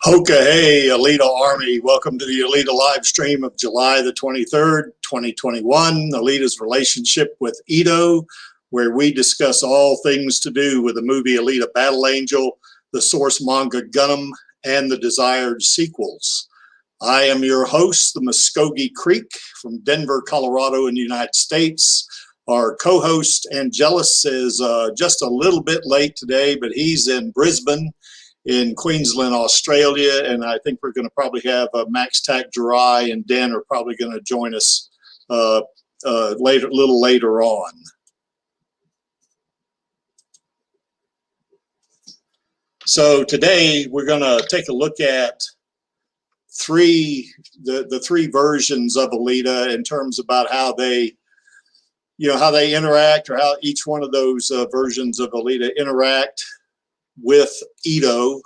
Okay, hey, Alita Army. Welcome to the Alita Livestream of July the 23rd, 2021. Alita's relationship with Ito, where we discuss all things to do with the movie Alita Battle Angel, the source manga Gundam, and the desired sequels. I am your host, the Muskogee Creek from Denver, Colorado in the United States. Our co-host, Angelus, is just a little bit late today, but he's in Brisbane, in Queensland, Australia, and I think we're going to probably have Max Tack Jirai and Dan are probably going to join us a little later on. So today we're going to take a look at the three versions of Alita in terms about how they interact, or how each one of those versions of Alita interact with Ito.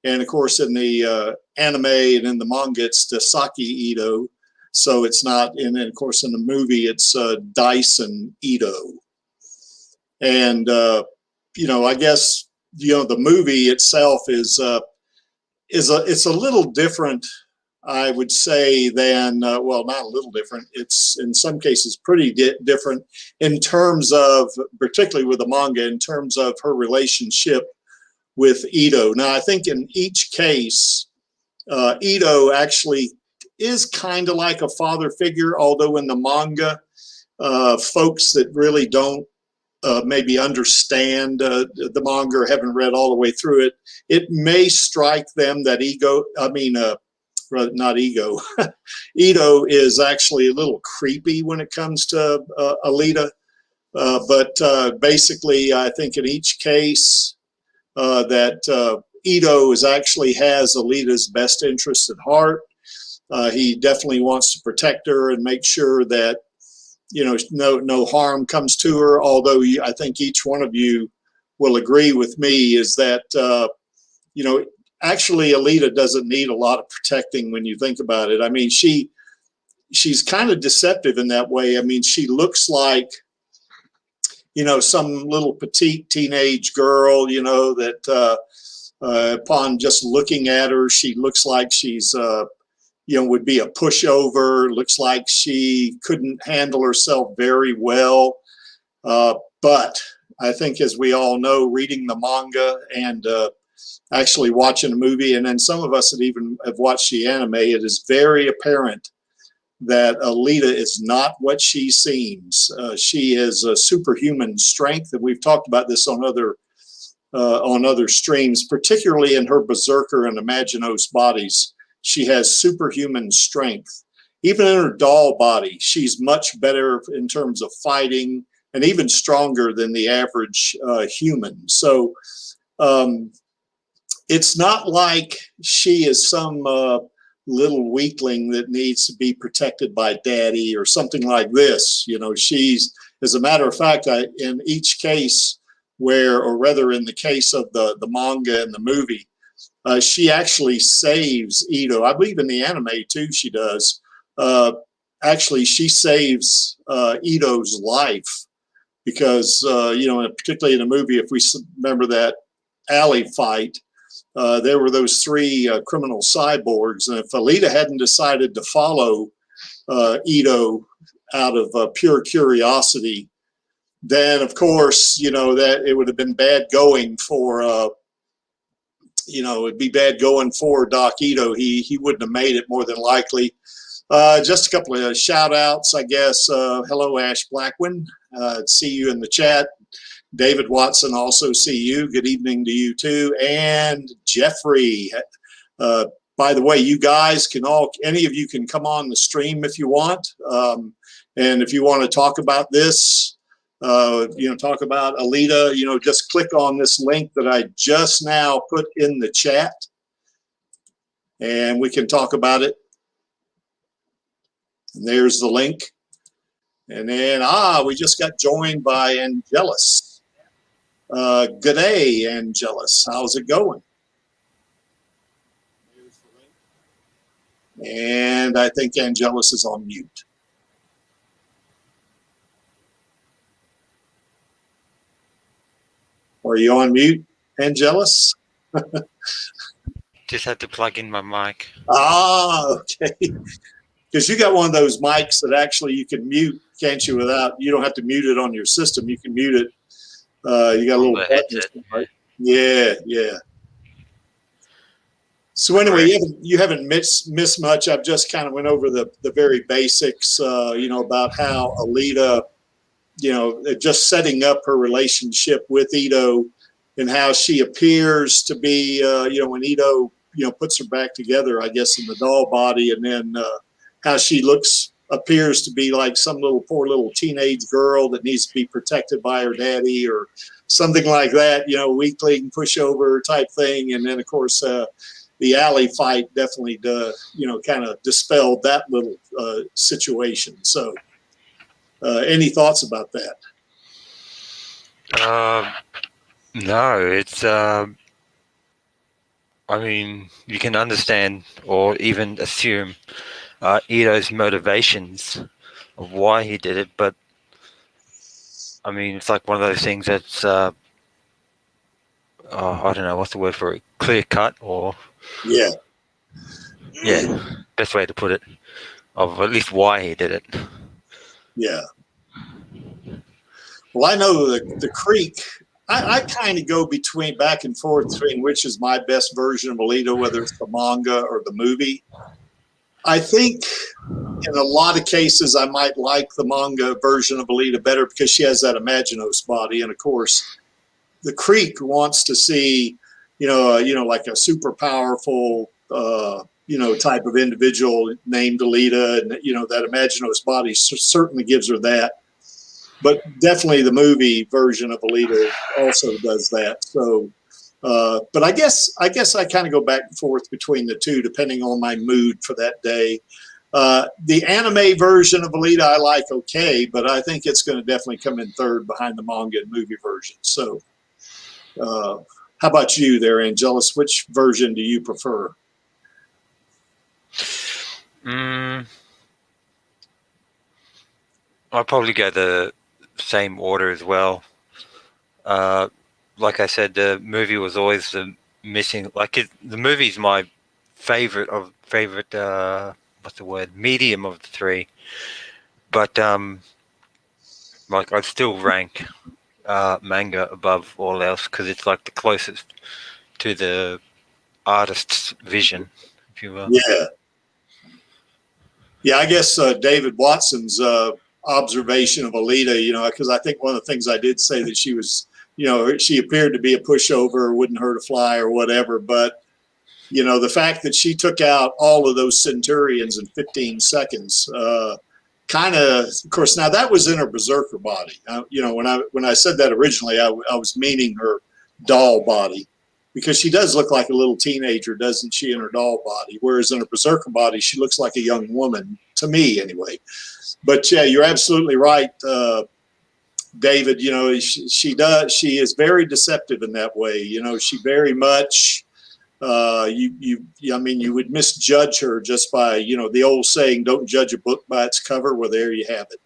And of course in the anime and in the manga it's Saki Ito, so it's not, and then of course in the movie it's Dyson Ito. And I guess the movie itself is it's a little different, I would say, than well, not a little different, it's in some cases pretty different in terms of, particularly with the manga, in terms of her relationship with Ito. Now, I think in each case, Ito actually is kind of like a father figure, although in the manga, folks that really don't maybe understand the manga or haven't read all the way through it, it may strike them that Ito is actually a little creepy when it comes to Alita. But basically, I think in each case, that Ito actually has Alita's best interest at heart. He definitely wants to protect her and make sure that no harm comes to her. Although I think each one of you will agree with me is that actually Alita doesn't need a lot of protecting when you think about it. I mean, she's kind of deceptive in that way. I mean, she looks like some little petite teenage girl, that upon just looking at her, she looks like she's, would be a pushover, looks like she couldn't handle herself very well. But I think, as we all know, reading the manga and actually watching the movie, and then some of us that even have watched the anime, it is very apparent that Alita is not what she seems. She has a superhuman strength, and we've talked about this on other streams, particularly in her Berserker and Imaginos bodies. She has superhuman strength. Even in her doll body, she's much better in terms of fighting, and even stronger than the average human. So it's not like she is some little weakling that needs to be protected by daddy or something like this. She's, as a matter of fact, in each case or rather in the case of the manga and the movie, she actually saves Ito. I believe in the anime too she does. Actually, she saves Ito's life because, particularly in the movie, if we remember that alley fight, there were those three criminal cyborgs, and if Alita hadn't decided to follow Ito out of pure curiosity, then of course that it would have been bad going for it'd be bad going for Doc Ito. He wouldn't have made it, more than likely. Just a couple of shout outs, I guess. Hello, Ash Blackwin. See you in the chat. David Watson, also see you. Good evening to you too. And Jeffrey, by the way, you guys any of you can come on the stream if you want. And if you want to talk about this, talk about Alita, just click on this link that I just now put in the chat, and we can talk about it. And there's the link. And then, we just got joined by Angelus. Good day, Angelus. How's it going? And I think Angelus is on mute. Are you on mute, Angelus? just had to plug in my mic. Ah, okay. Because you got one of those mics that actually you can mute, can't you? You don't have to mute it on your system. You can mute it. You got a little button. Headset, right? Yeah. So anyway, you haven't missed much. I've just kind of went over the very basics, about how Alita, just setting up her relationship with Ito, and how she appears to be, when Ito, puts her back together, I guess, in the doll body, and then how she appears to be like some poor little teenage girl that needs to be protected by her daddy or something like that, weakling pushover type thing. And then, of course, the alley fight definitely, kind of dispelled that little situation. So any thoughts about that? No, it's, I mean, you can understand or even assume Ito's motivations of why he did it, but I mean, it's like one of those things that's, I don't know, what's the word for it? Clear cut or... Yeah, best way to put it, of at least why he did it. Yeah. Well, I know the Creek, I kind of go back and forth between which is my best version of Alita, whether it's the manga or the movie. I think in a lot of cases, I might like the manga version of Alita better because she has that Imaginos body. And of course, the Creek wants to see, like a super powerful, type of individual named Alita. And, that Imaginos body certainly gives her that. But definitely the movie version of Alita also does that. So, but I guess I kind of go back and forth between the two, depending on my mood for that day. The anime version of Alita I like okay, but I think it's going to definitely come in third behind the manga and movie version. So, how about you there, Angelus? Which version do you prefer? I'll probably go the same order as well. Like I said, the movie was always the missing. The movie's my favorite. What's the word? Medium of the three. But I'd still rank manga above all else because it's like the closest to the artist's vision, if you will. Yeah. I guess David Watson's observation of Alita, because I think one of the things I did say that she was, she appeared to be a pushover, wouldn't hurt a fly or whatever. But, the fact that she took out all of those Centurions in 15 seconds, kind of course, now that was in her berserker body. When I said that originally, I was meaning her doll body, because she does look like a little teenager, doesn't she, in her doll body? Whereas in her berserker body, she looks like a young woman, to me anyway. But yeah, you're absolutely right, David. She does. She is very deceptive in that way. She very much. You would misjudge her just by the old saying, "Don't judge a book by its cover." Well, there you have it.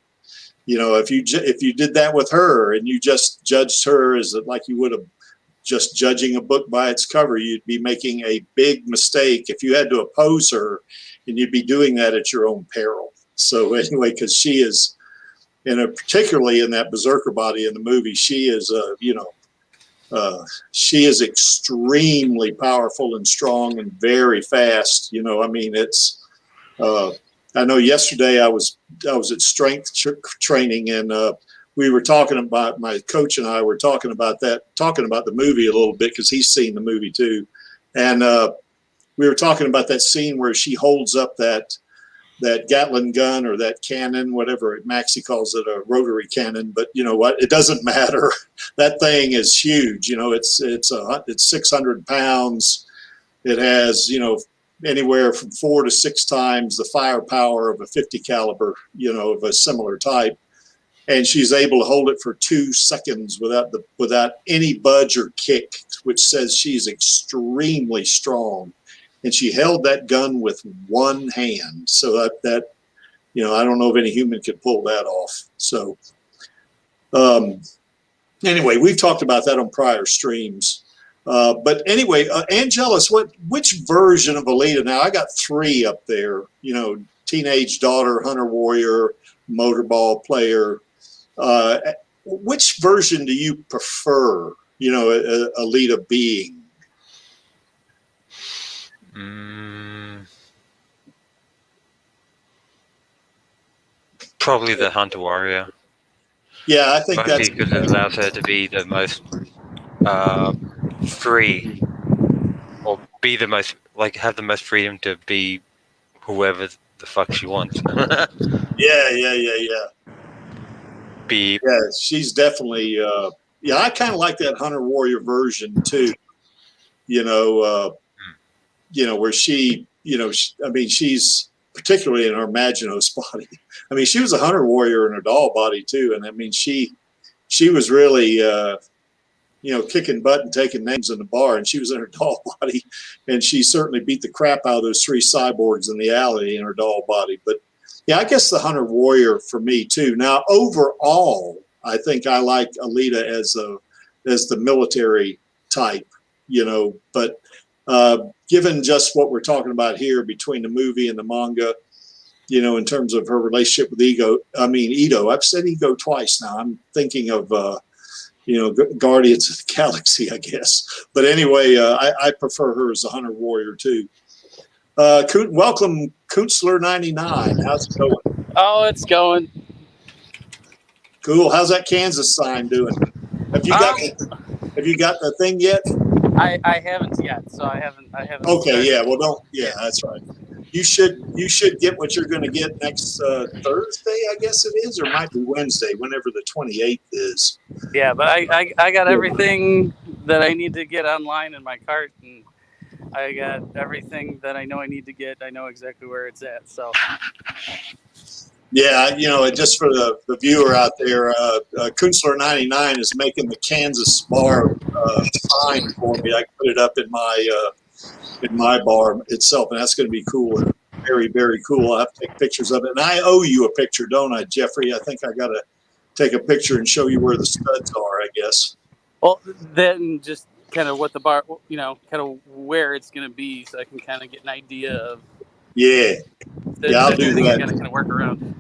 If you did that with her and you just judged her as like you would have just judging a book by its cover, you'd be making a big mistake if you had to oppose her, and you'd be doing that at your own peril. So anyway, because she is, particularly in that berserker body in the movie, she is, she is extremely powerful and strong and very fast. It's. I know yesterday I was at strength training, and we were talking about, my coach and I were talking about the movie a little bit because he's seen the movie too, and we were talking about that scene where she holds up that Gatling gun or that cannon, whatever Maxie calls it, a rotary cannon. But you know what? It doesn't matter. That thing is huge. It's 600 pounds. It has anywhere from 4 to 6 times the firepower of a 50 caliber, of a similar type. And she's able to hold it for 2 seconds without any budge or kick, which says she's extremely strong. And she held that gun with one hand. So that I don't know if any human could pull that off. So anyway, we've talked about that on prior streams. But anyway, Angelus, which version of Alita? Now I got three up there. You know, teenage daughter, hunter warrior, motorball player. Which version do you prefer? You know, Alita being. Probably the hunter warrior. Yeah, I think that's because it allows her to be the most free, or be the most have the most freedom to be whoever the fuck she wants. Yeah. Be Yeah, she's definitely. Yeah, I kind of like that hunter warrior version too. You know, where she, I mean, she's particularly in her Maginot's body. I mean, she was a hunter warrior in her doll body too, and I mean, she was really, kicking butt and taking names in the bar, and she was in her doll body, and she certainly beat the crap out of those three cyborgs in the alley in her doll body. But yeah, I guess the hunter warrior for me too. Now, overall, I think I like Alita as the military type, but given just what we're talking about here between the movie and the manga, in terms of her relationship with Ito. I've said Ego twice now. I'm thinking of, Guardians of the Galaxy, I guess. But anyway, I prefer her as a hunter warrior too. Welcome, Kunstler99. How's it going? Oh, it's going. Cool. How's that Kansas sign doing? Have you got the thing yet? I haven't yet, so I haven't. Okay, started. yeah. Well, don't. Yeah, that's right. You should get what you're going to get next Thursday, I guess it is, or it might be Wednesday, whenever the 28th is. Yeah, but I got everything that I need to get online in my cart, and I got everything that I know I need to get. I know exactly where it's at. So. Yeah, just for the viewer out there, Kunstler99 is making the Kansas bar sign for me. I put it up in my bar itself, and that's going to be cool. Very, very cool. I'll have to take pictures of it. And I owe you a picture, don't I, Jeffrey? I think I got to take a picture and show you where the studs are, I guess. Well, then just kind of what the bar, kind of where it's going to be, so I can kind of get an idea of. Yeah. I'll do that. Kind of work around.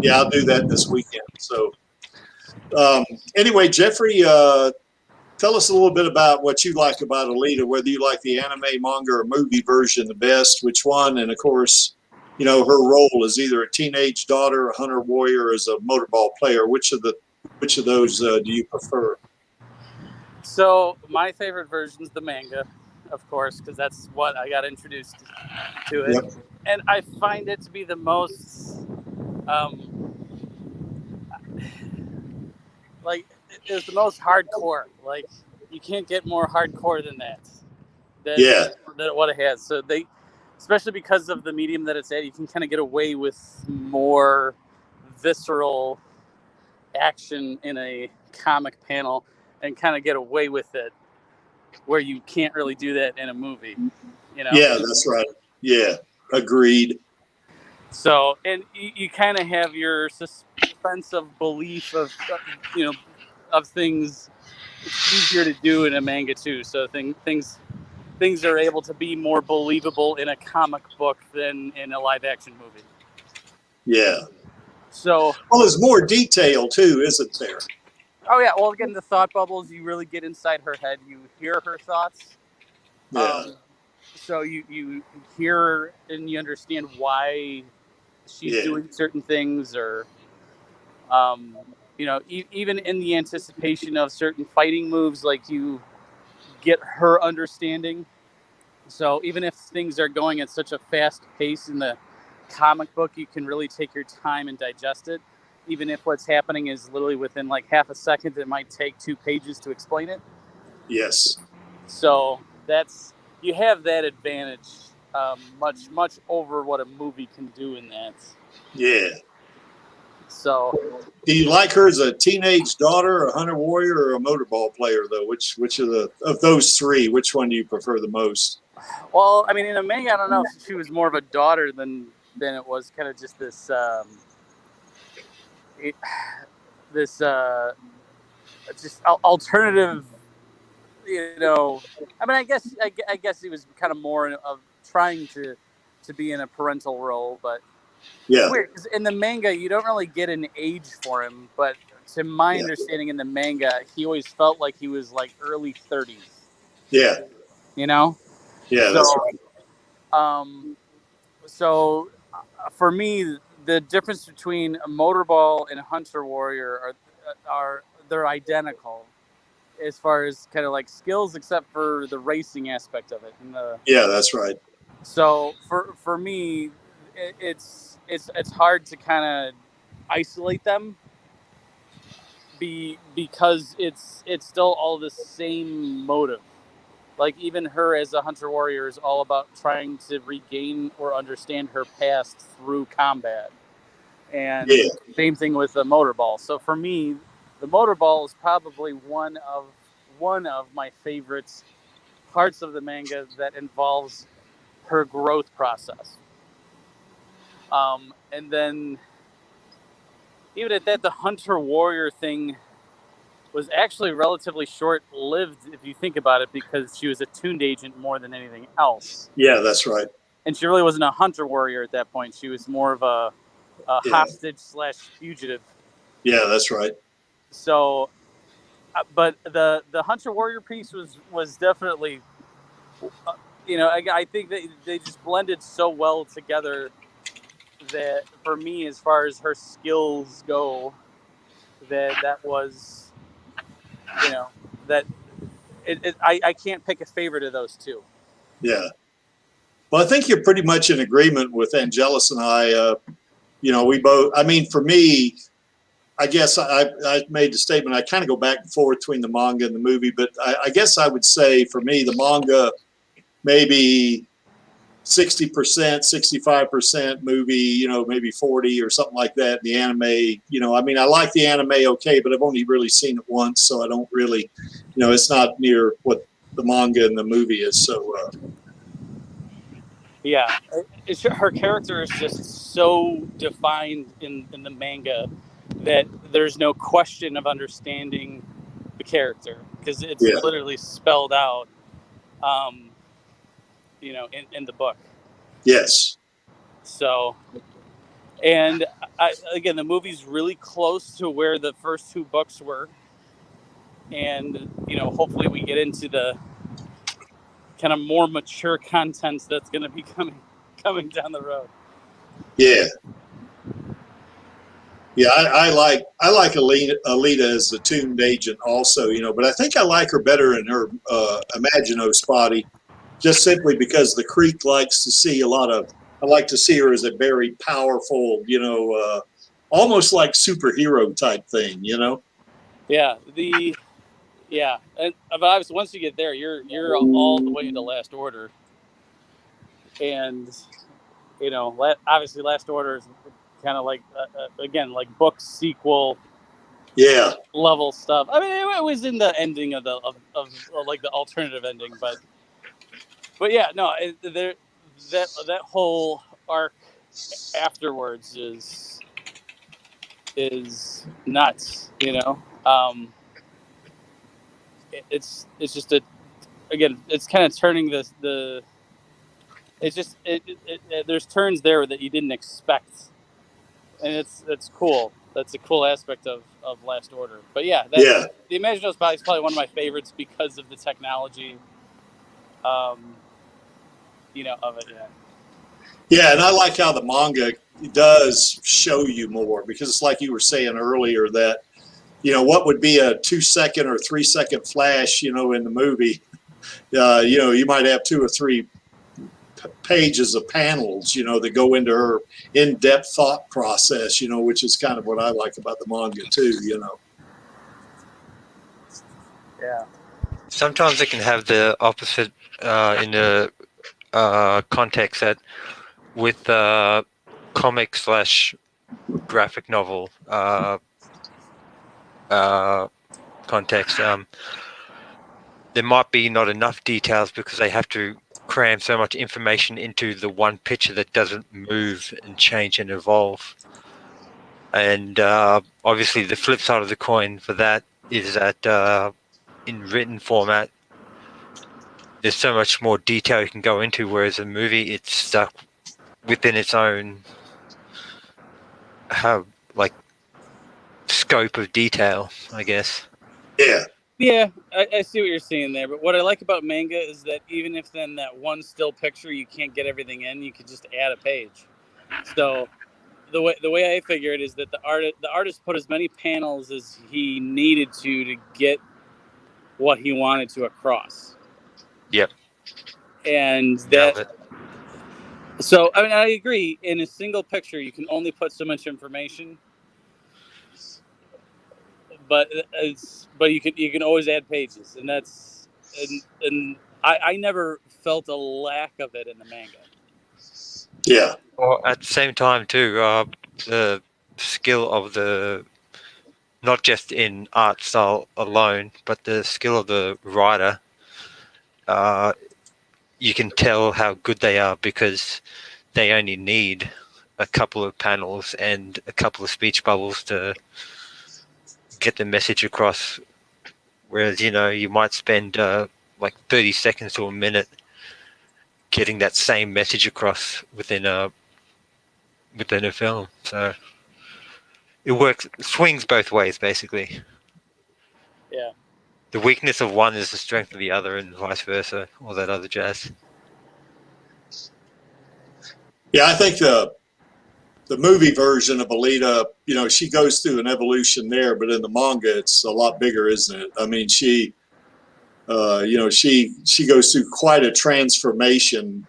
Yeah, I'll do that this weekend. So, anyway, Jeffrey, tell us a little bit about what you like about Alita, whether you like the anime, manga, or movie version the best, which one, and of course, her role as either a teenage daughter, a hunter warrior, or as a motorball player. Which of those do you prefer? So my favorite version is the manga, of course, because that's what I got introduced to it. Yep. And I find it to be the most, it was the most hardcore. Like, you can't get more hardcore than that. Than what it has. So especially because of the medium that it's at, you can kind of get away with more visceral action in a comic panel and kind of get away with it where you can't really do that in a movie, Yeah, that's right. Yeah, agreed. So, and you kind of have your suspense of belief of things. It's easier to do in a manga too. So things are able to be more believable in a comic book than in a live action movie. Yeah. So. Well, there's more detail too, isn't there? Oh yeah. Well, again, the thought bubbles. You really get inside her head. You hear her thoughts. Yeah. So you hear and you understand why she's doing certain things, or even in the anticipation of certain fighting moves, like you get her understanding. So even if things are going at such a fast pace in the comic book, you can really take your time and digest it. Even if what's happening is literally within like half a second, it might take 2 pages to explain it. Yes. So you have that advantage much over what a movie can do in that. Yeah. So, do you like her as a teenage daughter, a hunter warrior, or a motorball player? Though, which of those three, which one do you prefer the most? Well, I mean, in a manga, I don't know if she was more of a daughter than it was kind of just this just alternative, I mean, I guess he was kind of more of trying to be in a parental role, but Yeah. it's weird because in the manga you don't really get an age for him, but to my Yeah. understanding in the manga, he always felt like he was like early 30s. Yeah. Yeah, That's right. So for me, the difference between a Motorball and a Hunter Warrior are they're identical as far as kind of like skills, except for the racing aspect of it. Yeah, that's right. So for me, it's hard to kind of isolate them, because it's still all the same motive. Like even her as a Hunter Warrior is all about trying to regain or understand her past through combat. And Yeah. same thing with the Motorball. So for me, the Motorball is probably one of my favorites parts of the manga that involves her growth process. And then even at that, the Hunter Warrior thing was actually relatively short-lived if you think about it, because she was a tuned agent more than anything else. Yeah, that's right. And she really wasn't a Hunter Warrior at that point. She was more of a hostage/fugitive. Yeah, that's right. So, but the Hunter Warrior piece was definitely, I think that they just blended so well together that for me, as far as her skills go, that was, that I can't pick a favorite of those two. Yeah. Well, I think you're pretty much in agreement with Angelus and I. We both, I mean, for me, I guess I made the statement, I kind of go back and forth between the manga and the movie, but I guess I would say for me, the manga, maybe 60%, 65% movie, maybe 40 or something like that. The anime, I mean, I like the anime okay, but I've only really seen it once, so I don't really, it's not near what the manga and the movie is. So, yeah, her character is just so defined in the manga that there's no question of understanding the character, because it's literally spelled out, in the book. Yes. So, and again, the movie's really close to where the first two books were, and hopefully we get into the kind of more mature content that's going to be coming down the road. Yeah. Yeah, I like Alita as the tuned agent also, but I think I like her better in her Imagino Spotty, just simply because the Creek likes to see I like to see her as a very powerful, almost like superhero type thing, Yeah, and obviously once you get there, you're all the way into Last Order, and obviously Last Order is kind of like again like book sequel, level stuff. I mean, it was in the ending of like the alternative ending, but yeah, no, that whole arc afterwards is nuts. It's just again, it's kind of turning the it's just there's turns there that you didn't expect, and it's cool. That's a cool aspect of Last Order. But yeah, the Imaginal Spy is probably one of my favorites because of the technology, of it. Yeah, and I like how the manga does show you more, because it's like you were saying earlier that what would be a 2-second or 3-second flash, in the movie, you might have 2 or 3 pages of panels, that go into her in-depth thought process, which is kind of what I like about the manga too, Yeah. Sometimes it can have the opposite in the context that with comic/graphic novel context, there might be not enough details because they have to cram so much information into the one picture that doesn't move and change and evolve. And obviously the flip side of the coin for that is that in written format, there's so much more detail you can go into, whereas a movie, it's stuck within its own like scope of detail, I guess. Yeah. Yeah, I see what you're saying there. But what I like about manga is that even if then that one still picture you can't get everything in, you could just add a page. So the way I figure it is that the artist put as many panels as he needed to get what he wanted to across. Yep. And Nailed it. so I mean I agree. In a single picture, you can only put so much information. But you can always add pages, and that's and I never felt a lack of it in the manga. Yeah. Well, at the same time too, the skill of not just in art style alone, but the skill of the writer, you can tell how good they are because they only need a couple of panels and a couple of speech bubbles to get the message across. Whereas, you might spend like 30 seconds to a minute getting that same message across within a film. So it swings both ways, basically. Yeah. The weakness of one is the strength of the other, and vice versa, all that other jazz. Yeah, I think the movie version of Alita, she goes through an evolution there, but in the manga, it's a lot bigger, isn't it? I mean, she goes through quite a transformation,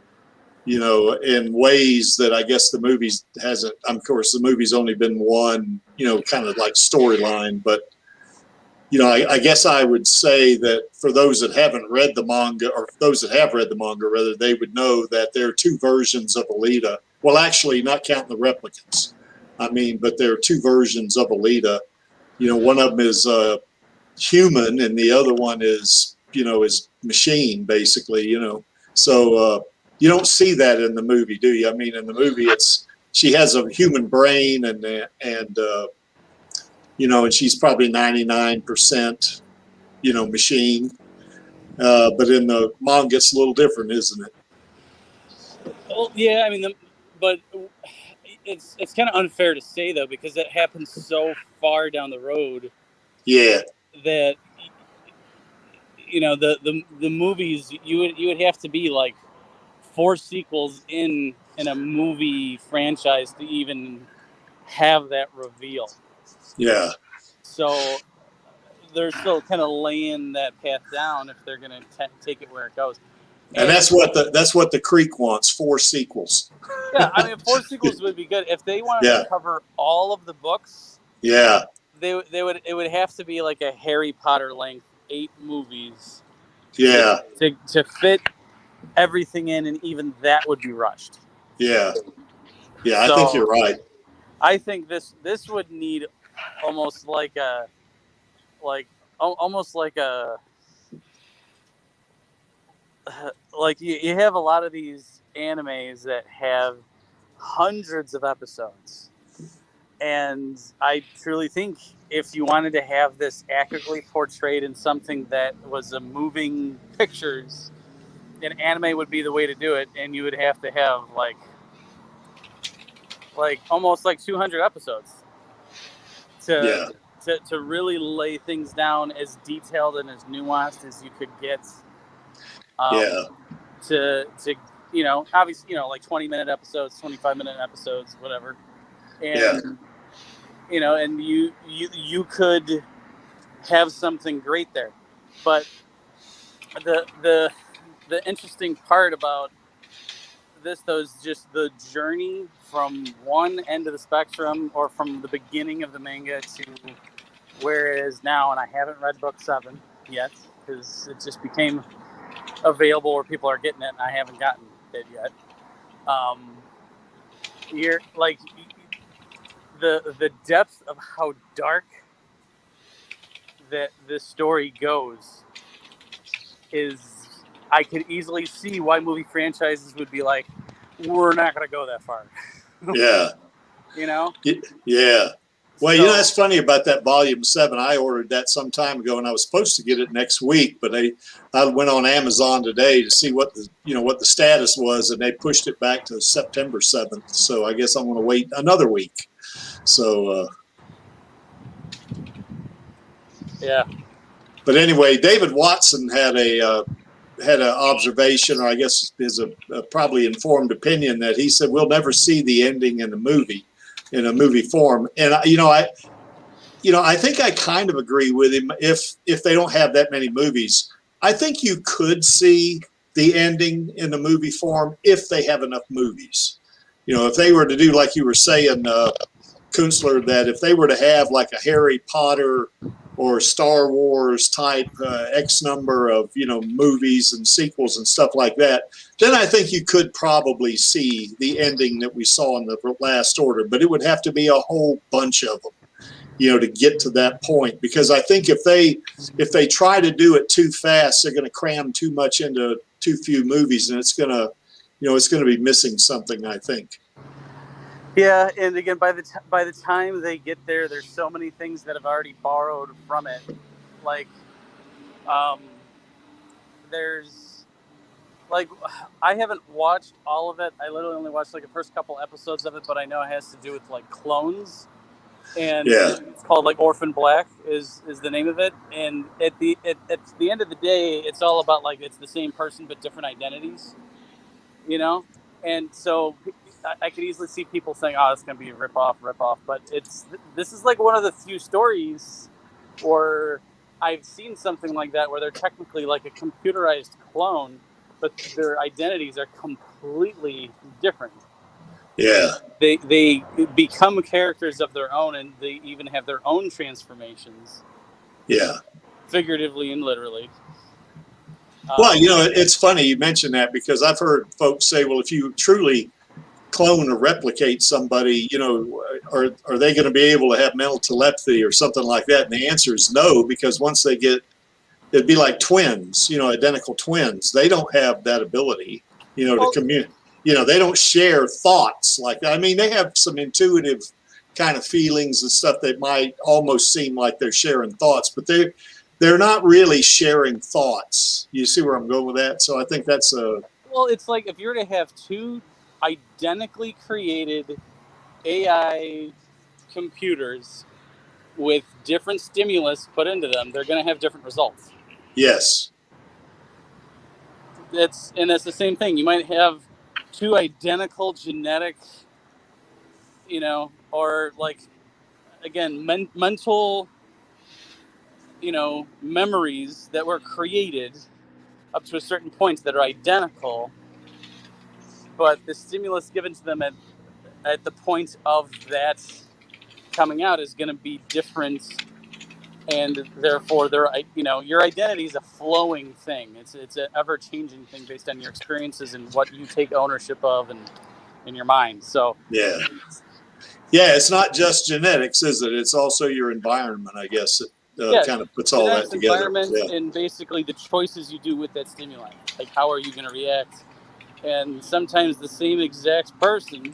in ways that I guess the movies hasn't. Of course, the movie's only been one, kind of like storyline, but I guess I would say that for those that haven't read the manga, or those that have read the manga, rather, they would know that there are two versions of Alita. Well, actually, not counting the replicants. I mean, but there are two versions of Alita. One of them is human, and the other one is machine, basically. So you don't see that in the movie, do you? I mean, in the movie, she has a human brain, and she's probably 99%, machine. But in the manga, it's a little different, isn't it? Well, yeah. I mean, but it's kind of unfair to say though, because that happens so far down the road. Yeah. That the movies you would have to be like 4 sequels in a movie franchise to even have that reveal. Yeah. So they're still kind of laying that path down if they're going to take it where it goes. And that's what the Creek wants, 4 sequels. Yeah, I mean, 4 sequels would be good if they wanted to cover all of the books. Yeah, it would have to be like a Harry Potter length 8 movies. Yeah, to fit everything in, and even that would be rushed. Yeah, I think you're right. I think this would need almost like a you have a lot of these animes that have hundreds of episodes, and I truly think if you wanted to have this accurately portrayed in something that was a moving pictures, an anime would be the way to do it, and you would have to have like almost like 200 episodes to really lay things down as detailed and as nuanced as you could get. To obviously, like 20-minute episodes, 25-minute episodes, whatever. And and you could have something great there. But the interesting part about this though is just the journey from one end of the spectrum, or from the beginning of the manga to where it is now. And I haven't read book 7 yet because it just became available where people are getting it, and I haven't gotten it yet. You're like the depth of how dark that this story goes is, I could easily see why movie franchises would be like, we're not going to go that far. Yeah. You know? Yeah. Well, you know, that's funny about that volume 7. I ordered that some time ago, and I was supposed to get it next week, but I went on Amazon today to see what the status was, and they pushed it back to September 7th. So I guess I'm going to wait another week. So yeah. But anyway, David Watson had an observation, or I guess is a probably informed opinion, that he said we'll never see the ending in a movie form. And I think I kind of agree with him. If they don't have that many movies, I think you could see the ending in the movie form if they have enough movies. If they were to do, like you were saying, Kunstler, that if they were to have like a Harry Potter or Star Wars type X number of movies and sequels and stuff like that, then I think you could probably see the ending that we saw in the Last Order. But it would have to be a whole bunch of them, to get to that point. Because I think if they try to do it too fast, they're going to cram too much into too few movies, and it's going to be missing something, I think. Yeah, and again, by the time they get there, there's so many things that have already borrowed from it. Like, there's, like, I haven't watched all of it. I literally only watched like the first couple episodes of it, but I know it has to do with like clones, and it's called like Orphan Black is the name of it. And at the end of the day, it's all about like it's the same person but different identities, And so I could easily see people saying, "Oh, it's going to be a rip-off," but this is like one of the few stories where I've seen something like that where they're technically like a computerized clone, but their identities are completely different. Yeah. They become characters of their own, and they even have their own transformations. Yeah. Figuratively and literally. Well, it's funny you mention that, because I've heard folks say, well, if you truly clone or replicate somebody, are they going to be able to have mental telepathy or something like that? And the answer is no, because once they get, it'd be like twins, identical twins. They don't have that ability, to communicate. They don't share thoughts like that. I mean, they have some intuitive kind of feelings and stuff that might almost seem like they're sharing thoughts, but they're not really sharing thoughts. You see where I'm going with that? So I think that's a... Well, it's like if you were to have two identically created AI computers with different stimulus put into them, they're going to have different results. Yes. That's the same thing. You might have two identical genetic, or like, again, mental, memories that were created up to a certain point that are identical, but the stimulus given to them at the point of that coming out is going to be different, and therefore your identity is a flowing thing. It's an ever-changing thing based on your experiences and what you take ownership of and in your mind. So yeah, it's not just genetics, is it? It's also your environment, I guess. Kind of puts all that together. Environment and basically the choices you do with that stimuli. Like, how are you going to react? And sometimes the same exact person,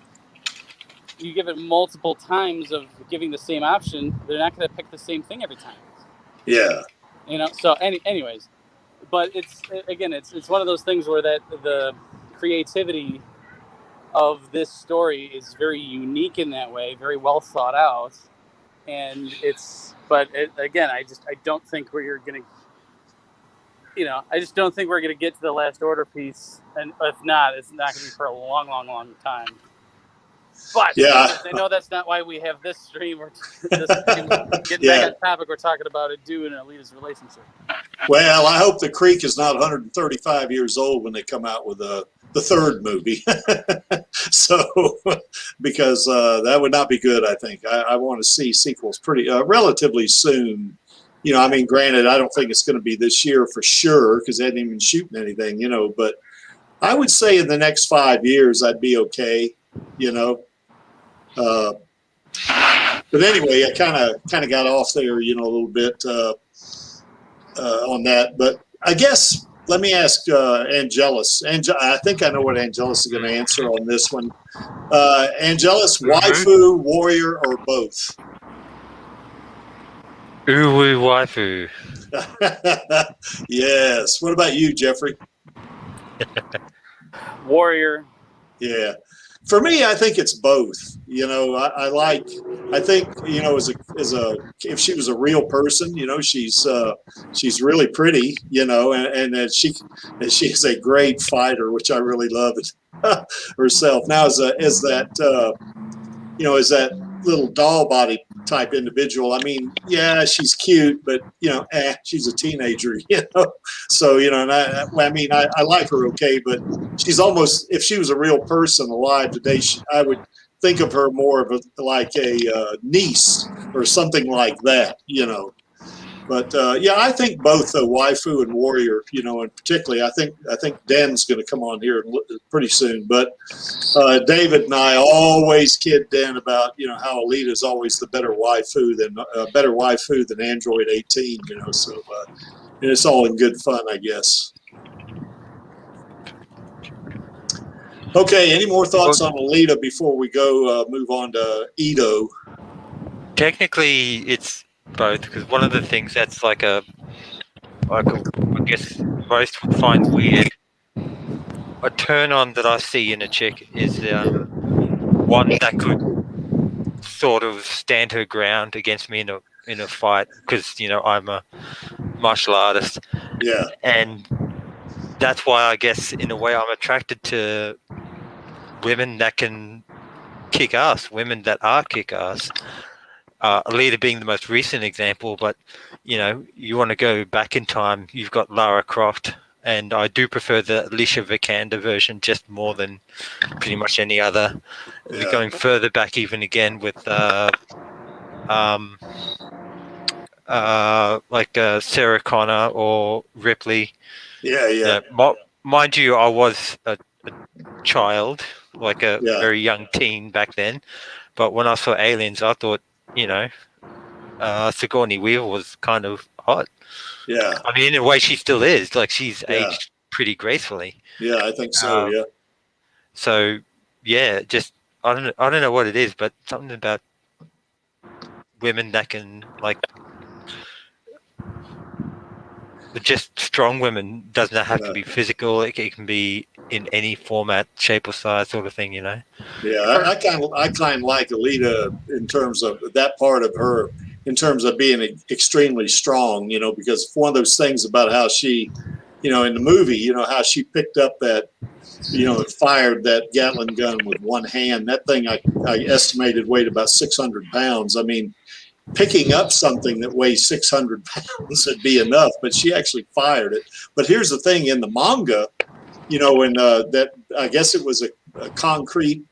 you give it multiple times of giving the same option, they're not going to pick the same thing every time. Yeah. So anyways, but it's one of those things where that the creativity of this story is very unique in that way, very well thought out. And I don't think we're going to get to the Last Order piece, and if not, it's not going to be for a long, long, long time. But I know that's not why we have this stream. Getting back on topic, we're talking about a dude and Alita's relationship. Well, I hope the Creek is not 135 years old when they come out with the third movie. So, because that would not be good, I think. I want to see sequels pretty relatively soon. Granted, I don't think it's going to be this year for sure, because they hadn't even shooting anything, but I would say in the next 5 years, I'd be okay, But anyway, I kind of got off there, a little bit on that. But I guess let me ask Angelus. I think I know what Angelus is going to answer on this one. Angelus, waifu, warrior, or both? Uwu waifu. Yes. What about you, Jeffrey? Warrior. Yeah. For me, I think it's both. You know, I think, you know, if she was a real person, you know, she's really pretty, you know, and that she is a great fighter, which I really love it herself. Now, as that, you know, as that little doll body type individual, I mean, yeah, she's cute, but you know, she's a teenager, you know. So, you know, and I mean, I like her okay, but she's almost, if she was a real person alive today, I would think of her more of like a niece or something like that, you know. But yeah, I think both waifu and warrior, you know, and particularly, I think Dan's going to come on here pretty soon. But David and I always kid Dan about, you know, how Alita is always the better waifu than Android 18, you know. So and it's all in good fun, I guess. Okay, any more thoughts on Alita before we go move on to Ito? Technically, it's both, because one of the things that's like I guess most would find weird, a turn on that I see in a chick is one that could sort of stand her ground against me in a fight, because, you know, I'm a martial artist. Yeah. And that's why I guess in a way I'm attracted to women that can kick ass, women that are kick ass. Alita being the most recent example, but you know, you want to go back in time, you've got Lara Croft, and I do prefer the Alicia Vikander version just more than pretty much any other. Yeah. Going further back even again with like Sarah Connor or Ripley. Yeah, yeah. Mind you, I was a child, like a Yeah. very young teen back then, but when I saw Aliens, I thought, you know, Sigourney Weaver was kind of hot. Yeah. I mean, in a way, she still is. Like, she's aged pretty gracefully. Yeah, I think so. Yeah. So, yeah, just I don't know what it is, but something about women that can, like, just strong women, doesn't have to be physical. It can be in any format, shape, or size, sort of thing. You know. Yeah, I kind of like Alita in terms of that part of her, in terms of being extremely strong. You know, because one of those things about how she, you know, in the movie, you know, how she picked up that, you know, fired that Gatling gun with one hand. That thing I estimated weighed about 600 pounds. I mean, picking up something that weighs 600 pounds would be enough, but she actually fired it. But here's the thing, in the manga, you know, in that, I guess it was a concrete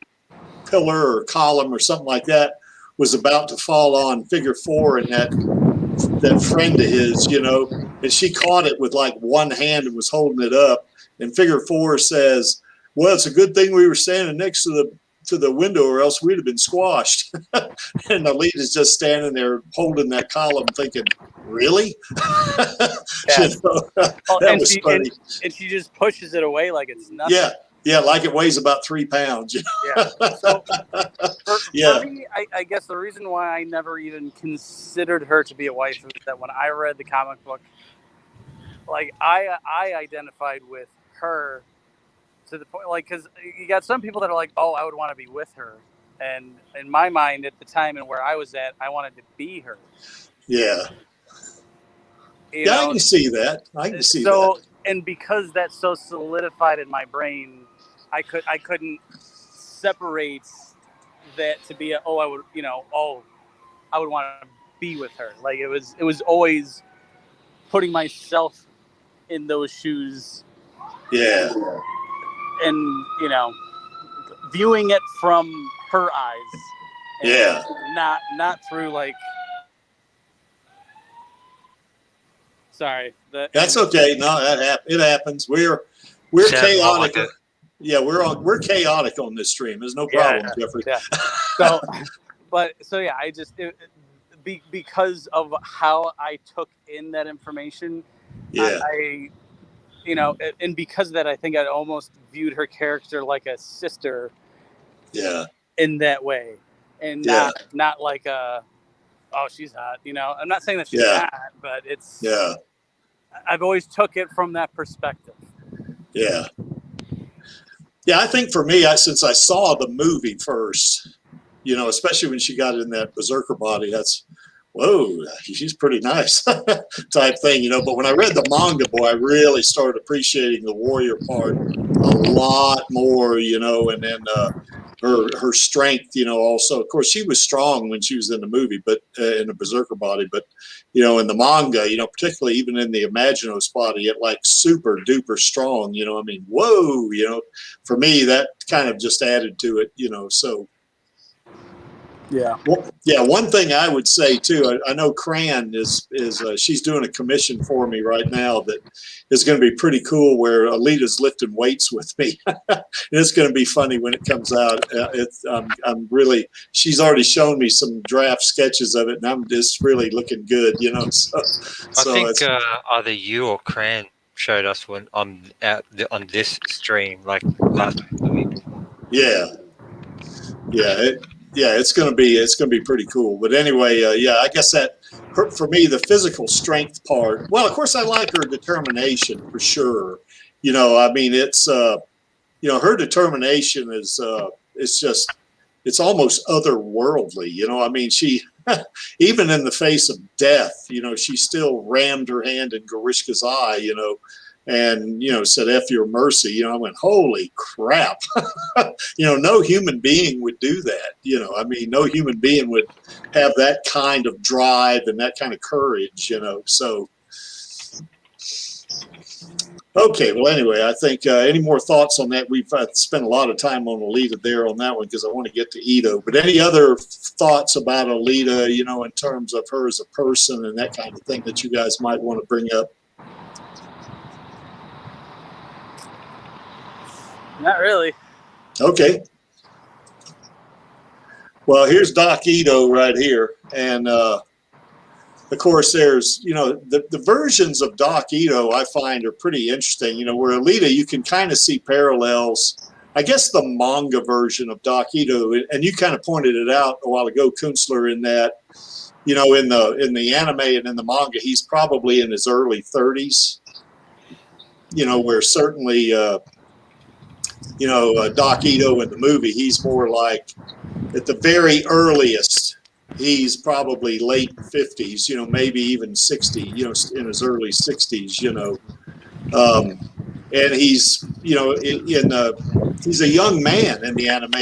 pillar or column or something like that was about to fall on Figure 4, and that friend of his, you know, and she caught it with like one hand and was holding it up. And Figure 4 says, well, it's a good thing we were standing next to the window, or else we'd have been squashed. And Alita's just standing there holding that column thinking, really? Yeah. You know, that was funny. And she just pushes it away like it's nothing. Yeah, like it weighs about 3 pounds. You know? Yeah. So for me, I guess the reason why I never even considered her to be a wife is that when I read the comic book, like I identified with her to the point, like, because you got some people that are like, oh, I would want to be with her, and in my mind at the time and where I was at, I wanted to be her. Yeah. You know? I can see that. that. And because that's so solidified in my brain, I couldn't separate that to be I would want to be with her. Like it was always putting myself in those shoes. Yeah. And, you know, viewing it from her eyes. Yeah. Not through like. Sorry. That's okay. No, it happens. We're chaotic. Like yeah, we're chaotic on this stream. There's no problem, Jeffrey. Yeah. I just because of how I took in that information. Yeah. I you know, and because of that, I think I almost viewed her character like a sister. Yeah. In that way, and not like a oh, she's hot. You know, I'm not saying that she's Yeah. not, but it's. Yeah. I've always took it from that perspective. Yeah. Yeah, I think for me, since I saw the movie first, you know, especially when she got in that berserker body, that's, whoa, she's pretty nice type thing, you know. But when I read the manga, boy, I really started appreciating the warrior part a lot more, you know, and then her strength, you know, also, of course, she was strong when she was in the movie, but in the berserker body, but, you know, in the manga, you know, particularly even in the Imaginos body, it like super duper strong, you know, I mean, whoa, you know, for me, that kind of just added to it, you know, so. Yeah. Well, yeah, one thing I would say too, I know Cran is she's doing a commission for me right now that is going to be pretty cool, where Alita's lifting weights with me. And it's going to be funny when it comes out. I'm really, she's already shown me some draft sketches of it, and I'm just really looking good, you know. I think either you or Cran showed us when on this stream, like last week. Yeah, yeah. It's gonna be pretty cool. But anyway, yeah, I guess that for me, the physical strength part. Well, of course, I like her determination for sure. You know, I mean, it's you know, her determination is it's just, it's almost otherworldly. You know, I mean, she even in the face of death, you know, she still rammed her hand in Gorishka's eye. You know. And, you know, said, F your mercy. You know, I went, holy crap. You know, no human being would do that. You know, I mean, no human being would have that kind of drive and that kind of courage, you know. So, okay. Well, anyway, I think any more thoughts on that? We've spent a lot of time on Alita there on that one because I want to get to Ito. But any other thoughts about Alita, you know, in terms of her as a person and that kind of thing that you guys might want to bring up? Not really. Okay. Well, here's Doc Ito right here. And, of course, there's, you know, the versions of Doc Ito I find are pretty interesting. You know, where Alita, you can kind of see parallels. I guess the manga version of Doc Ito, and you kind of pointed it out a while ago, Kunstler, in that, you know, in the anime and in the manga, he's probably in his early 30s. You know, where certainly, you know, Doc Ito in the movie, he's more like, at the very earliest, he's probably late 50s, you know, maybe even 60, you know, in his early 60s, you know. And he's, you know, he's a young man in the anime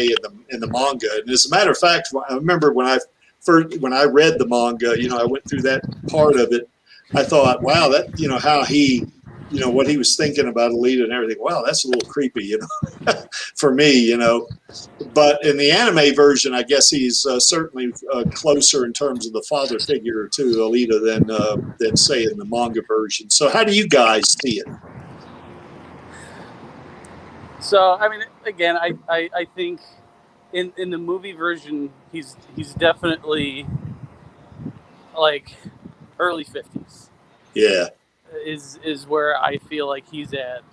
and the manga. And as a matter of fact, I remember when I read the manga, you know, I went through that part of it. I thought, wow, that, you know, how he, you know, what he was thinking about Alita and everything. Wow, that's a little creepy, you know, for me, you know. But in the anime version, I guess he's certainly closer in terms of the father figure to Alita than say in the manga version. So how do you guys see it? So, I mean, again, I think in the movie version, he's definitely like early 50s. Yeah. Is where I feel like he's at.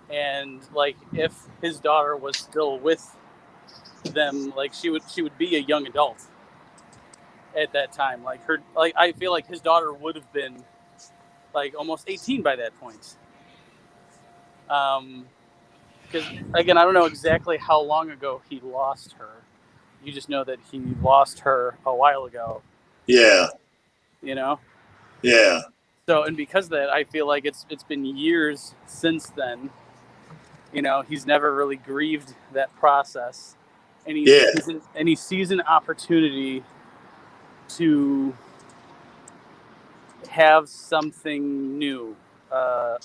And like if his daughter was still with them, like she would be a young adult at that time. Like I feel like his daughter would have been like almost 18 by that point. Because again, I don't know exactly how long ago he lost her. You just know that he lost her a while ago. Yeah. You know? Yeah. So, and because of that, I feel like it's been years since then. You know, he's never really grieved that process. And he sees an opportunity to have something new. I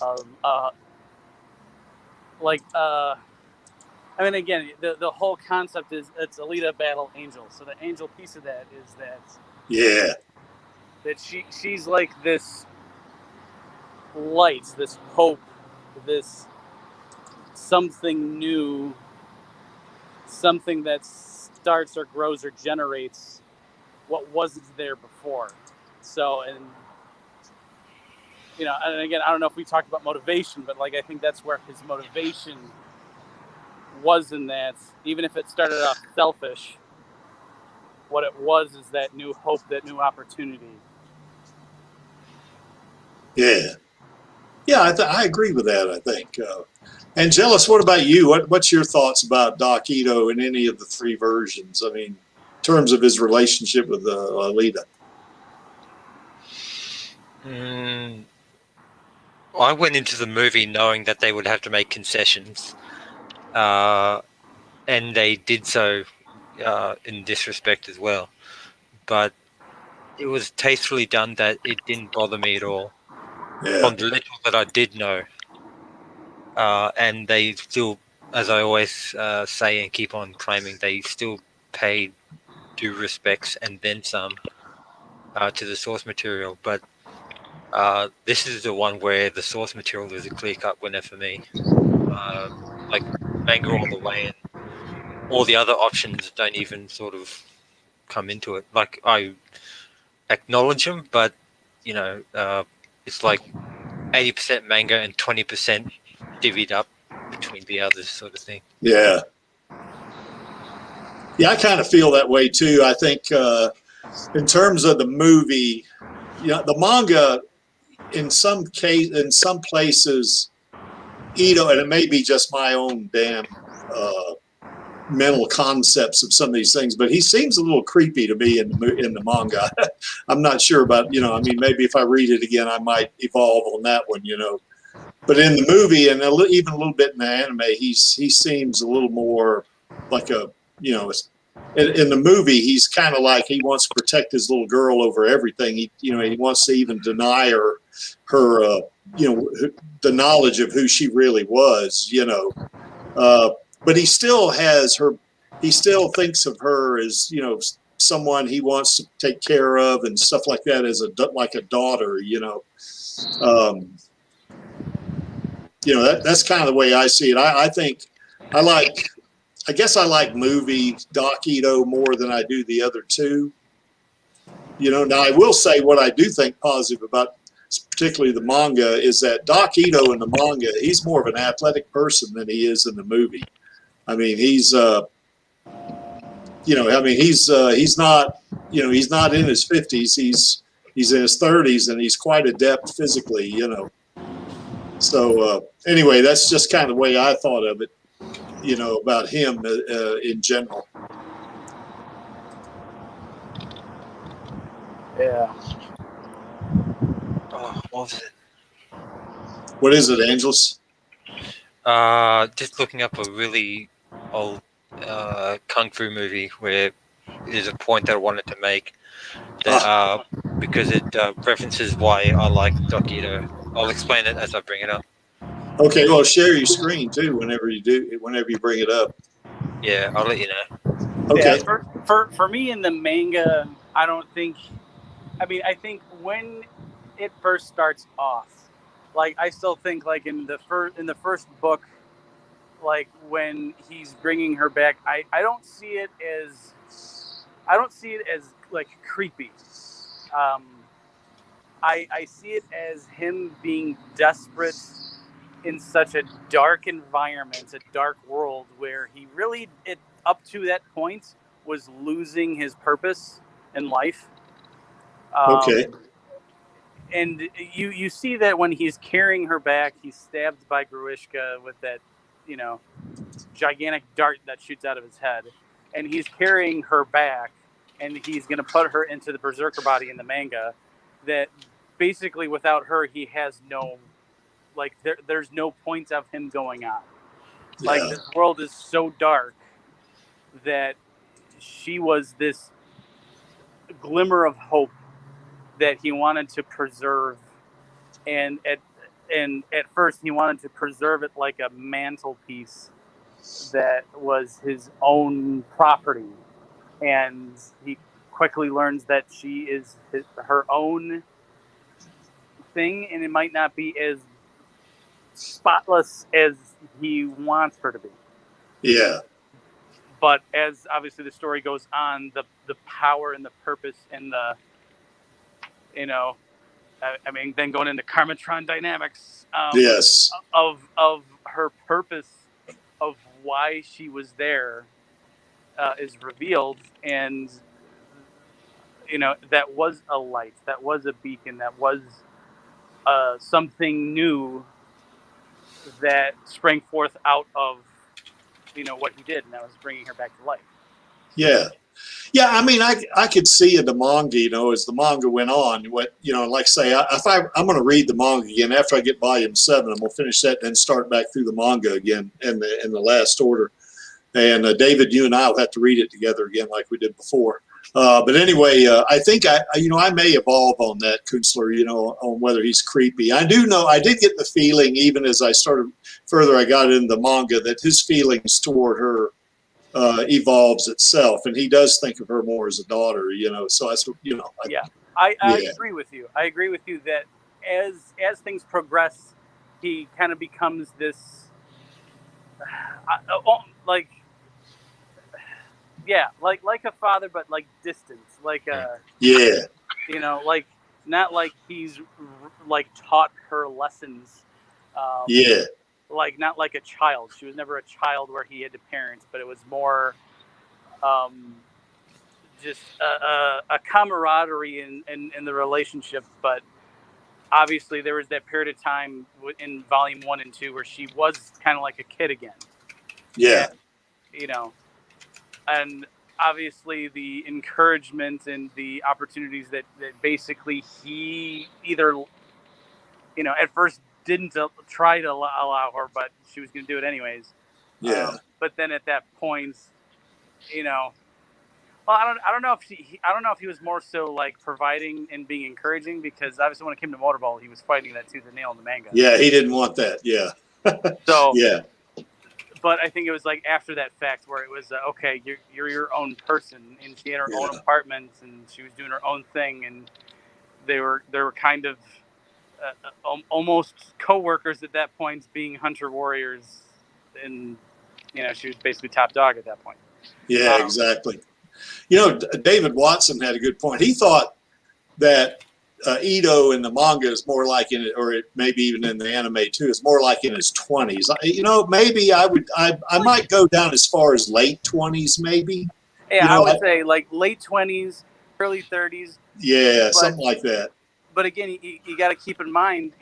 mean, again, the whole concept is it's Alita battle angel. So the angel piece of that is that she's like this light, this hope, this something new, something that starts or grows or generates what wasn't there before. So, and you know, and again, I don't know if we talked about motivation, but like I think that's where his motivation was in that, even if it started off selfish what it was is that new hope, that new opportunity. Yeah. Yeah, I agree with that, I think. Angelus, what about you? What's your thoughts about Doc Ito in any of the three versions? I mean, in terms of his relationship with Alita. I went into the movie knowing that they would have to make concessions, and they did so in this respect as well. But it was tastefully done that it didn't bother me at all. Yeah. From the little that I did know. And they still, as I always say and keep on claiming, they still paid due respects and then some to the source material. But this is the one where the source material is a clear-cut winner for me. Like manga all the way, and all the other options don't even sort of come into it. Like I acknowledge them, but it's like 80% manga and 20% divvied up between the others, sort of thing. Yeah. Yeah, I kind of feel that way too. I think in terms of the movie, the manga, in some places, Ito, and it may be just my own damn mental concepts of some of these things, but he seems a little creepy to me in the manga. I'm not sure about, I mean, maybe if I read it again, I might evolve on that one, But in the movie and even a little bit in the anime, he seems a little more like a, in the movie, he's kind of like he wants to protect his little girl over everything. He wants to even deny her the knowledge of who she really was, but he still has her. He still thinks of her as, someone he wants to take care of and stuff like that, as like a daughter, that's kind of the way I see it. I think I guess I like movie Doc Ito more than I do the other two. Now I will say what I do think positive about particularly the manga is that Doc Ito in the manga, he's more of an athletic person than he is in the movie. I mean, he's not, he's not in his 50s. He's in his 30s and he's quite adept physically, So anyway, that's just kind of the way I thought of it, about him in general. Yeah. Oh, what was it? What is it, Angelus? Just looking up a really old kung fu movie where there's a point that I wanted to make that because it references why I like Doc Ito. I'll explain it as I bring it up. Okay, well, share your screen too whenever you bring it up. Yeah, I'll let you know. Okay. Yeah, for me in the manga, I think when it first starts off, like I still think like in the first book, like when he's bringing her back, I don't see it as like creepy. I see it as him being desperate in such a dark environment, a dark world where he really, up to that point, was losing his purpose in life. Okay. And you see that when he's carrying her back, he's stabbed by Gruishka with that, gigantic dart that shoots out of his head. And he's carrying her back, and he's going to put her into the berserker body in the manga. That basically without her, he has no, like, there's no point of him going on. Yeah. Like, this world is so dark that she was this glimmer of hope that he wanted to preserve, and at first he wanted to preserve it like a mantelpiece that was his own property, and he quickly learns that she is her own thing, and it might not be as spotless as he wants her to be. Yeah. But as obviously the story goes on, the power and the purpose and the, then going into Karmatron dynamics, yes, of her purpose of why she was there is revealed, and that was a light, that was a beacon, that was something new that sprang forth out of what he did, and that was bringing her back to life. Yeah. Yeah, I mean, I could see in the manga, as the manga went on, like say, I'm going to read the manga again after I get volume 7, I'm going to finish that and then start back through the manga again in the last order. And David, you and I will have to read it together again like we did before. But anyway, I think I may evolve on that, Kunstler, on whether he's creepy. I did get the feeling, even as I started further, I got into the manga, that his feelings toward her evolves itself, and he does think of her more as a daughter, so I I agree with you. I agree with you that as things progress, he kind of becomes this like a father, but like distant, like like not like he's like taught her lessons, like not like a child. She was never a child where he had to parent, but it was more just a camaraderie in the relationship. But obviously there was that period of time in volume 1 and 2 where she was kind of like a kid again. And obviously the encouragement and the opportunities that basically he either at first didn't try to allow her, but she was going to do it anyways. But then at that point, well, I don't know if he was more so like providing and being encouraging, because obviously when it came to Motorball, he was fighting that tooth and nail in the manga. Yeah, he didn't want that. Yeah. So yeah. But I think it was like after that fact where it was okay, you're your own person, and she had her own apartment and she was doing her own thing, and they were kind of almost co-workers at that point, being hunter warriors, and she was basically top dog at that point. Yeah, exactly. David Watson had a good point. He thought that Ito in the manga is more like maybe even in the anime too, is more like in his 20s. Maybe I might go down as far as late 20s, maybe. Yeah, I would say like late 20s, early 30s. Yeah, something like that. But again, you got to keep in mind,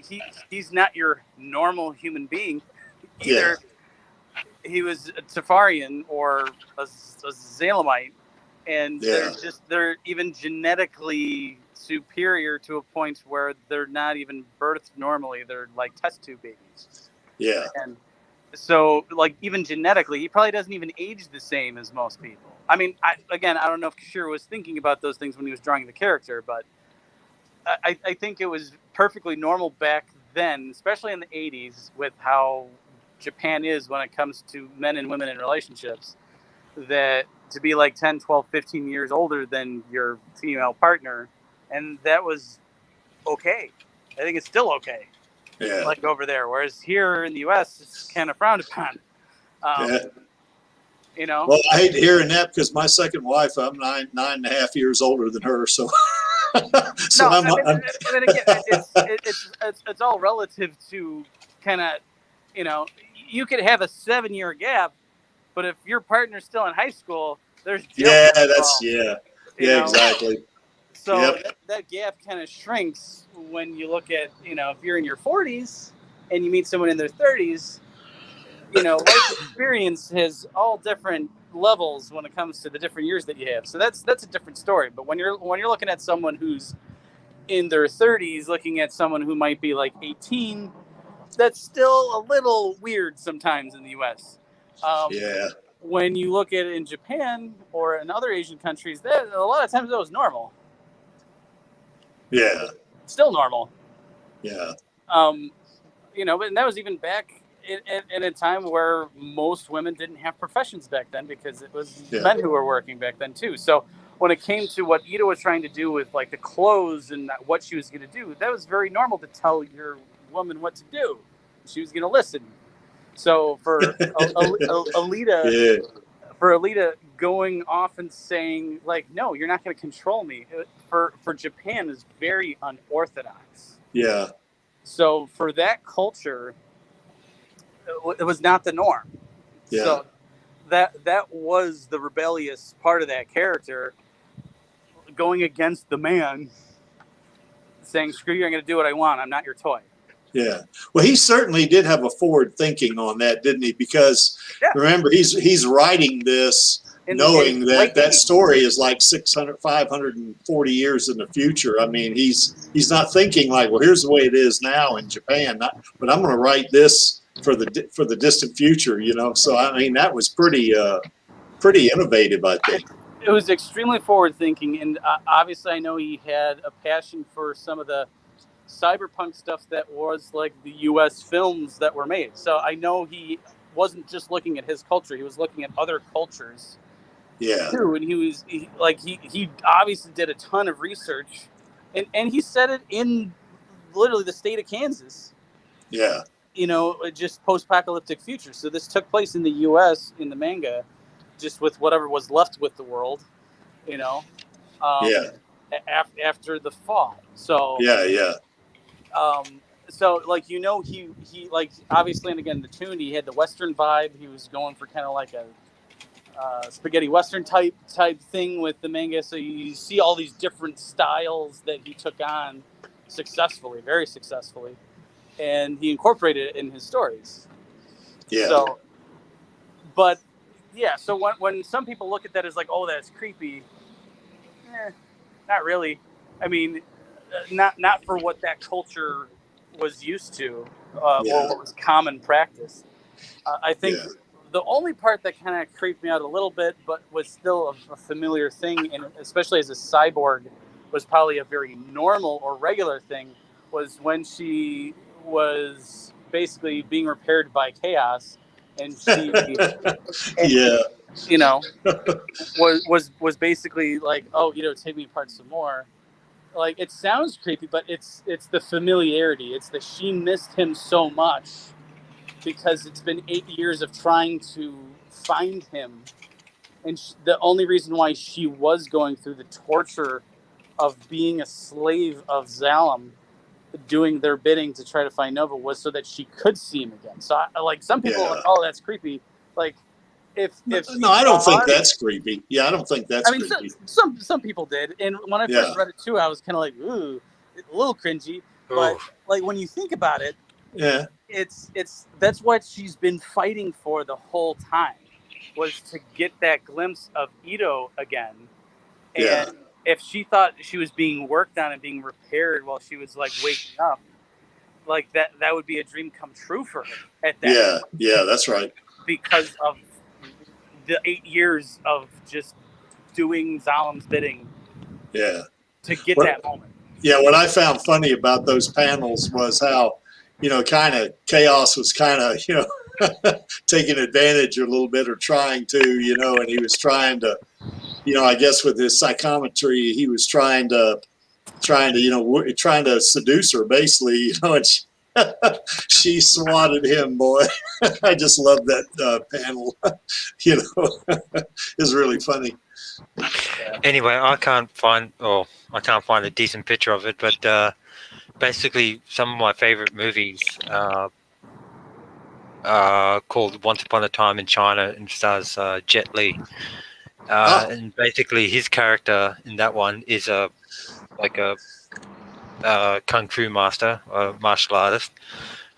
he's not your normal human being. Either he was a Tafarian or a Zalamite, and they're even genetically superior to a point where they're not even birthed normally. They're like test tube babies. Yeah. And so, like, even genetically, he probably doesn't even age the same as most people. I mean, I don't know if Kishiro was thinking about those things when he was drawing the character, but I think it was perfectly normal back then, especially in the 80s, with how Japan is when it comes to men and women in relationships, that to be like 10, 12, 15 years older than your female partner, and that was okay. I think it's still okay. Yeah. Like over there, whereas here in the U.S., it's kind of frowned upon. Well, I hate hearing that, because my second wife, I'm 9.5 years older than her, so. It's all relative to kind of, you could have a 7-year gap, but if your partner's still in high school, there's exactly. So that gap kind of shrinks when you look at, if you're in your 40s and you meet someone in their 30s, life experience has all different levels when it comes to the different years that you have. So that's a different story. But when you're looking at someone who's in their 30s, looking at someone who might be like 18, that's still a little weird sometimes in the U.S. When you look at it in Japan or in other Asian countries, that a lot of times that was normal. Yeah. Still normal. Yeah. But that was even back in a time where most women didn't have professions back then, because it was men who were working back then too. So when it came to what Ito was trying to do with like the clothes and what she was going to do, that was very normal to tell your woman what to do. She was going to listen. So for Alita going off and saying like, no, you're not going to control me, for Japan is very unorthodox. Yeah. So for that culture, it was not the norm. Yeah. So that was the rebellious part of that character, going against the man, saying, "Screw you! I'm going to do what I want. I'm not your toy." Yeah. Well, he certainly did have a forward thinking on that, didn't he? Because remember, he's writing this knowing that that story is like 600, 540 years in the future. I mean, he's not thinking like, well, here's the way it is now in Japan, but I'm going to write this for the distant future, you know? So, I mean, that was pretty innovative, I think. It was extremely forward thinking. And obviously I know he had a passion for some of the cyberpunk stuff that was like the US films that were made. So I know he wasn't just looking at his culture, he was looking at other cultures too. And he obviously did a ton of research, and he said it in literally the state of Kansas, you know, just post-apocalyptic future. So this took place in the US in the manga, just with whatever was left with the world, you know, after the fall. So so like, you know, he like, obviously, and again, the tune, he had the Western vibe. He was going for kind of like a spaghetti Western type thing with the manga. So you see all these different styles that he took on successfully, very successfully, and he incorporated it in his stories. So, but so when some people look at that as like, oh, that's creepy, not really. I mean, not for what that culture was used to, or what was common practice. I think the only part that kind of creeped me out a little bit, but was still a familiar thing, and especially as a cyborg, was probably a very normal or regular thing, was when she was basically being repaired by chaos, and she, you know, was basically like, oh, you know, take me apart some more. Like, it sounds creepy, but it's the familiarity. It's that she missed him so much because it's been 8 years of trying to find him, and the only reason why she was going through the torture of being a slave of Zalem, doing their bidding to try to find Nova, was so that she could see him again. So, like, some people are like, oh, that's creepy. Like, if no, I don't think that's creepy. Yeah, I don't think that's creepy. Some people did, and when I first read it too, I was kind of like, ooh, a little cringy. But like, when you think about it, it's that's what she's been fighting for the whole time, was to get that glimpse of Ito again. And if she thought she was being worked on and being repaired while she was like waking up, like that would be a dream come true for her at that point. That's right. Because of the 8 years of just doing Zalem's bidding to get that moment. Yeah, what I found funny about those panels was how, you know, kind of chaos was kind of, you know, taking advantage a little bit, or trying to, you know, and he was trying to, you know, I guess with his psychometry, he was trying to, you know, trying to seduce her, basically, you know, and she swatted him, boy. I just love that panel. You know, it's really funny. Anyway, I can't find a decent picture of it, but basically, some of my favorite movies called Once Upon a Time in China, and stars Jet Li. And basically, his character in that one is a kung fu master, a martial artist,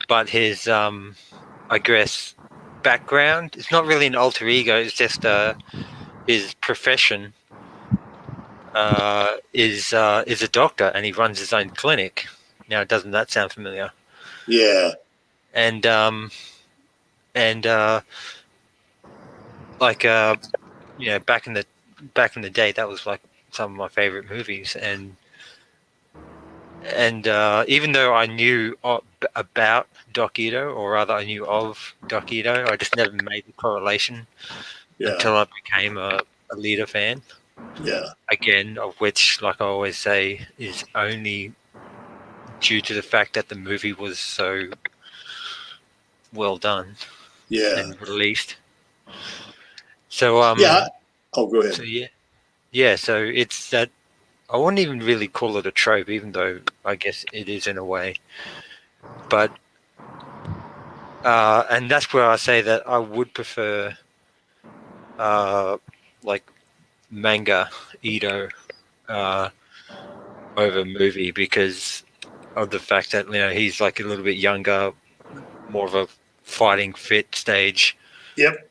but his I guess background, it's not really an alter ego, it's just his profession is a doctor, and he runs his own clinic. Now, doesn't that sound familiar? Yeah. And you know, back in the day, that was like some of my favorite movies. And even though I knew about Doc Ito, or rather I knew of Doc Ito, I just never made the correlation until I became a Alita fan. Yeah. Again, of which, like I always say, is only due to the fact that the movie was so well done and released. So oh, go ahead. So so it's that, I wouldn't even really call it a trope, even though I guess it is in a way. But and that's where I say that I would prefer like manga Ito over movie because of the fact that he's like a little bit younger, more of a fighting fit stage. Yep.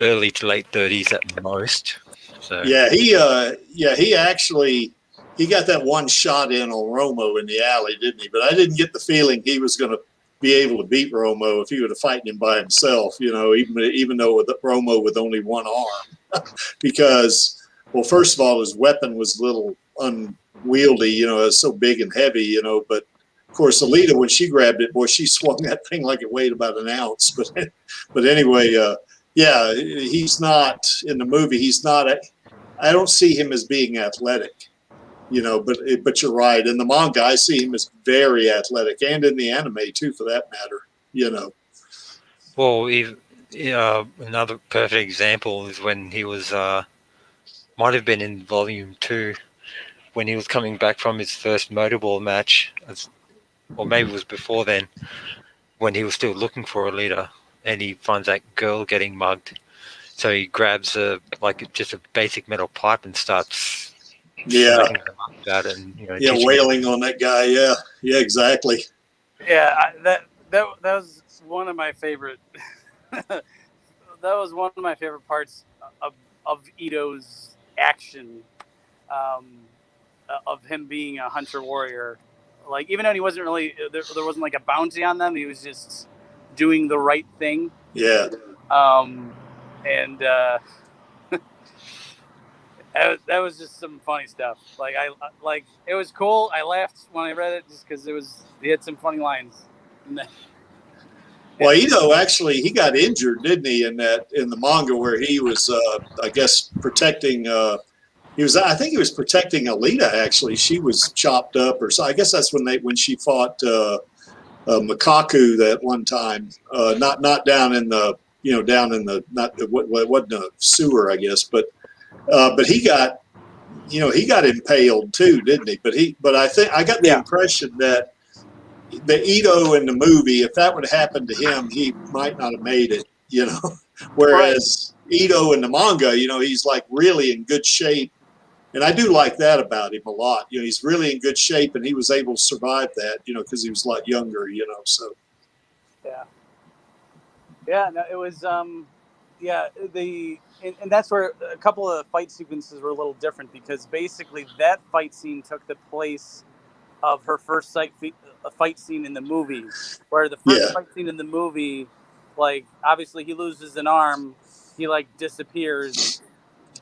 Early to late 30s at most. So Yeah, he actually got that one shot in on Romo in the alley, didn't he? But I didn't get the feeling he was going to be able to beat Romo if he would have fighting him by himself. Even though with Romo with only one arm, because well, first of all, his weapon was a little unwieldy. It was so big and heavy. But of course, Alita, when she grabbed it, boy, she swung that thing like it weighed about an ounce. But anyway, yeah, he's not in the movie. He's not. I don't see him as being athletic, but you're right. In the manga, I see him as very athletic, and in the anime too, for that matter. Well, another perfect example is when he was might have been in Volume 2 when he was coming back from his first motorball match, or maybe it was before then, when he was still looking for a leader, and he finds that girl getting mugged. So he grabs just a basic metal pipe and starts smacking them up about it, and wailing on that guy. Yeah, exactly. Yeah, that was one of my favorite. That was one of my favorite parts of Ito's action, of him being a hunter warrior. Like, even though he wasn't really there wasn't like a bounty on them, he was just doing the right thing. Yeah. And that was just some funny stuff. Like, it was cool. I laughed when I read it just because he had some funny lines. Well, Ito actually, he got injured, didn't he, in the manga where he was, I guess, protecting. I think he was protecting Alita. Actually, she was chopped up, or so. I guess that's when she fought Makaku that one time. Not down in the wasn't a sewer, I guess, but he got impaled too, didn't he? But I think I got the impression that the Ito in the movie, if that would have happened to him, he might not have made it, Whereas Ito in the manga, he's like really in good shape. And I do like that about him a lot. He's really in good shape, and he was able to survive that, because he was a lot younger, so. Yeah. Yeah, no, it was, and that's where a couple of fight sequences were a little different, because basically that fight scene took the place of her first fight scene in the movie, where the first fight scene in the movie, like, obviously he loses an arm, he like disappears,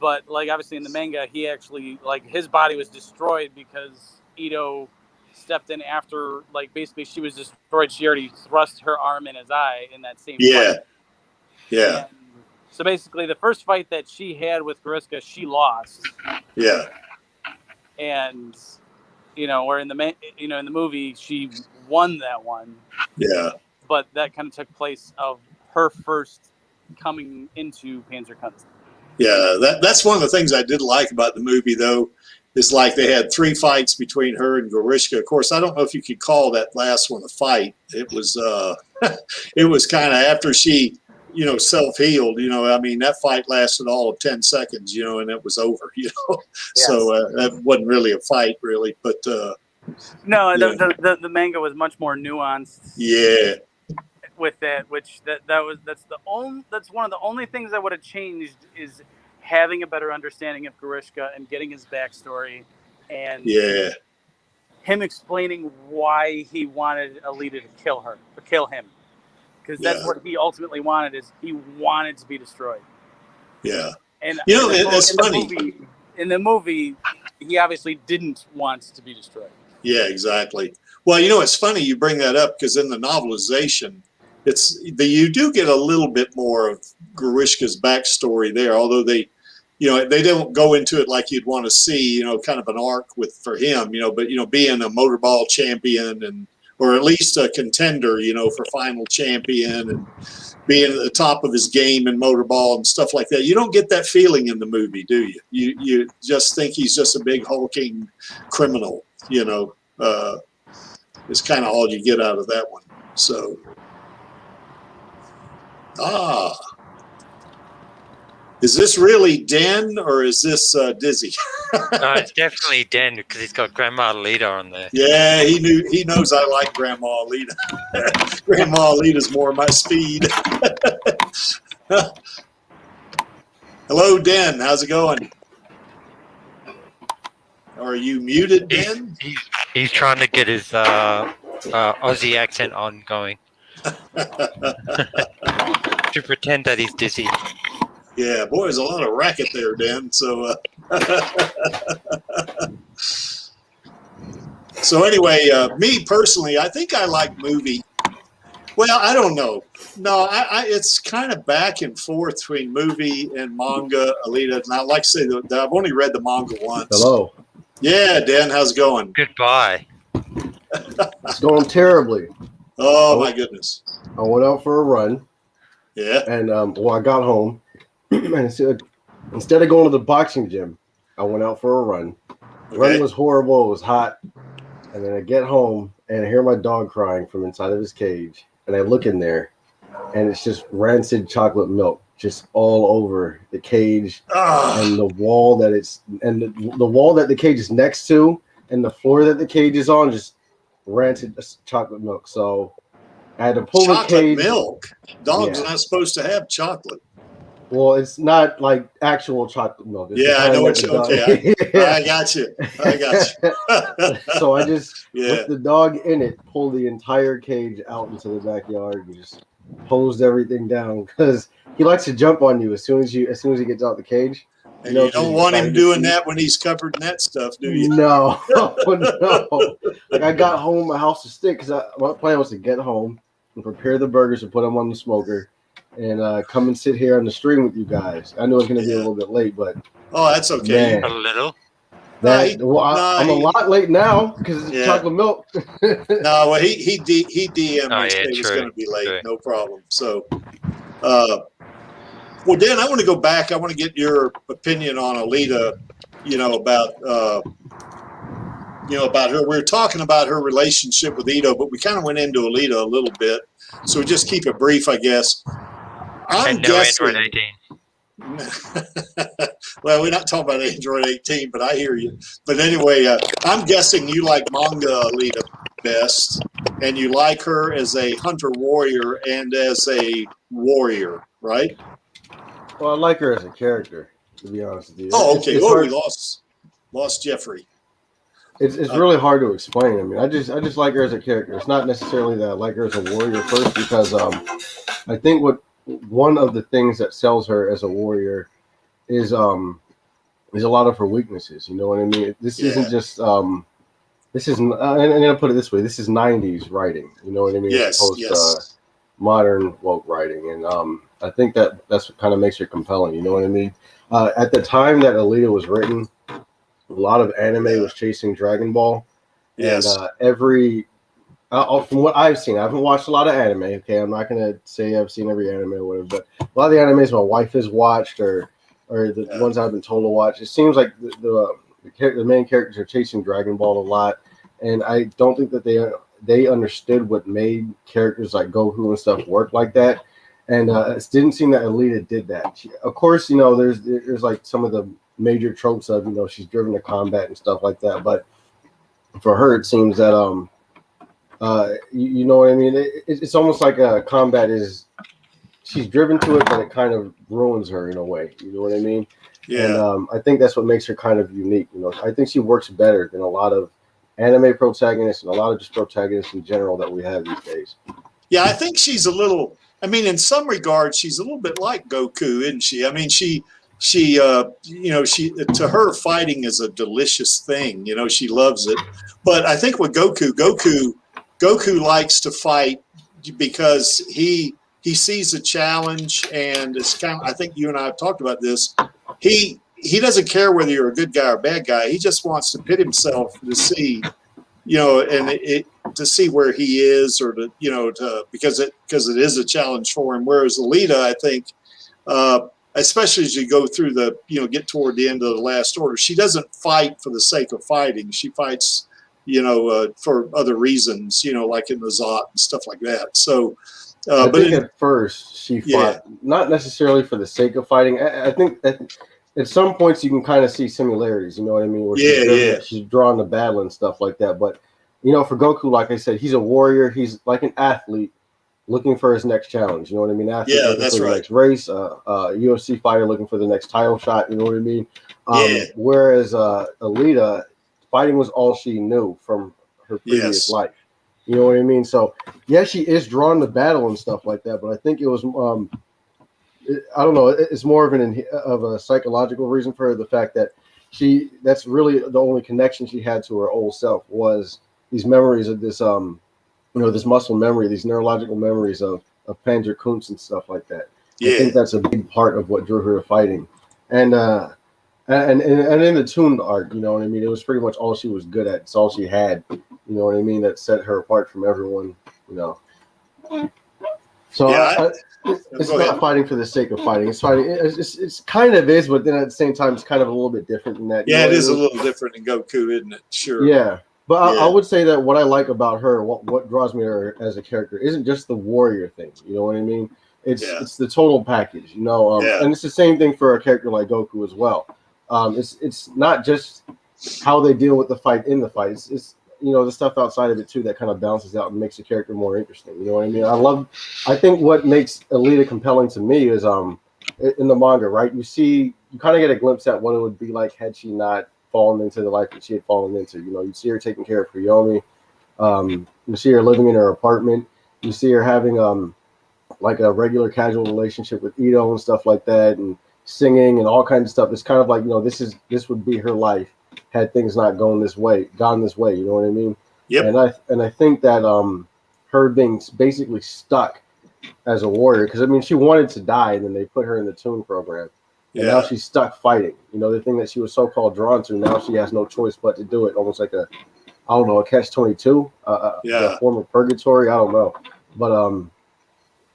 but like obviously in the manga he actually, like, his body was destroyed because Ito stepped in after, like, basically she was destroyed. She already thrust her arm in his eye in that same fight. And so basically the first fight that she had with Gariska, she lost. Yeah. And where in the movie she won that one. Yeah. But that kind of took place of her first coming into Panzerkunst. Yeah, that's one of the things I did like about the movie, though, is like they had 3 fights between her and Gariska. Of course, I don't know if you could call that last one a fight. It was it was kind of after she, self-healed. I mean, that fight lasted all of 10 seconds, and it was over. Yes. So that wasn't really a fight, really. But no, the manga was much more nuanced. Yeah. With that, that's one of the only things I would have changed, is having a better understanding of Gariska and getting his backstory, and him explaining why he wanted Alita to kill him, because that's what he ultimately wanted. Is he wanted to be destroyed. Yeah, and it's funny. In the movie, he obviously didn't want to be destroyed. Yeah, exactly. Well, it's funny you bring that up, because in the novelization, you do get a little bit more of Gariska's backstory there, although they don't go into it like you'd want to see, kind of an arc for him, but being a motorball champion, or at least a contender, for final champion, and being at the top of his game in motorball and stuff like that. You don't get that feeling in the movie, do you? You just think he's just a big hulking criminal, it's kind of all you get out of that one. So. Is this really Den, or is this Dizzy? No, it's definitely Dan because he's got Grandma Alita on there. Yeah, he knows I like Grandma Alita. Grandma Alita's more my speed. Hello, Den. How's it going? Are you muted, Den? He's trying to get his Aussie accent on going to pretend that he's dizzy. Yeah, boy, there's a lot of racket there, Dan. So, so anyway, me personally, I think I like movie. Well, I don't know. No, it's kind of back and forth between movie and manga, Alita. Now, like I say, I've only read the manga once. Hello. Yeah, Dan, how's it going? Goodbye. It's going terribly. Oh, my goodness. I went out for a run. Yeah. And I got home. And instead of going to the boxing gym, I went out for a run. The run was horrible. It was hot. And then I get home and I hear my dog crying from inside of his cage. And I look in there and it's just rancid chocolate milk just all over the cage and the wall that the wall that the cage is next to and the floor that the cage is on, just rancid chocolate milk. So I had to pull the cage. Chocolate milk? Dogs are not supposed to have chocolate. Well, it's not like actual chocolate milk. It's I know what you. Okay, I got you. So I just, with the dog in it, pulled the entire cage out into the backyard and just hosed everything down because he likes to jump on you as soon as he gets out the cage. And you don't want him doing that when he's covered in that stuff, do you? No, no. Like I got home, my house was thick because my plan was to get home and prepare the burgers and put them on the smoker. And come and sit here on the stream with you guys. I know it's going to be a little bit late, but that's okay. Man, a little. I'm a lot late now because it's chocolate milk. No, well, he DM'd me it was going to be late. No problem. So, well, Dan, I want to go back. I want to get your opinion on Alita. About her. We were talking about her relationship with Ito, but we kind of went into Alita a little bit. So we just keep it brief, I guess. I'm guessing. Android 18. Well, we're not talking about Android 18, but I hear you. But anyway, I'm guessing you like manga Alita best, and you like her as a hunter-warrior and as a warrior, right? Well, I like her as a character, to be honest with you. Oh, okay. We lost Jeffrey. It's really hard to explain. I mean, I just like her as a character. It's not necessarily that I like her as a warrior first, because I think one of the things that sells her as a warrior is a lot of her weaknesses. You know what I mean? This isn't just this is, and I'm gonna put it this way: this is '90s writing. You know what I mean? Yes. Modern woke writing, and I think that's what kind of makes her compelling. You know what I mean? At the time that Alita was written, a lot of anime was chasing Dragon Ball. Yes. And from what I've seen, I haven't watched a lot of anime. Okay, I'm not gonna say I've seen every anime or whatever, but a lot of the animes my wife has watched or the ones I've been told to watch, it seems like the main characters are chasing Dragon Ball a lot, and I don't think that they understood what made characters like Goku and stuff work like that. And it didn't seem that Alita did that. of course, there's like some of the major tropes of she's driven to combat and stuff like that, but for her it seems that you know what I mean, it's almost like combat is, she's driven to it, but it kind of ruins her in a way. You know what I mean? Yeah. And I think that's what makes her kind of unique. I think she works better than a lot of anime protagonists and a lot of just protagonists in general that we have these days. Yeah, I think she's a little. I mean, in some regards, she's a little bit like Goku, isn't she? I mean, she to her, fighting is a delicious thing. She loves it. But I think with Goku likes to fight because he sees a challenge, and it's kind of, I think you and I have talked about this. He doesn't care whether you're a good guy or a bad guy. He just wants to pit himself to see, to see where he is, or because it is a challenge for him. Whereas Alita, I think, especially as you go through get toward the end of the last order, she doesn't fight for the sake of fighting. She fights, for other reasons, like in the Zot and stuff like that. So, I think at first she fought not necessarily for the sake of fighting. I think that at some points you can kind of see similarities. You know what I mean? Where she's drawn the battle and stuff like that. But you know, for Goku, like I said, he's a warrior. He's like an athlete looking for his next challenge. You know what I mean? Athlete looking for the next race. UFC fighter looking for the next title shot. You know what I mean? Whereas Alita, fighting was all she knew from her previous life. You know what I mean? So yeah, she is drawn to battle and stuff like that. But I think it was I don't know. It's more of a psychological reason for her. The fact that that's really the only connection she had to her old self was these memories of this this muscle memory, these neurological memories of Panzer Kuntz and stuff like that. I think that's a big part of what drew her to fighting. And in the tuned art, you know what I mean? It was pretty much all she was good at. It's all she had, you know what I mean? That set her apart from everyone, you know. So it's not fighting for the sake of fighting. It's fighting. It's kind of is, but then at the same time, it's kind of a little bit different than that. Yeah, it is a little different in Goku, isn't it? Sure. Yeah. But I would say that what I like about her, what draws me to her as a character, isn't just the warrior thing. You know what I mean? It's the total package. You know, and it's the same thing for a character like Goku as well. It's not just how they deal with the fight in the fight. It's you know the stuff outside of it too that kind of balances out and makes the character more interesting. You know what I mean? I think what makes Alita compelling to me is in the manga, right? You kind of get a glimpse at what it would be like had she not fallen into the life that she had fallen into. You know, you see her taking care of Kuyomi. You see her living in her apartment. You see her having like a regular casual relationship with Ito and stuff like that, and singing and all kinds of stuff. It's kind of like, you know, this would be her life had things not gone this way. You know what I mean? Yep. And I think that her being basically stuck as a warrior, because I mean she wanted to die, and then they put her in the tune program. And now she's stuck fighting. You know, the thing that she was so-called drawn to, now she has no choice but to do it. Almost like a catch-22, a form of purgatory. I don't know.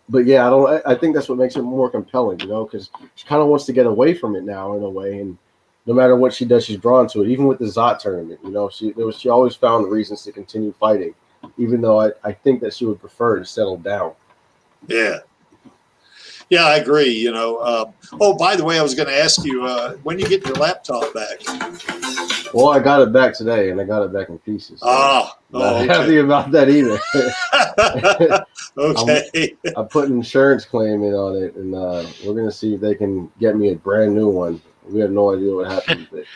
But yeah, I think that's what makes it more compelling, you know, because she kind of wants to get away from it now in a way. And no matter what she does, she's drawn to it. Even with the Zot tournament, you know, she always found reasons to continue fighting, even though I think that she would prefer to settle down. Yeah. Yeah, I agree. You know. Oh, by the way, I was going to ask you when you get your laptop back. Well, I got it back today, and I got it back in pieces. So not happy about that either. Okay. I put an insurance claim in on it, and we're going to see if they can get me a brand new one. We have no idea what happened with it.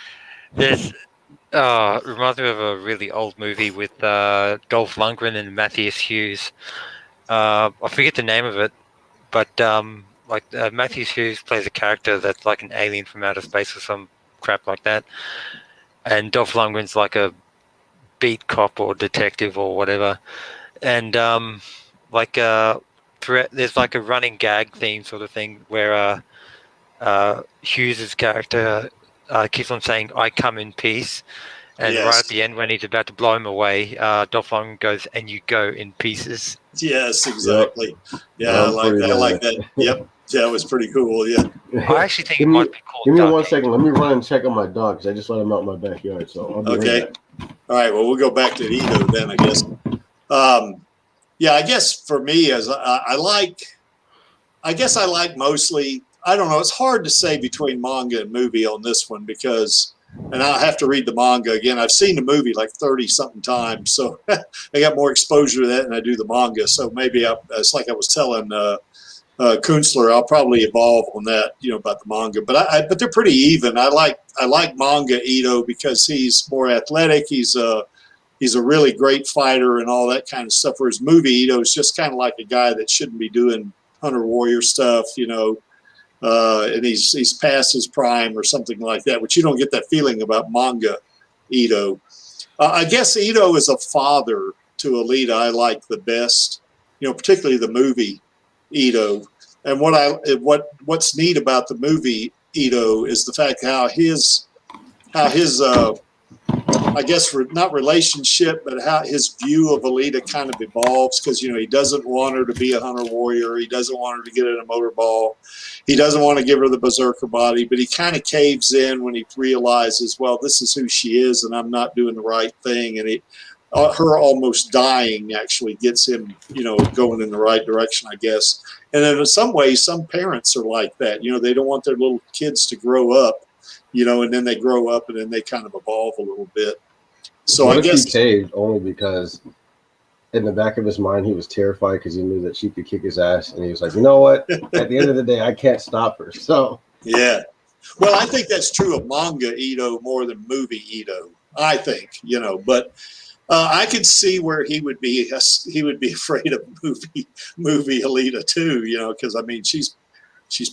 This reminds me of a really old movie with Dolph Lundgren and Matthias Hughes. I forget the name of it. But Matthew Hughes plays a character that's like an alien from outer space or some crap like that, and Dolph Lundgren's like a beat cop or detective or whatever, and there's like a running gag theme sort of thing where Hughes's character keeps on saying "I come in peace." And right at the end, when he's about to blow him away, Dolph Lundgren goes, "And you go in pieces." Yes, exactly. Yeah, I like that. Yep. Yeah, it was pretty cool. Yeah. I actually think it might be called. Give me 1 second. Let me run and check on my dog because I just let him out in my backyard. So I'll be okay. right back. All right. Well, we'll go back to Ito then, I guess. Yeah, I guess for me, as I like mostly. I don't know. It's hard to say between manga and movie on this one because. And I'll have to read the manga again. I've seen the movie like 30-something times, so I got more exposure to that than I do the manga. So maybe it's like I was telling Kunstler, I'll probably evolve on that, you know, about the manga. But they're pretty even. I like manga Ito because he's more athletic. He's a really great fighter and all that kind of stuff. Whereas movie Ito is just kind of like a guy that shouldn't be doing hunter warrior stuff, you know. And he's past his prime or something like that, which you don't get that feeling about manga Ito. I guess Ito is a father to Alita I like the best, you know, particularly the movie Ito. And what's neat about the movie Ito is the fact how his I guess not relationship, but how his view of Alita kind of evolves because, you know, he doesn't want her to be a hunter warrior. He doesn't want her to get in a motorball. He doesn't want to give her the berserker body, but he kind of caves in when he realizes, well, this is who she is and I'm not doing the right thing. And her almost dying actually gets him, you know, going in the right direction, I guess. And then in some ways, some parents are like that. You know, they don't want their little kids to grow up you know, and then they grow up and then they kind of evolve a little bit. So what I if guess he caved only because in the back of his mind he was terrified because he knew that she could kick his ass, and he was like, you know what? At the end of the day, I can't stop her. So yeah. Well, I think that's true of manga Ito more than movie Ito. I think, you know, but I could see where he would be afraid of movie Alita too, you know, because I mean she's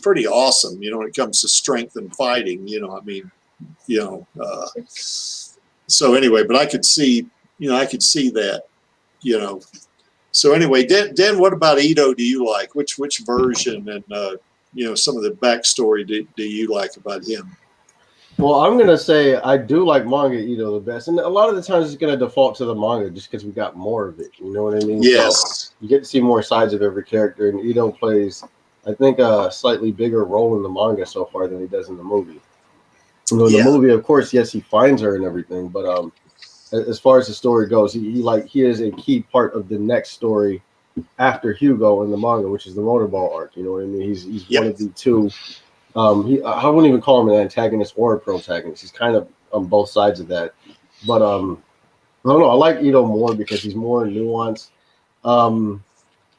pretty awesome, you know, when it comes to strength and fighting, you know, I mean, you know, so anyway, but I could see that, you know. So anyway, Dan, what about Ito do you like? Which version and you know, some of the backstory do you like about him? well, I'm gonna say I do like manga Ito the best, and a lot of the times it's gonna default to the manga just because we got more of it. You know what I mean? Yes. So you get to see more sides of every character, and Ito plays, I think, a slightly bigger role in the manga so far than he does in the movie. You know, in the movie, of course, yes, he finds her and everything, but as far as the story goes, he is a key part of the next story after Hugo in the manga, which is the motorball arc. You know what I mean? He's one of the two. I wouldn't even call him an antagonist or a protagonist. He's kind of on both sides of that. But I don't know. I like Ito more because he's more nuanced.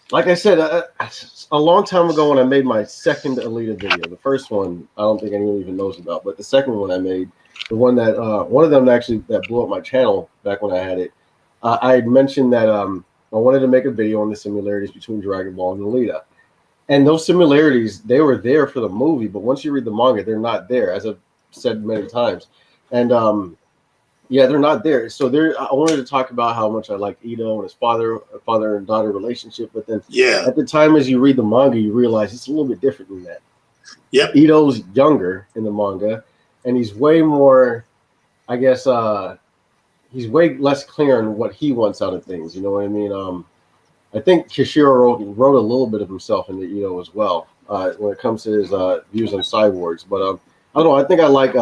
Like I said, a long time ago when I made my second Alita video, the first one I don't think anyone even knows about, but the second one I made, the one that one of them actually that blew up my channel back when I had it, I had mentioned that I wanted to make a video on the similarities between Dragon Ball and Alita. And those similarities, they were there for the movie, but once you read the manga, they're not there, as I've said many times. And yeah, they're not there. So I wanted to talk about how much I like Ito and his father and daughter relationship. But then at the time, as you read the manga, you realize it's a little bit different than that. Yep. Ito's younger in the manga, and he's way more, I guess, he's way less clear on what he wants out of things. You know what I mean? I think Kishiro wrote a little bit of himself into Ito as well when it comes to his views on cyborgs. But I don't know. I think I like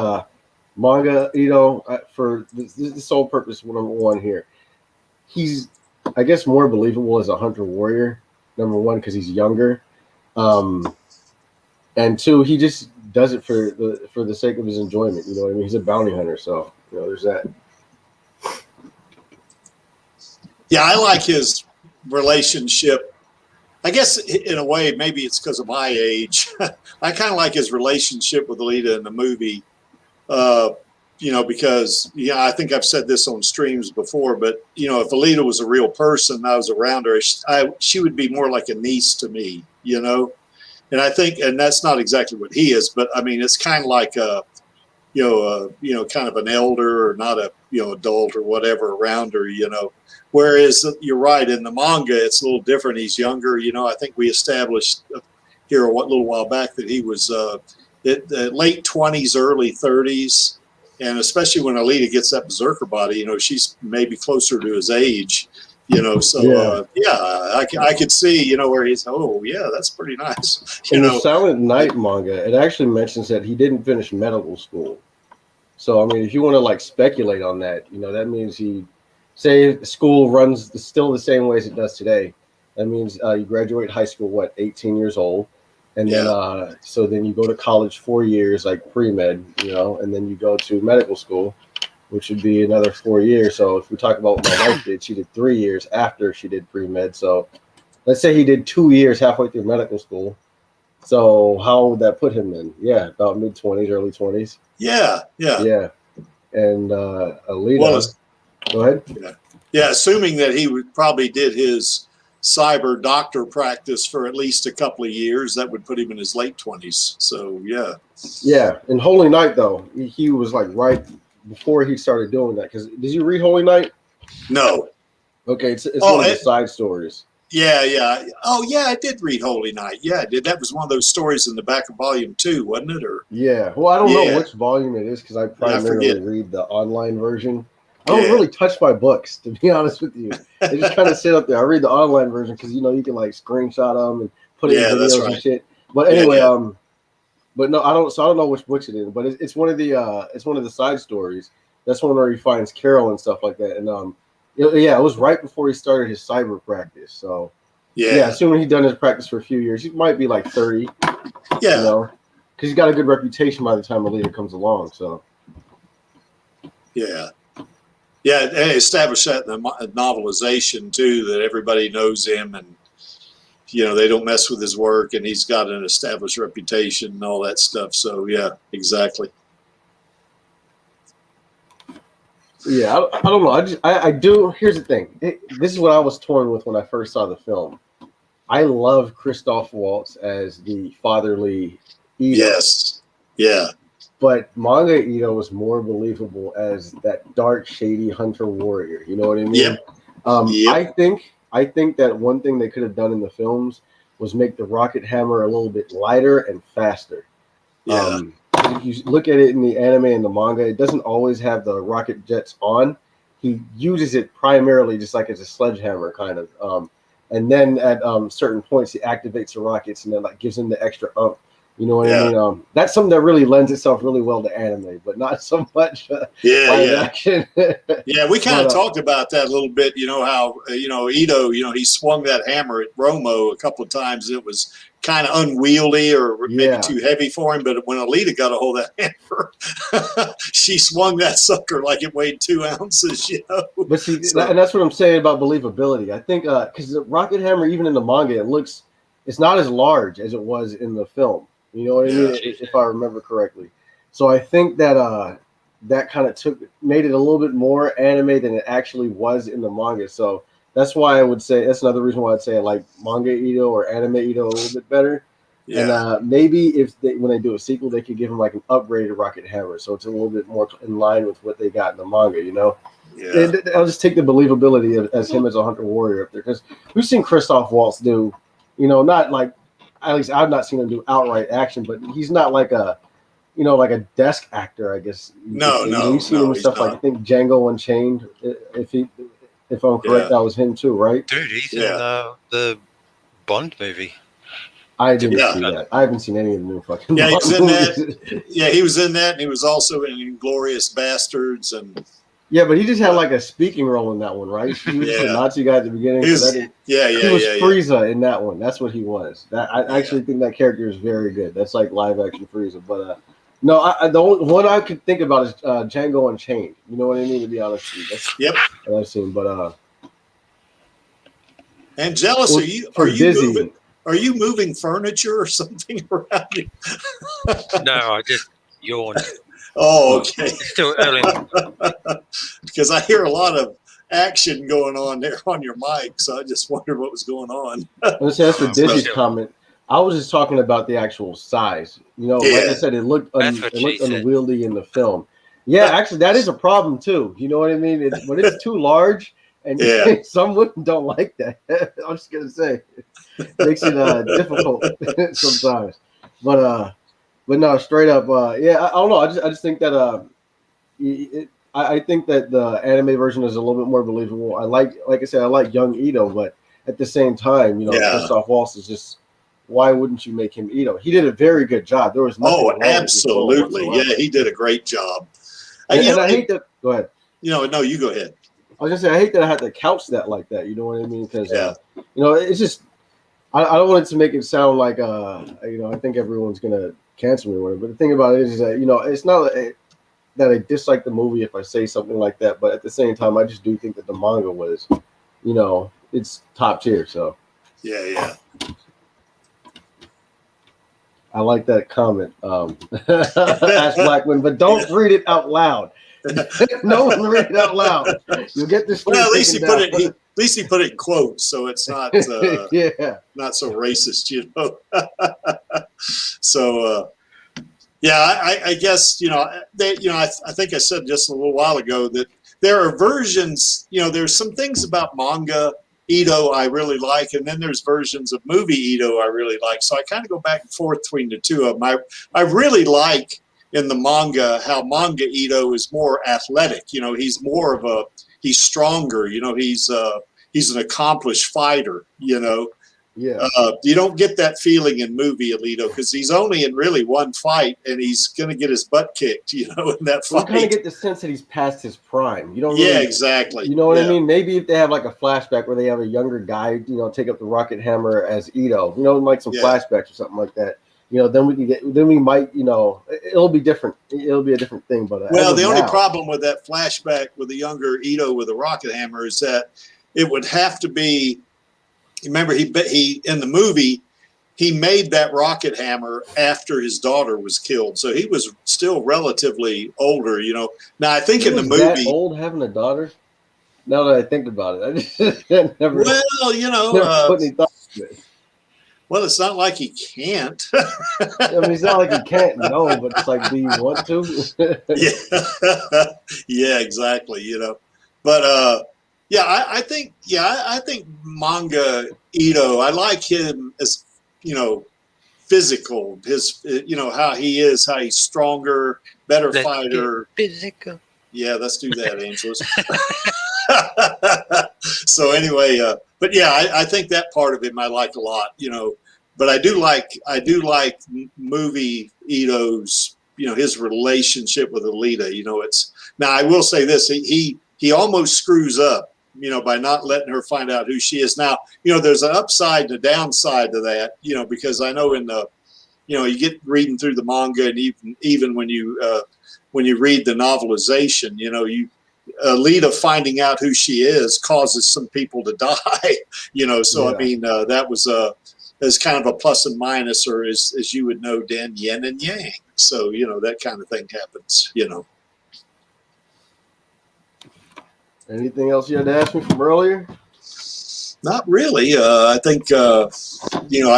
manga Ito for the sole purpose. Number one here, he's, I guess, more believable as a hunter warrior. Number one, because he's younger, and two, he just does it for the sake of his enjoyment. You know what I mean? He's a bounty hunter, so you know there's that. Yeah, I like his relationship. I guess in a way, maybe it's because of my age. I kind of like his relationship with Alita in the movie. You know, because I think I've said this on streams before, but you know, if Alita was a real person, and I was around her, she would be more like a niece to me. You know, and I think, and that's not exactly what he is, but I mean, it's kind of like kind of an elder or not a adult or whatever around her. You know. Whereas you're right, in the manga, it's a little different. He's younger. You know, I think we established here a little while back that he was late 20s, early 30s. And especially when Alita gets that berserker body, you know, she's maybe closer to his age, you know. So, I could see, you know, where he's, oh, yeah, that's pretty nice. In the Silent Night manga, it actually mentions that he didn't finish medical school. So, I mean, if you want to, like, speculate on that, you know, that means say school runs still the same way as it does today. That means you graduate high school, 18 years old. And then, so then you go to college 4 years, like pre-med, you know, and then you go to medical school, which would be another 4 years. So if we talk about what my wife did, she did 3 years after she did pre-med. So let's say he did 2 years halfway through medical school. So how would that put him in? Yeah, about mid-20s, early 20s. Yeah. And Alita, go ahead. Yeah, assuming that he probably did his cyber doctor practice for at least a couple of years, that would put him in his late 20s. So, yeah. In Holy Night, though, he was like right before he started doing that. Because did you read Holy Night? No. Okay, it's one of the side stories. Yeah. Oh, yeah, I did read Holy Night. Yeah, I did. That was one of those stories in the back of volume 2, wasn't it? Or yeah. Well, I don't know which volume it is because I primarily read the online version. I don't really touch my books, to be honest with you. They just kind of sit up there. I read the online version because you can like screenshot them and put it in videos and shit. But anyway, but no, I don't. So I don't know which books it is. But it's one of the side stories. That's one where he finds Carol and stuff like that. And it was right before he started his cyber practice. So assuming he'd done his practice for a few years, he might be like 30. Yeah. You know? because he's got a good reputation by the time Alita comes along. So yeah, they established that in the novelization too, that everybody knows him, and they don't mess with his work, and he's got an established reputation and all that stuff. So yeah, exactly. Yeah, I don't know. I do. Here's the thing. This is what I was torn with when I first saw the film. I love Christoph Waltz as the fatherly Ito. Yes. Yeah. But manga Ito was more believable as that dark, shady hunter warrior. You know what I mean? Yep. I think that one thing they could have done in the films was make the rocket hammer a little bit lighter and faster. Yeah. If you look at it in the anime and the manga, it doesn't always have the rocket jets on. He uses it primarily just like as a sledgehammer kind of. And then at certain points, he activates the rockets and then like gives him the extra ump. You know what I mean? That's something that really lends itself really well to anime, but not so much action. Yeah, we kind of talked about that a little bit. How Ito, he swung that hammer at Romo a couple of times. It was kind of unwieldy or maybe too heavy for him. But when Alita got a hold of that hammer, she swung that sucker like it weighed 2 ounces. But see, and that's what I'm saying about believability. I think because the rocket hammer, even in the manga, it's not as large as it was in the film. You know what I mean? If I remember correctly. So I think that that kind of made it a little bit more anime than it actually was in the manga. So that's why I would say that's another reason why I'd say I like manga Ito or anime Ito a little bit better. Yeah. And maybe when they do a sequel, they could give him like an upgraded rocket hammer, so it's a little bit more in line with what they got in the manga. Yeah. I'll just take the believability as him as a hunter warrior up there, because we've seen Christoph Waltz do, not like. At least I've not seen him do outright action, but he's not like a desk actor, I guess. No. You've seen him in stuff like I think Django Unchained. If I'm correct, that was him too, right? Dude, he's in the Bond movie. I didn't see that. I haven't seen any of the new fucking. Yeah, he was in movies. that. Yeah, he was in that, and he was also in Inglourious Bastards, and. Yeah, but he just had like a speaking role in that one, right? He was the Nazi guy at the beginning. He was Frieza in that one. That's what he was. I actually think that character is very good. That's like live action Frieza. But no, the only one I could think about is Django Unchained. You know what I mean? To be honest with you. That's what I've seen. But and Jealous, are you moving furniture or something around you? No, I just yawned. Oh, okay. It's still early. Because I hear a lot of action going on there on your mic, so I just wondered what was going on. Let's ask for Dizzy's comment. I was just talking about the actual size. Like I said, it looked unwieldy in the film. Yeah, actually, that is a problem too. You know what I mean? When it's too large, and some women don't like that. I'm just gonna say, it makes it difficult sometimes. But no, straight up, I don't know. I just think that I think that the anime version is a little bit more believable. Like I said, I like young Ito, but at the same time, Christoph Waltz is just. Why wouldn't you make him Ito? He did a very good job. There was nothing wrong absolutely, he did a great job. And I hate that. Go ahead. No, you go ahead. I was gonna say I hate that I had to couch that like that. You know what I mean? Because it's just I don't want it to make it sound like I think everyone's gonna cancel me or whatever. But the thing about it is that it's not that I dislike the movie if I say something like that. But at the same time, I just do think that the manga was, it's top tier. So yeah. I like that comment. Ask Blackman, but don't read it out loud. No one read it out loud. You'll get this. Well, at least he put it in quotes, so it's not not so racist, So I guess I think I said just a little while ago that there are versions. There's some things about manga Ito I really like, and then there's versions of movie Ito I really like. So I kind of go back and forth between the two of them. I really like in the manga how manga Ito is more athletic. He's more of he's stronger. He's an accomplished fighter. Yeah. You don't get that feeling in movie Alito because he's only in really one fight and he's going to get his butt kicked, in that fight. You kind of get the sense that he's past his prime. You don't. Yeah, exactly. You know what I mean? Maybe if they have like a flashback where they have a younger guy, take up the rocket hammer as Ito, like some flashbacks or something like that. then we might, it'll be different. It'll be a different thing. But well, the only problem with that flashback with the younger Ito with the rocket hammer is that it would have to be. Remember, he in the movie, he made that rocket hammer after his daughter was killed, so he was still relatively older. Now I think in the movie, that old having a daughter. Now that I think about it, I just never. Well, never put any thought to it. Well, it's not like he can't. I mean, it's not like he can't, no, but it's like, do you want to? Yeah, exactly. But I think manga Ito. I like him as physical. His how he is, how he's stronger, better fighter. Physical. Yeah, let's do that, Angelus. So anyway, but yeah, I think that part of him I like a lot, but I do like movie Ito's, his relationship with Alita. Now I will say this, he almost screws up, by not letting her find out who she is. Now, there's an upside and a downside to that, because I know in the, you get reading through the manga, and even when you read the novelization, Alita finding out who she is causes some people to die, So yeah. I mean, that was as kind of a plus and minus, or as you would know, Dan, yin and yang. So that kind of thing happens. Anything else you had to ask me from earlier? Not really. I think I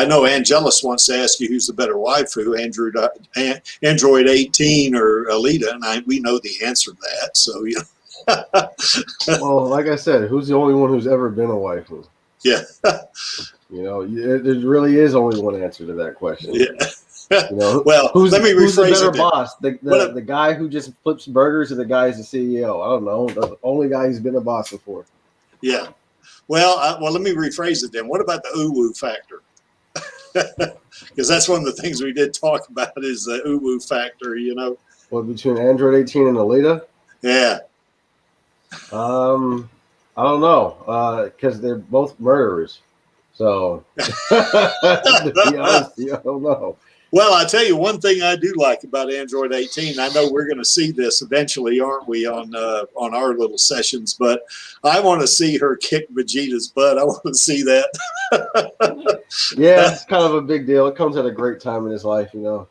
know Angelus wants to ask you who's the better waifu, Android 18 or Alita, and we know the answer to that. So Well, like I said, who's the only one who's ever been a waifu? Yeah. There really is only one answer to that question. Yeah. Well, who's let me rephrase the better it. Boss? The guy who just flips burgers, or the guy who's the CEO? I don't know. The only guy who's been a boss before. Yeah. Well, let me rephrase it then. What about the uwu factor? Because that's one of the things we did talk about is the uwu factor. What, between Android 18 and Alita? Yeah. I don't know, because they're both murderers. So, to be honest, I don't know. Well, I tell you one thing I do like about Android 18. I know we're going to see this eventually, aren't we, on our little sessions? But I want to see her kick Vegeta's butt. I want to see that. Yeah, it's kind of a big deal. It comes at a great time in his life, Yeah,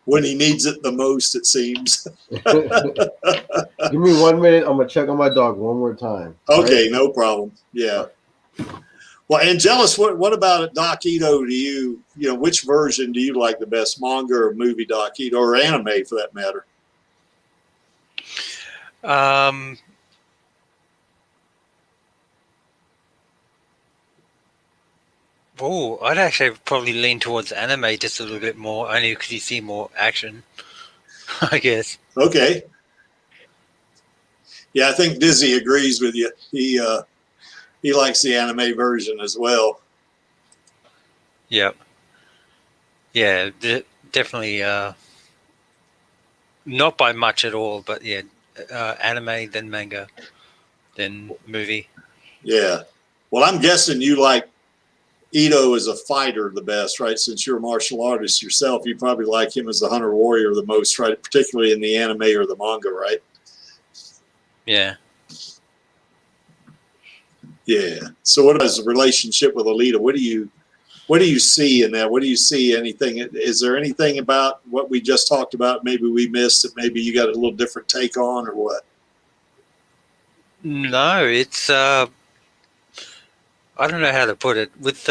when he needs it the most, it seems. Give me 1 minute. I'm gonna check on my dog one more time. Okay, right? No problem. Yeah. Well, Angelus, what about Doc Ito? Do you which version do you like the best, manga or movie Doc Ito, or anime for that matter? I'd actually probably lean towards anime just a little bit more, only because you see more action, I guess. Okay. Yeah, I think Dizzy agrees with you. He likes the anime version as well. Yep. Yeah, definitely. Not by much at all, but yeah, anime, then manga, then movie. Yeah. Well, I'm guessing you like Ito as a fighter the best, right? Since you're a martial artist yourself, you probably like him as the hunter warrior the most, right? Particularly in the anime or the manga, right? Yeah. Yeah. So what is the relationship with Alita? What do you see in that? What do you see? Anything? Is there anything about what we just talked about maybe we missed that maybe you got a little different take on, or what? No, it's I don't know how to put it. With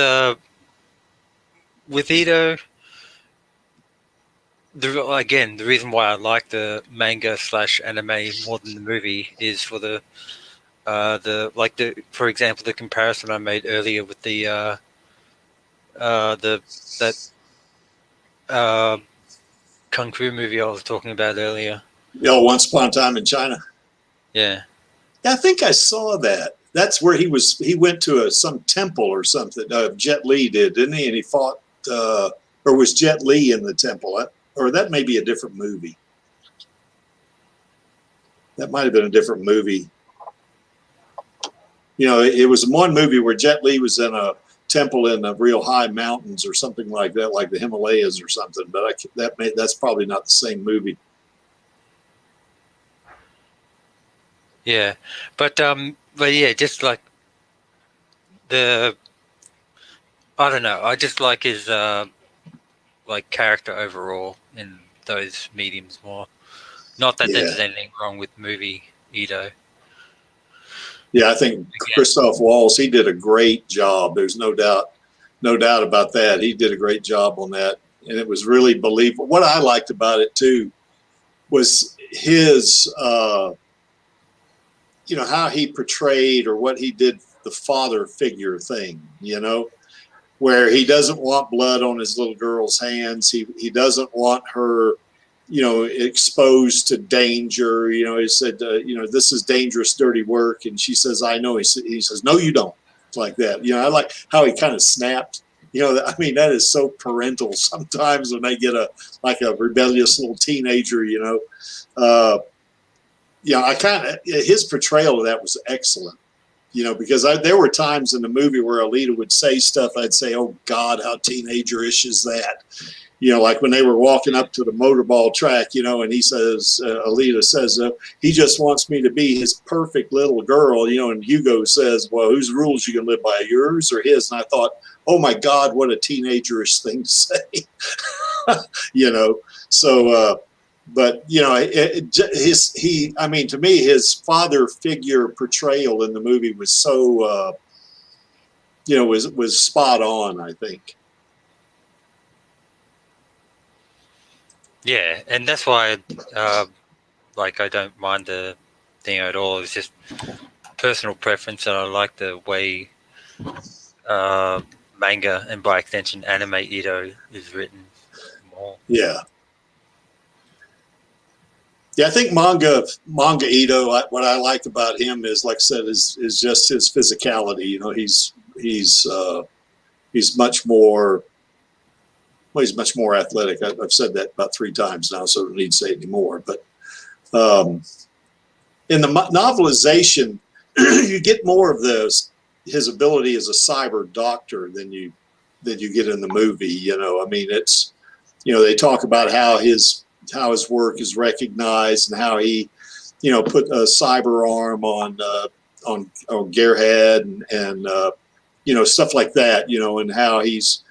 Ito, the reason why I like the manga / anime more than the movie is for for example, the comparison I made earlier with that kung fu movie I was talking about earlier. Once Upon a Time in China. Yeah. I think I saw that. That's where he went to some temple or something. Jet Li did, didn't he? And he fought, or was Jet Li in the temple? Or that may be a different movie. That might have been a different movie. It was one movie where Jet Li was in a temple in the real high mountains or something like that, like the Himalayas or something. But that's probably not the same movie. Yeah, but yeah, just like I don't know. I just like his like character overall in those mediums more. Not that Yeah. there's anything wrong with movie Ito. Yeah, I think Christoph Waltz, he did a great job. There's no doubt about that. He did a great job on that, and it was really believable. What I liked about it too was his, you know, how he portrayed or what he did, the father figure thing, you know, where he doesn't want blood on his little girl's hands. He doesn't want her, you know, exposed to danger. You know, he said, you know, this is dangerous, dirty work. And she says, I know. He says, no, you don't. It's like that. You know, I like how he kind of snapped. You know, I mean, that is so parental sometimes when they get a rebellious little teenager, you know. Yeah, his portrayal of that was excellent. You know, because there were times in the movie where Alita would say stuff, I'd say, oh, God, how teenager-ish is that? You know, like when they were walking up to the motorball track, you know, and he says, Alita says, he just wants me to be his perfect little girl, you know, and Hugo says, well, whose rules you can live by, yours or his? And I thought, oh, my God, what a teenager-ish thing to say, you know. So, but, you know, I mean, to me, his father figure portrayal in the movie was so, you know, was spot on, I think. Yeah, and that's why, like, I don't mind the thing at all. It's just personal preference, and I like the way manga and by extension anime Ito is written more. Yeah. Yeah, I think manga Ito, what I like about him is, like I said, is just his physicality. You know, he's much more. Well, he's much more athletic. I've said that about 3 times now, so I don't need to say it anymore. But in the novelization, you get more of his ability as a cyber doctor than you get in the movie. You know, I mean, it's, you know, they talk about how his work is recognized and how he, you know, put a cyber arm on Gearhead and you know, stuff like that. You know, and how he's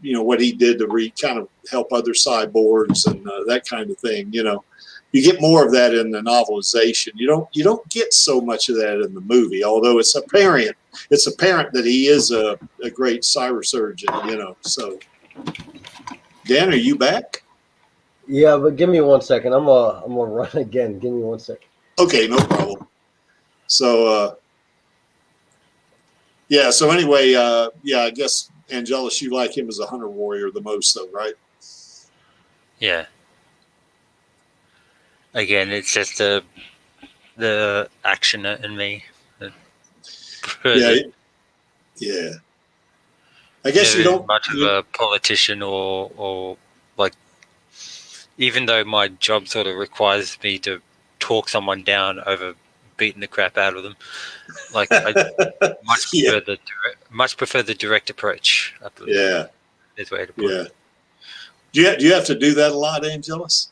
you know, what he did to kind of help other cyborgs and that kind of thing. You know, you get more of that in the novelization. You don't get so much of that in the movie, although it's apparent that he is a great cyber surgeon. You know, so Dan, are you back? Yeah, but give me 1 second. I'm gonna run again. Give me 1 second. Okay, no problem. So yeah. So anyway, yeah, I guess Angelus, you like him as a hunter warrior the most, though, right? Yeah. Again, it's just the action in me. Yeah. Yeah. I guess you don't much of a politician or like, even though my job sort of requires me to talk someone down over beating the crap out of them, like I much prefer the direct approach. Yeah. Is way to put it. Do you have to do that a lot, Angelus?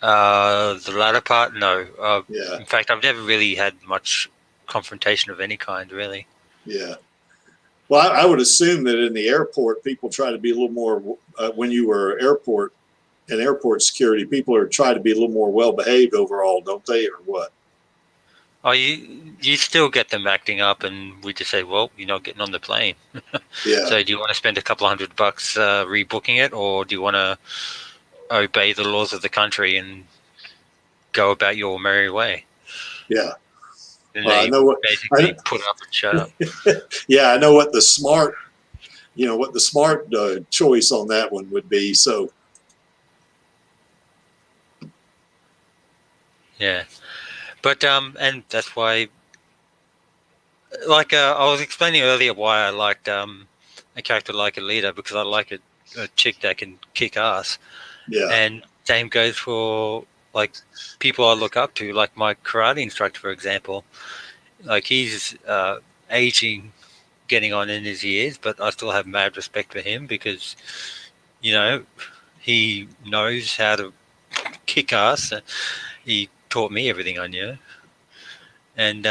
The latter part, no. Yeah. In fact, I've never really had much confrontation of any kind, really. Yeah. Well, I would assume that in the airport, people try to be a little more, when you were airport security, people try to be a little more well-behaved overall, don't they, or what? Oh, you still get them acting up, and we just say, well, you're not getting on the plane. Yeah. So do you want to spend a couple $100 rebooking it, or do you want to obey the laws of the country and go about your merry way? Yeah. And well, they I know what, basically put up and shut up. Yeah, I know what the smart, choice on that one would be. So. Yeah. But and that's why, like I was explaining earlier, why I liked a character like Alita, because I like a chick that can kick ass. Yeah. And same goes for like people I look up to, like my karate instructor, for example. Like he's aging getting on in his years, but I still have mad respect for him because, you know, he knows how to kick ass. He taught me everything I knew, and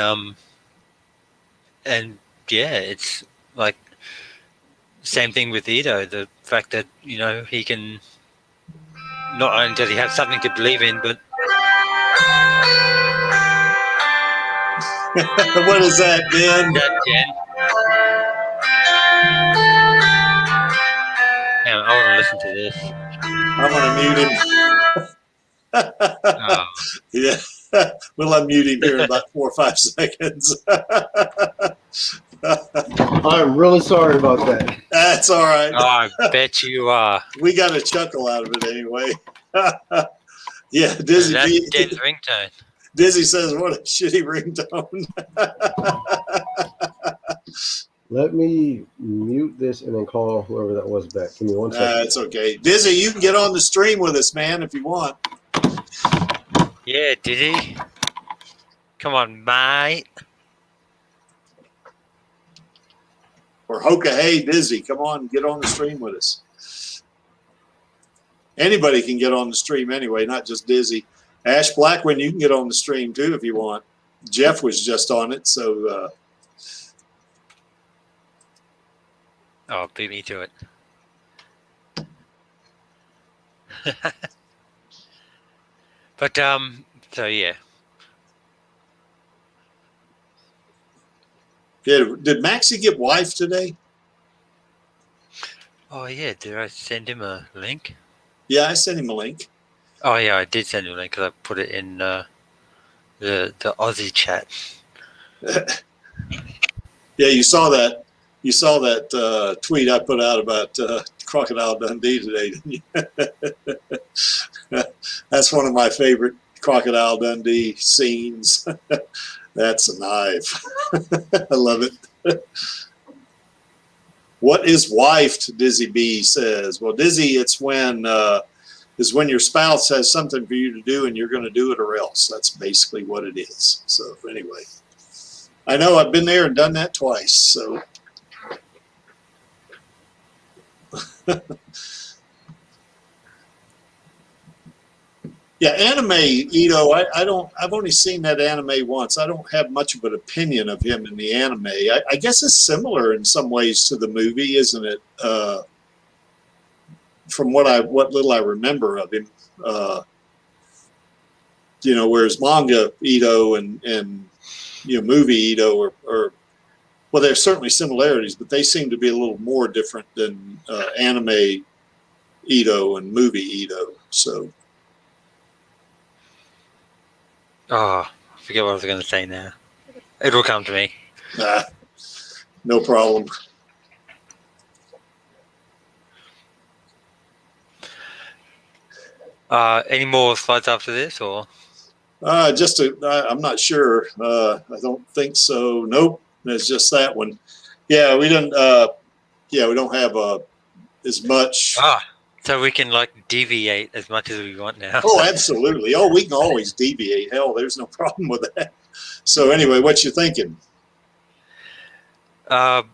yeah, it's like same thing with Ito. The fact that, you know, he can, not only does he have something to believe in, but What is that, Ben? that Jen. Hang on, I want to listen to this. I'm going to mute him. Oh. Yeah, we'll unmute him here in about 4 or 5 seconds. I'm really sorry about that. That's all right. Oh, I bet you are. We got a chuckle out of it anyway. Yeah, Dizzy. That's Jen's ringtone. Dizzy says, "What a shitty ringtone." Let me mute this and then call whoever that was back. Give me 1 second. It's okay. Dizzy, you can get on the stream with us, man, if you want. Yeah, Dizzy. Come on, mate. Or Hoka, hey, Dizzy, come on, get on the stream with us. Anybody can get on the stream anyway, not just Dizzy. Ash Blackwin, you can get on the stream too if you want. Jeff was just on it, so. Oh, beat me to it. But so yeah. Did Maxie get wife today? Oh yeah, did I send him a link? Yeah, I sent him a link. Oh yeah, I did send him a link because I put it in the Aussie chat. Yeah, you saw that. You saw that tweet I put out about Crocodile Dundee today, didn't you? That's one of my favorite Crocodile Dundee scenes. That's a knife. I love it. What is wifed? Dizzy B says. Well, Dizzy, it's when your spouse has something for you to do and you're going to do it or else. That's basically what it is. So anyway, I know I've been there and done that twice. So. Yeah, anime, Ito, I've only seen that anime once. I don't have much of an opinion of him in the anime. I guess it's similar in some ways to the movie, isn't it? From what little I remember of him. Whereas manga Ito and movie Ito are well, there's certainly similarities, but they seem to be a little more different than anime Ito and movie Ito. So. Oh, I forget what I was going to say now. It'll come to me. No problem. Any more slides after this, or? I'm not sure. I don't think so. Nope. It's just that one. Yeah, we didn't. We don't have as much. So we can deviate as much as we want now. Oh, absolutely. Oh, we can always deviate. Hell, there's no problem with that. So anyway, what you thinking? What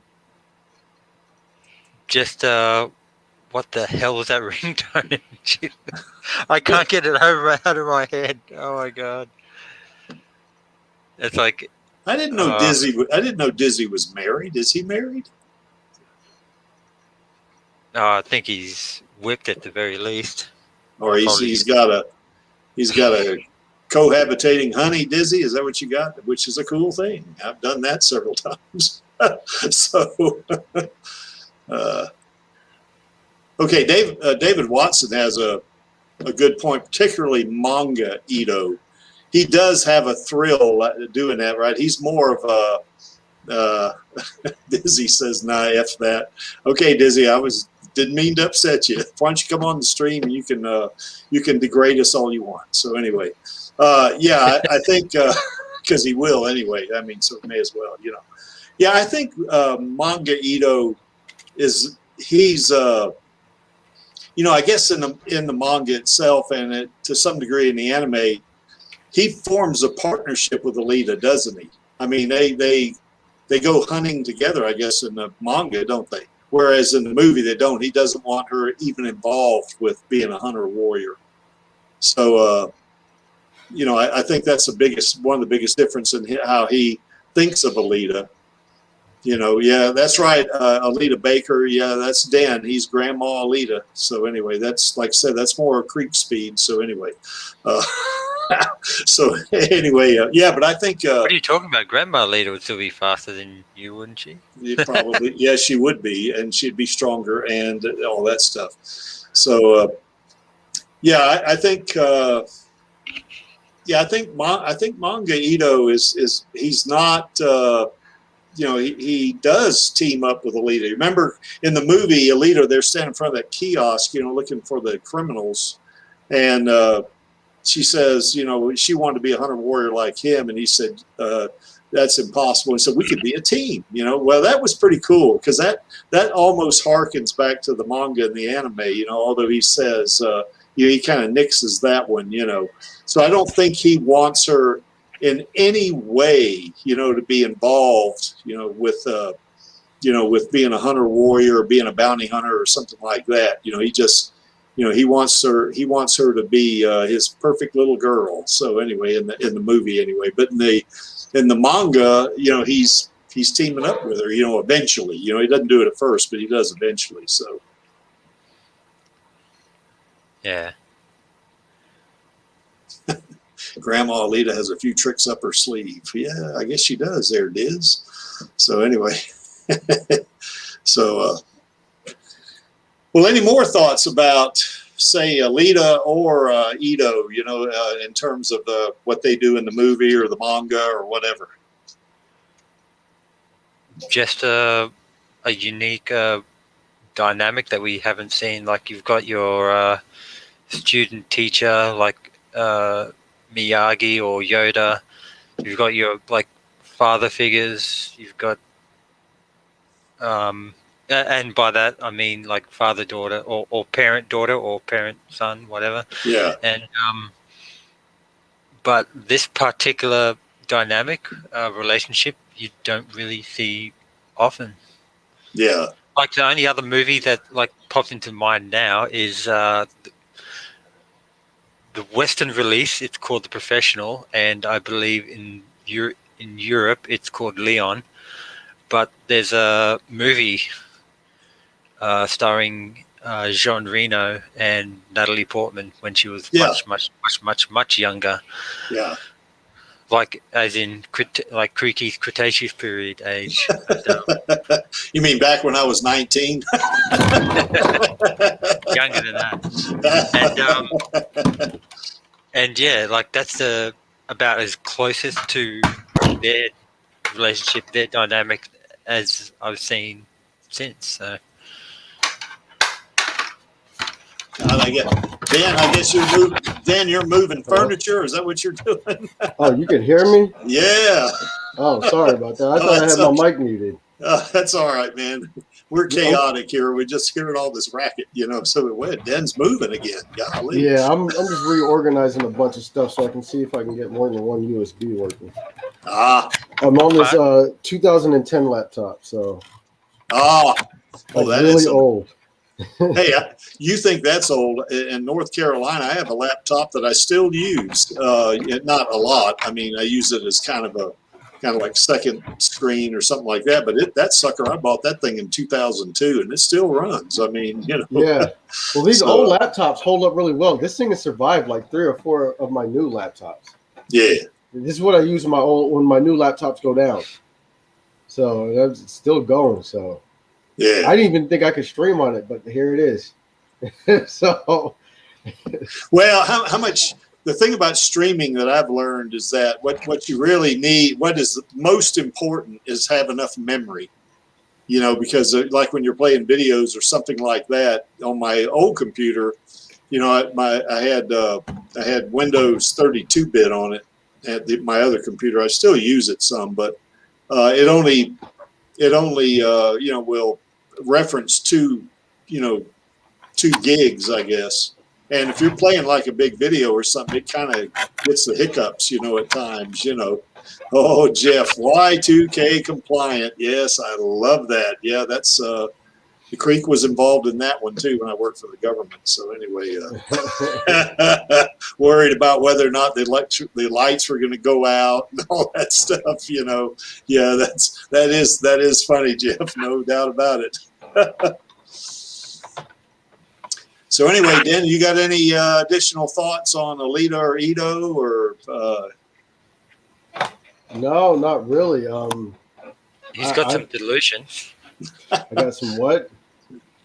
the hell was that ringtone? I can't get it out of my head. Oh my god! It's like I didn't know Dizzy was married. Is he married? I think he's whipped at the very least. Or he's got a cohabitating honey, Dizzy. Is that what you got? Which is a cool thing. I've done that several times. So, okay, David Watson has a good point, particularly manga Ito. He does have a thrill doing that, right? He's more of a Dizzy says, "Nah, F that." Okay, Dizzy, didn't mean to upset you. Why don't you come on the stream and you can degrade us all you want. So anyway, I think because he will anyway. I mean, so may as well, Yeah, I think manga Ito he's I guess in the manga itself and to some degree in the anime, he forms a partnership with Alita, doesn't he? I mean, they they go hunting together, I guess, in the manga, don't they? Whereas in the movie, they don't. He doesn't want her even involved with being a hunter warrior. So, you know, I think that's one of the biggest difference in how he thinks of Alita. You know, yeah, that's right. Alita Baker. Yeah, that's Dan. He's Grandma Alita. So anyway, that's, like I said, that's more creep speed. So anyway, yeah, but I think. What are you talking about? Grandma Alita would still be faster than you, wouldn't she? Probably, yeah, she would be, and she'd be stronger and all that stuff. So, yeah, I think. I think manga Ito is he's not. You know, he does team up with Alita. Remember in the movie, Alita, they're standing in front of that kiosk, you know, looking for the criminals. And she says, you know, she wanted to be a hunter warrior like him. And he said, that's impossible. And so we could be a team, you know. Well, that was pretty cool because that almost harkens back to the manga and the anime, you know, although he says, you know, he kind of nixes that one, you know. So I don't think he wants her in any way, you know, to be involved, you know, with being a hunter warrior or being a bounty hunter or something like that. You know, he just, you know, he wants her to be his perfect little girl. So anyway, in the movie anyway, but in the manga, you know, he's teaming up with her, you know, eventually. You know, he doesn't do it at first, but he does eventually. So yeah. Grandma Alita has a few tricks up her sleeve. Yeah, I guess she does there, Diz. So anyway, so, well, any more thoughts about, say, Alita or Ito, you know, in terms of what they do in the movie or the manga or whatever? Just a unique dynamic that we haven't seen. Like you've got your student teacher, like Miyagi or Yoda. You've got your like father figures. You've got and by that I mean like father daughter or parent daughter or parent son, whatever. Yeah. And but this particular dynamic relationship you don't really see often. Yeah. Like the only other movie that like pops into mind now is the Western release. It's called The Professional, and I believe in Europe it's called Leon. But there's a movie starring Jean Reno and Natalie Portman when she was much younger. Yeah. Like as in like Cretaceous period age. You mean back when I was 19? Younger than that. And yeah, like that's about as closest to their relationship, their dynamic as I've seen since. So. Dan, you're moving furniture. Is that what you're doing? Oh, you can hear me? Yeah. Oh, sorry about that. I thought I had my mic muted. That's all right, man. We're chaotic here. We're just hearing all this racket, you know. So Dan's moving again. Golly. Yeah, I'm just reorganizing a bunch of stuff so I can see if I can get more than one USB working. I'm on this 2010 laptop, so. That really is old. Hey, you think that's old? In North Carolina, I have a laptop that I still use. Not a lot. I mean, I use it as kind of like second screen or something like that. But that sucker, I bought that thing in 2002, and it still runs. I mean, you know. Yeah. Well, these old laptops hold up really well. This thing has survived like 3 or 4 of my new laptops. Yeah. This is what I use when my new laptops go down. So it's still going. So. Yeah. I didn't even think I could stream on it, but here it is. So, well, how much? The thing about streaming that I've learned is that what you really need, what is most important, is have enough memory. You know, because like when you're playing videos or something like that on my old computer, you know, I had Windows 32-bit on it at my other computer. I still use it some, but it only you know, will reference 2 gigs, I guess. And if you're playing like a big video or something, it kind of gets the hiccups, at times, Oh, Jeff, Y2K compliant. Yes, I love that. Yeah, that's the Creek was involved in that one too when I worked for the government. So anyway, worried about whether or not the lights were going to go out and all that stuff. Yeah, that is funny, Jeff. No doubt about it. So anyway, Dan, you got any additional thoughts on Alita or Ito or? No, not really. He's got some delusions. I got some what?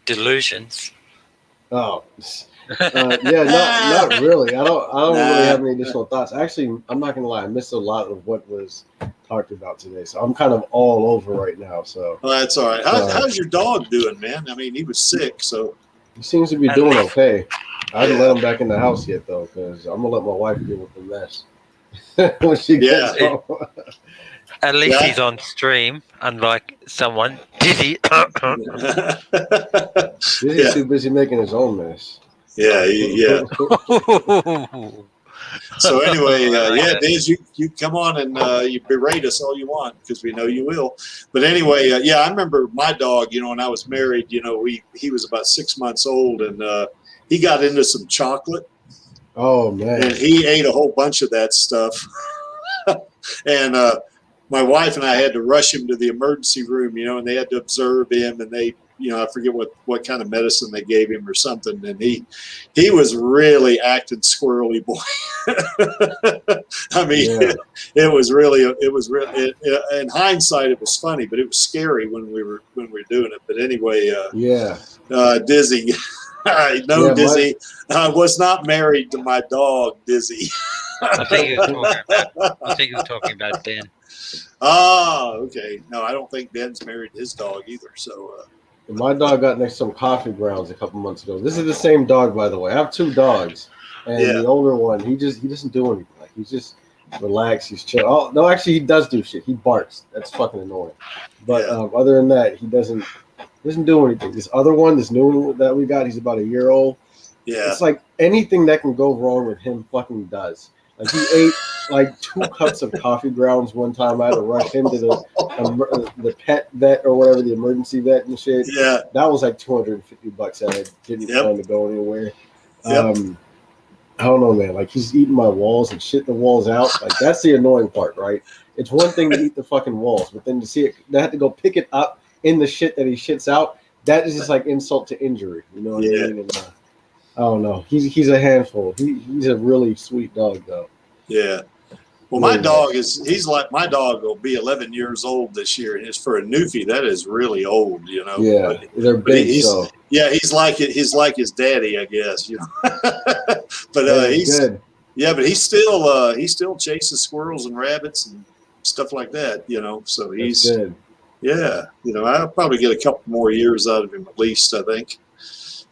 Delusions. Oh, yeah, not really. I don't really have any additional thoughts. Actually, I'm not gonna lie, I missed a lot of what was talked about today, so I'm kind of all over right now. So well, that's all right. How's your dog doing, man? I mean, he was sick, so he seems to be doing okay. I haven't let him back in the house yet though, because I'm gonna let my wife deal with the mess when she gets home. At least he's on stream, unlike someone. Dizzy. Dizzy's too busy making his own mess. Yeah. So anyway, Diz, you come on and you berate us all you want because we know you will. But anyway, I remember my dog. When I was married, he was about 6 months old, and he got into some chocolate. Oh man! And he ate a whole bunch of that stuff, and my wife and I had to rush him to the emergency room, and they had to observe him, and they, I forget what kind of medicine they gave him or something, and he was really acting squirrely, boy. I mean, it was really, in hindsight, it was funny, but it was scary when we were doing it. But anyway, Dizzy, Dizzy, I was not married to my dog, Dizzy. I think he was talking about Dan. Oh, okay. No, I don't think Ben's married his dog either. So my dog got next to some coffee grounds a couple months ago. This is the same dog, by the way. I have 2 dogs, and the older one, he doesn't do anything. Like, he's just relaxed. He's chill. Oh no, actually, he does do shit. He barks. That's fucking annoying. But other than that, he doesn't do anything. This other one, this new one that we got, he's about a year old. Yeah, it's like anything that can go wrong with him fucking does. Like he ate like 2 cups of coffee grounds one time. I had to rush him to the pet vet or whatever, the emergency vet and shit. Yeah, that was like $250 that I didn't plan to go anywhere. I don't know, man. Like he's eating my walls and shitting the walls out. Like that's the annoying part, right? It's one thing to eat the fucking walls, but then to see it, they have to go pick it up in the shit that he shits out. That is just like insult to injury. You know what I mean? And, I don't know. He's a handful. He's a really sweet dog, though. Yeah. Well, my dog my dog will be 11 years old this year, and it's for a newfie. That is really old, Yeah, but they're big. He's like it. He's like his daddy, I guess. But he's good. Yeah, but he still chases squirrels and rabbits and stuff like that. So he's good. Yeah, I'll probably get a couple more years out of him at least, I think.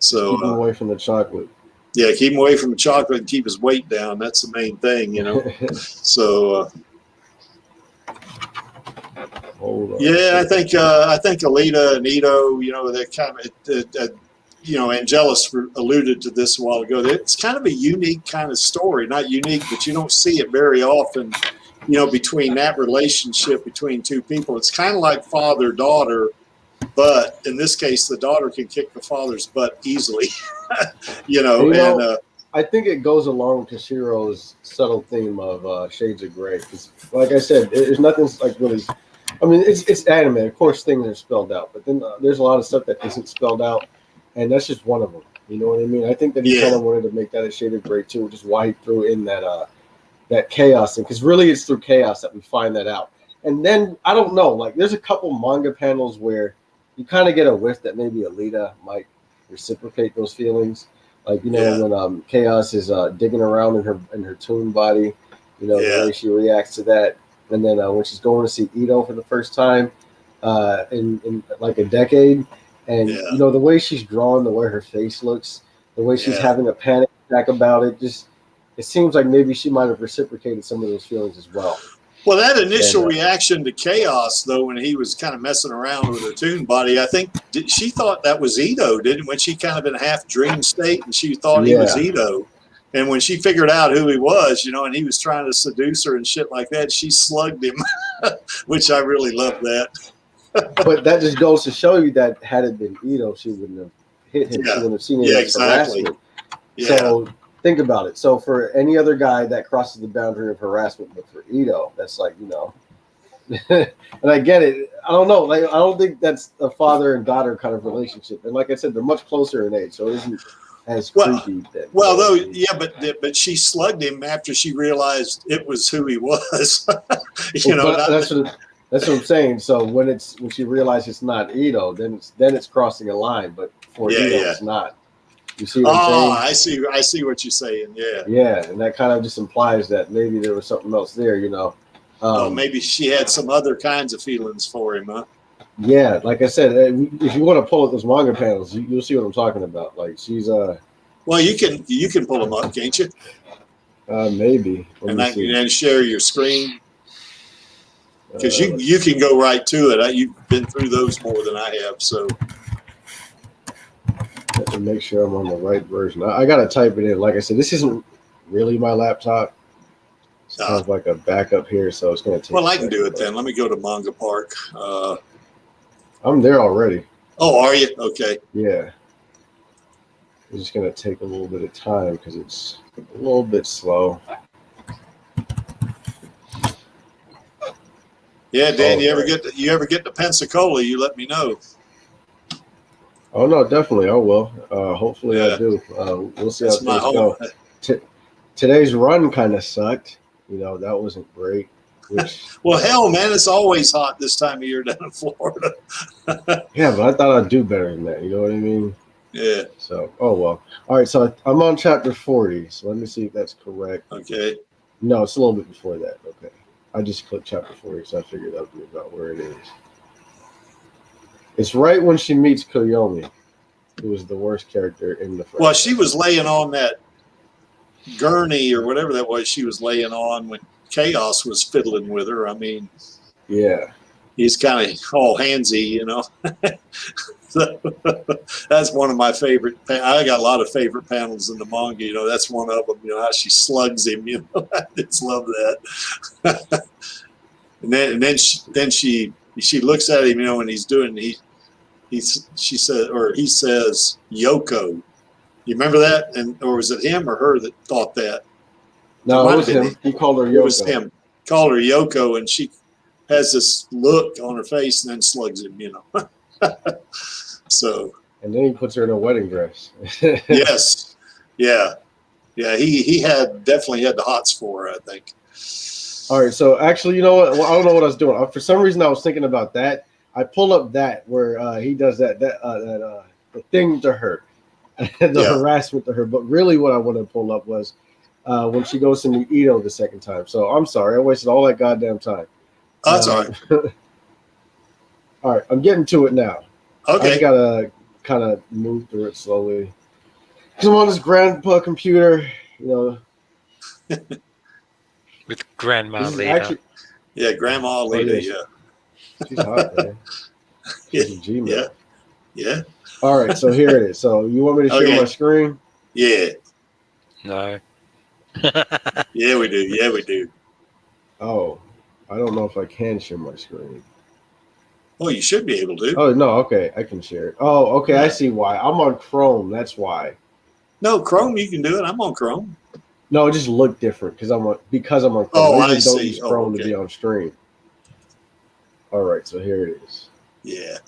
So keep him away from the chocolate. Yeah, keep him away from the chocolate and keep his weight down. That's the main thing, So I think Alita and Ito, they're kind of, Angelus alluded to this a while ago. It's kind of a unique kind of story. Not unique, but you don't see it very often. Between that relationship between 2 people, it's kind of like father-daughter. But in this case, the daughter can kick the father's butt easily, I think it goes along to Shiro's subtle theme of Shades of Grey. Because, like I said, there's nothing like really. I mean, it's anime. Of course, things are spelled out, but then there's a lot of stuff that isn't spelled out, and that's just one of them. You know what I mean? I think that he kind of wanted to make that a Shade of Grey too, which is why he threw in that chaos thing. Because really, it's through chaos that we find that out. And then I don't know. Like, there's a couple manga panels where you kind of get a whiff that maybe Alita might reciprocate those feelings, like when Chaos is digging around in her TubeBuddy, the way she reacts to that, and then when she's going to see Ito for the first time in like a decade, and the way she's drawn, the way her face looks, the way she's having a panic attack about it, it seems like maybe she might have reciprocated some of those feelings as well. Well, that initial And, reaction to Chaos, though, when he was kind of messing around with her TubeBuddy, I think she thought that was Ito, didn't? When she kind of in a half dream state, and she thought he was Ito. And when she figured out who he was, and he was trying to seduce her and shit like that, she slugged him, which I really love that. But that just goes to show you that had it been Ito, she wouldn't have hit him. She wouldn't have seen it as harassment. Yeah. So think about it. So for any other guy that crosses the boundary of harassment, but for Ito, that's like, and I get it. I don't know. Like, I don't think that's a father and daughter kind of relationship. And like I said, they're much closer in age, so it isn't as creepy. But she slugged him after she realized it was who he was. That's what I'm saying. So when she realizes it's not Ito, then it's crossing a line. But for Ito, it's not. You see what I'm saying? I see what you're saying. Yeah. Yeah, and that kind of just implies that maybe there was something else there, maybe she had some other kinds of feelings for him, huh? Yeah, like I said, if you want to pull up those manga panels, you'll see what I'm talking about. Like she's Well, you can pull them up, can't you? Maybe. And share your screen. Because you can go right to it. You've been through those more than I have, so. Let me make sure I'm on the right version. I got to type it in. Like I said, this isn't really my laptop. It's kind of like a backup here, so it's going to take. Well, I can do it then. Let me go to Manga Park. I'm there already. Oh, are you? Okay. Yeah. It's just going to take a little bit of time because it's a little bit slow. Yeah, Dan, you ever get to Pensacola, you let me know. Oh no, definitely I will. Hopefully I do. We'll see how things go. Today's run kind of sucked. That wasn't great. Well, hell, man, it's always hot this time of year down in Florida. Yeah, but I thought I'd do better than that. You know what I mean? Yeah. So, oh well. All right, so I'm on chapter 40. So let me see if that's correct. Okay. No, it's a little bit before that. Okay. I just clicked chapter 40, so I figured that would be about where it is. It's right when she meets Koyomi, who was the worst character in the first. Well, she was laying on that gurney or whatever that was she was laying on when Chaos was fiddling with her. I mean, yeah. He's kind of all handsy, So, that's one of my favorite. I got a lot of favorite panels in the manga. That's one of them. How she slugs him. I just love that. and then she looks at him. When he's doing he says Yoko. You remember that? Or was it him or her that thought that? No, it was him. He called her Yoko. It was him. Called her Yoko, and she has this look on her face and then slugs him. So. And then he puts her in a wedding dress. Yes. Yeah. Yeah. He definitely had the hots for her, I think. All right. So actually, you know what? Well, I don't know what I was doing. For some reason, I was thinking about that. I pull up that where he does the thing to her, harassment to her. But really, what I wanted to pull up was when she goes to meet Ito the second time. So I'm sorry, I wasted all that goddamn time. That's all right. All right, I'm getting to it now. Okay. I just gotta kind of move through it slowly. Because I'm on this grandpa computer, With Grandma Alita. Yeah, Grandma Alita, yeah. She's hot, man. She's yeah. Yeah. All right, so here it is. So you want me to share my screen? Yeah. No. Yeah, we do. Yeah, we do. Oh, I don't know if I can share my screen. Oh, you should be able to. Oh, no, okay, I can share it. Oh, okay, I see why. I'm on Chrome, that's why. No, Chrome, you can do it. I'm on Chrome. No, it just looked different because I'm on Chrome. Oh, I don't see. use Chrome to be on stream. All right, so here it is. Yeah.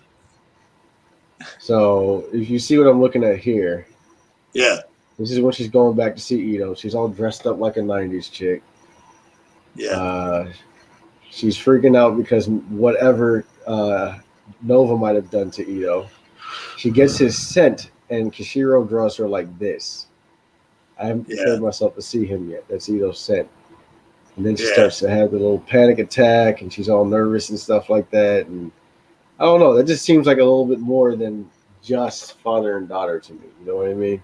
So if you see what I'm looking at here. Yeah. This is when she's going back to see Ito. She's all dressed up like a 90s chick. Yeah. She's freaking out because whatever Nova might have done to Ito. She gets his scent, and Kishiro draws her like this. I haven't prepared myself to see him yet. That's Ito's scent. And then she starts to have the little panic attack, and she's all nervous and stuff like that. And I don't know. That just seems like a little bit more than just father and daughter to me. You know what I mean?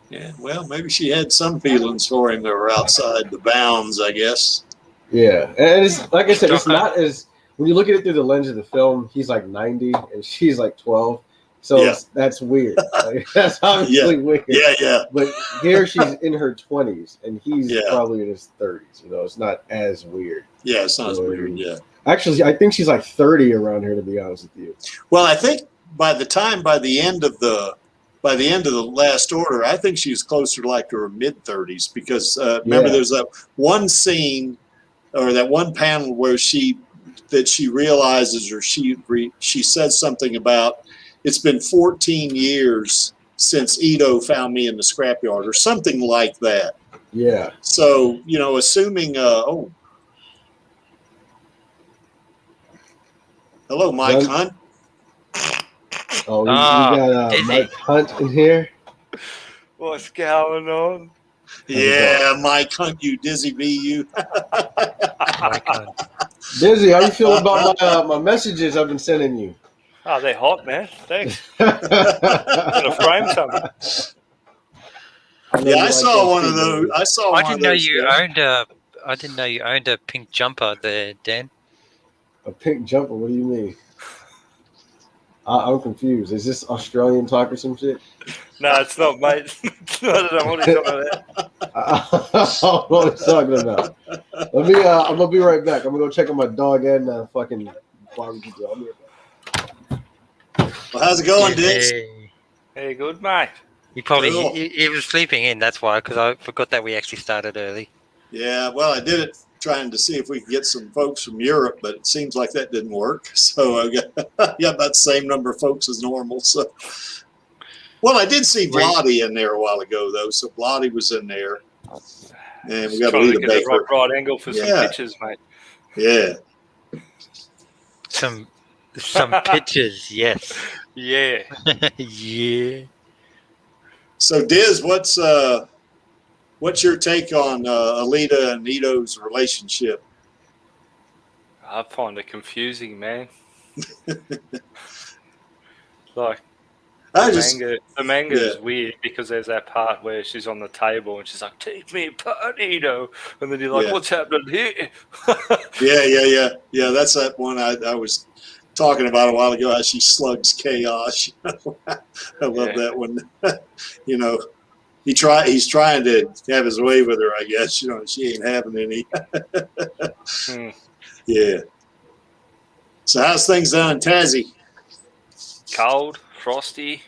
Yeah. Well, maybe she had some feelings for him that were outside the bounds, I guess. Yeah, and it's like I said, it's not as when you look at it through the lens of the film. He's like 90 and she's like 12, so that's weird. Like, that's obviously weird. Yeah. But here she's in her 20s and he's probably in his 30s. You know, it's not as weird. Yeah, it's not as weird. Yeah. Actually, I think she's like 30 around here, to be honest with you. Well, I think by the end of the Last Order, I think she's closer to like her mid-30s because remember there's that one scene or that one panel where she realizes or she says something about it's been 14 years since Ito found me in the scrapyard or something like that. Yeah. So, you know, assuming hello, Mike Hunt. Oh, we got Mike Hunt in here. What's going on? Yeah, Mike Hunt, you Dizzy B, you. Mike Hunt. Dizzy, how you feel about my messages I've been sending you? Oh, they're hot, man. Thanks. I'm gonna frame something. Yeah, I saw one of those. I didn't know you owned a pink jumper there, Dan. A pink jumper? What do you mean? I'm confused. Is this Australian talk or some shit? No, it's not, mate. I don't know what he's talking about. I don't know what he's talking about. I'm gonna be right back. I'm gonna go check on my dog and fucking barbecue grill. I'll be right back. Well, how's it going, Dix? Hey, good, mate. He was sleeping in. That's why, because I forgot that we actually started early. Yeah, well, I did it trying to see if we could get some folks from Europe, but it seems like that didn't work. So I got about the same number of folks as normal. So, well, I did see Vladi in there a while ago, though. So Vladi was in there, and we got to lead a baker. The right angle for some pictures, mate. Yeah, some pictures, yes. Yeah, yeah. So Diz, what's your take on Alita and Ito's relationship? I find it confusing, man. Like the manga is weird because there's that part where she's on the table and she's like, "Take me apart, Ito," and then you're like, "What's happening here?" Yeah. That's that one I was talking about a while ago. How she slugs chaos. I love that one. You know. He's trying to have his way with her, I guess. You know, she ain't having any. Yeah. So how's things down in Tassie? Cold, frosty.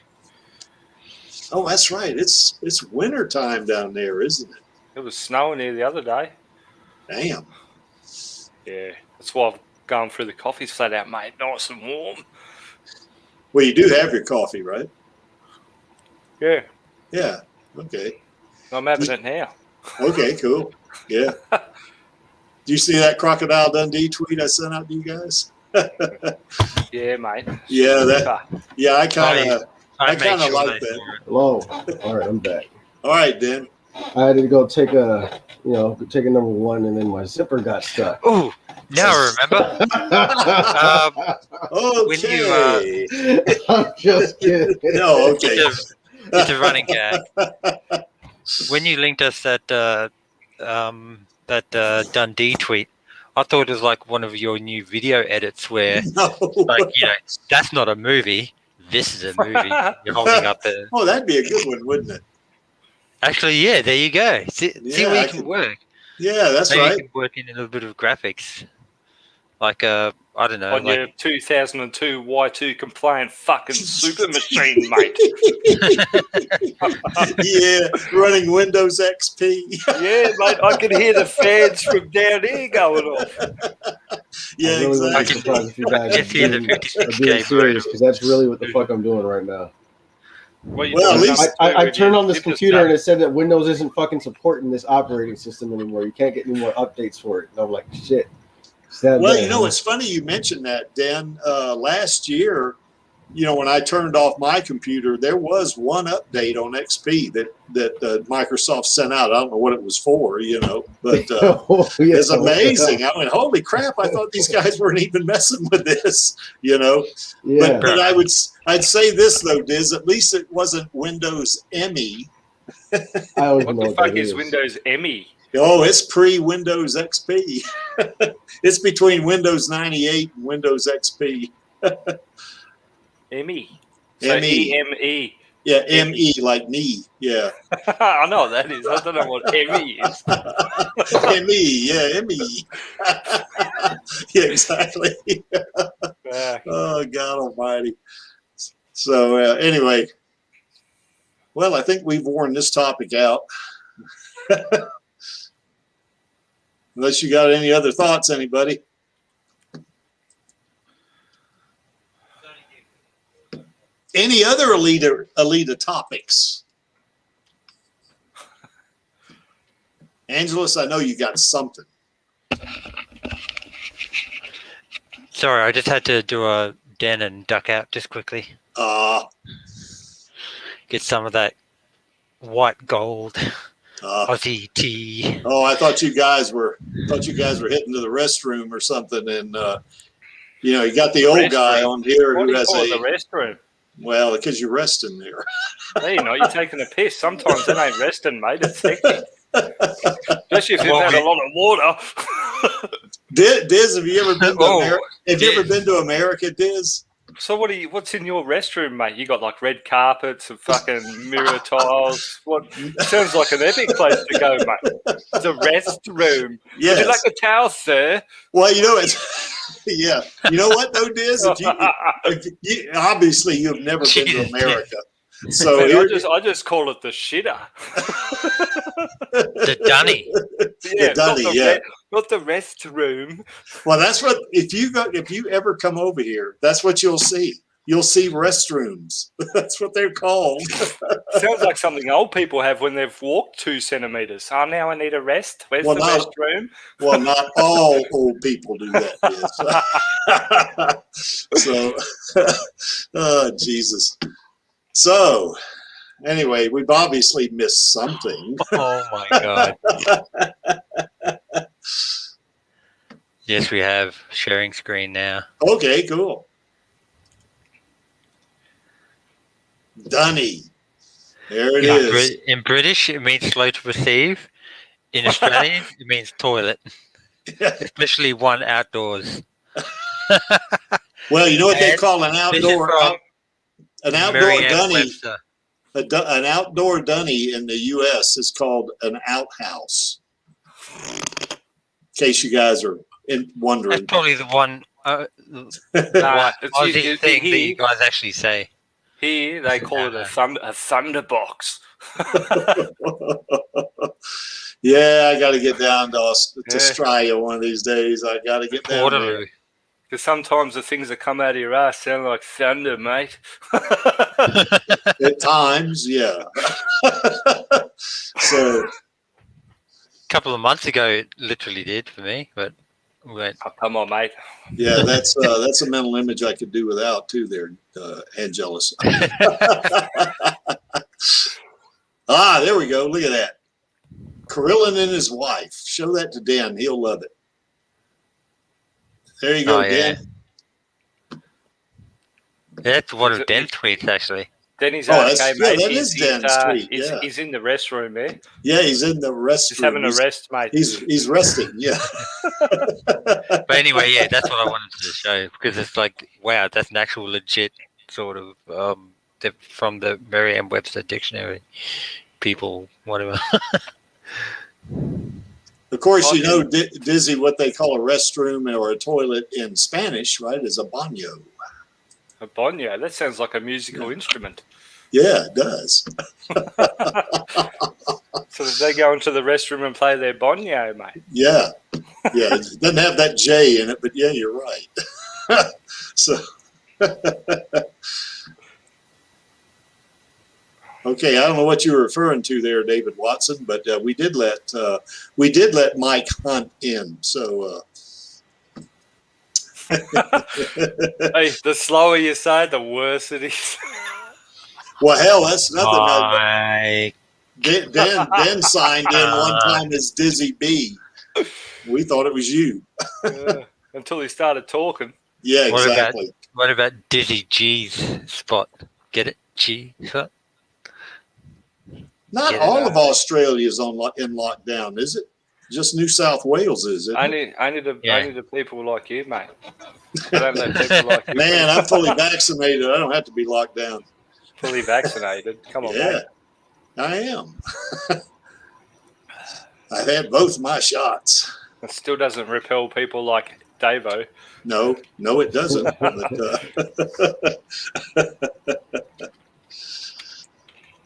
Oh, that's right. It's winter time down there, isn't it? It was snowing here the other day. Damn. Yeah, that's why I've gone through the coffee's flat out, mate. Nice and warm. Well, you do have your coffee, right? Yeah. Yeah. Okay. I'm having it now. Okay, cool. Yeah. Do you see that Crocodile Dundee tweet I sent out to you guys? Yeah, mate. Yeah, I kind of like that. Hello. All right, I'm back. All right, Dan. I had to go take a number one, and then my zipper got stuck. Oh, now I remember. Okay. I'm just kidding. No, okay. It's a running gag. When you linked us that Dundee tweet, I thought it was like one of your new video edits where, that's not a movie. This is a movie. You're holding up the. Oh, that'd be a good one, wouldn't it? Actually, yeah. There you go. See where you can work. Yeah, that's Maybe right. you can work in a little bit of graphics, like I don't know, on your 2002 Y2 compliant fucking super machine, mate. Yeah, running Windows XP. Yeah, mate, I can hear the fans from down here going off. Yeah, really exactly. If you guys Just hear the 56K serious, because that's really what the fuck I'm doing right now. Well, at least I turned on this computer and it said that Windows isn't fucking supporting this operating system anymore. You can't get any more updates for it. And I'm like, shit. Well, you know, it's funny you mentioned that, Dan. Last year, you know, when I turned off my computer, there was one update on XP that Microsoft sent out. I don't know what it was for, you know, but it's amazing. I went, holy crap! I thought these guys weren't even messing with this, you know. Yeah. But I'd say this though, Diz. At least it wasn't Windows ME. What the fuck is Windows ME? Oh, it's pre-Windows XP. It's between Windows 98 and Windows XP. ME. So ME. EME. Yeah, ME like me. Yeah. I know what that is. I don't know what ME is. ME. Yeah, ME. Yeah, exactly. Oh, God Almighty. So anyway, well, I think we've worn this topic out. Unless you got any other thoughts, anybody? Any other Alita topics? Angelus, I know you got something. Sorry, I just had to do a den and duck out just quickly. Get some of that white gold Aussie tea. Oh, I thought you guys were hitting to the restroom or something, and you got the old guy on here who has the restroom. Well, because you're resting there. Hey, you're taking a piss. Sometimes that ain't resting, mate. It's hectic. Especially if you've had a lot of water. Diz, have you ever been to America? Have you ever been to America, Diz? So what's in your restroom, mate? You got like red carpets and fucking mirror tiles. It sounds like an epic place to go, mate. It's a restroom. Yes. Would you like a towel, sir? Well, yeah. You know what though, Diz? Obviously you've never been to America. So I just call it the shitter. The dunny. Yeah, the dunny, not the restroom. Well, that's what if you ever come over here, that's what you'll see. You'll see restrooms. That's what they're called. Sounds like something old people have when they've walked 2 centimeters. Oh, now I need a rest. Where's the restroom? Well, not all old people do that. So, oh, Jesus. So, anyway, we've obviously missed something. Oh, my God. Yes, we have sharing screen now. Okay, cool. Dunny. There it is. In British, it means slow to receive. In Australian, it means toilet. Especially one outdoors. Well, you know what they call an outdoor dunny? An outdoor dunny in the U.S. is called an outhouse. In case you guys are wondering. That's probably the one Aussie thing that you guys actually say. Here, they call it a thunderbox. Yeah, I got to get down to Australia one of these days. I got to get down there. Because sometimes the things that come out of your ass sound like thunder, mate. At times, yeah. So, a couple of months ago, it literally did for me, but wait. Oh, come on, mate. Yeah, that's a mental image I could do without too. There, Angelus. There we go. Look at that. Krillin and his wife. Show that to Dan. He'll love it. There you go, Dan. Yeah. That's one of Dan's tweets, actually. Denny's okay, mate. That is Dan's tweet. He's in the restroom, man. Yeah, he's in the restroom. He's having a rest, mate. He's resting, yeah. But anyway, yeah, that's what I wanted to show, because it's like, wow, that's an actual legit sort of from the Merriam-Webster dictionary. People, whatever. Of course, you know, Dizzy, what they call a restroom or a toilet in Spanish, right, is a baño. A baño? That sounds like a musical instrument. Yeah, it does. So they go into the restroom and play their baño, mate? Yeah. Yeah, it doesn't have that J in it, but yeah, you're right. So, okay, I don't know what you were referring to there, David Watson, but we did let Mike Hunt in. So, hey, the slower you say it, the worse it is. Well, hell, that's nothing. Mike. Dan signed in one time as Dizzy B. We thought it was you. Until he started talking. Yeah, exactly. What about Dizzy G's spot? Get it? G spot? Not all of Australia is in lockdown, is it? just New South Wales, is it? Only the people like you, mate. I don't let people like you. Man, I'm fully vaccinated. I don't have to be locked down. Fully vaccinated. Come on, Yeah, mate. I am. I've had both my shots. It still doesn't repel people like Davo. No, it doesn't.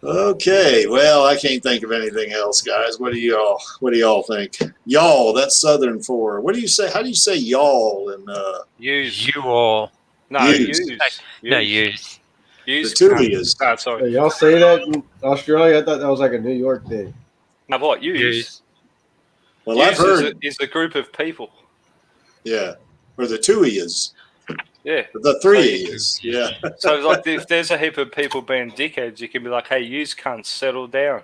Okay, well, I can't think of anything else, guys. What do y'all think? Y'all, that's Southern for. What do you say? How do you say y'all? And Use. You all. No, use. No, use. Use. The two of yous. Oh, sorry. Hey, y'all say that in Australia? I thought that was like a New York thing. No, what? Use. Well, Use I've heard. is a group of people. Yeah, or the two of yous. Yeah. The three of yous. Yeah. So, like, if there's a heap of people being dickheads, you can be like, hey, yous cunts, settle down.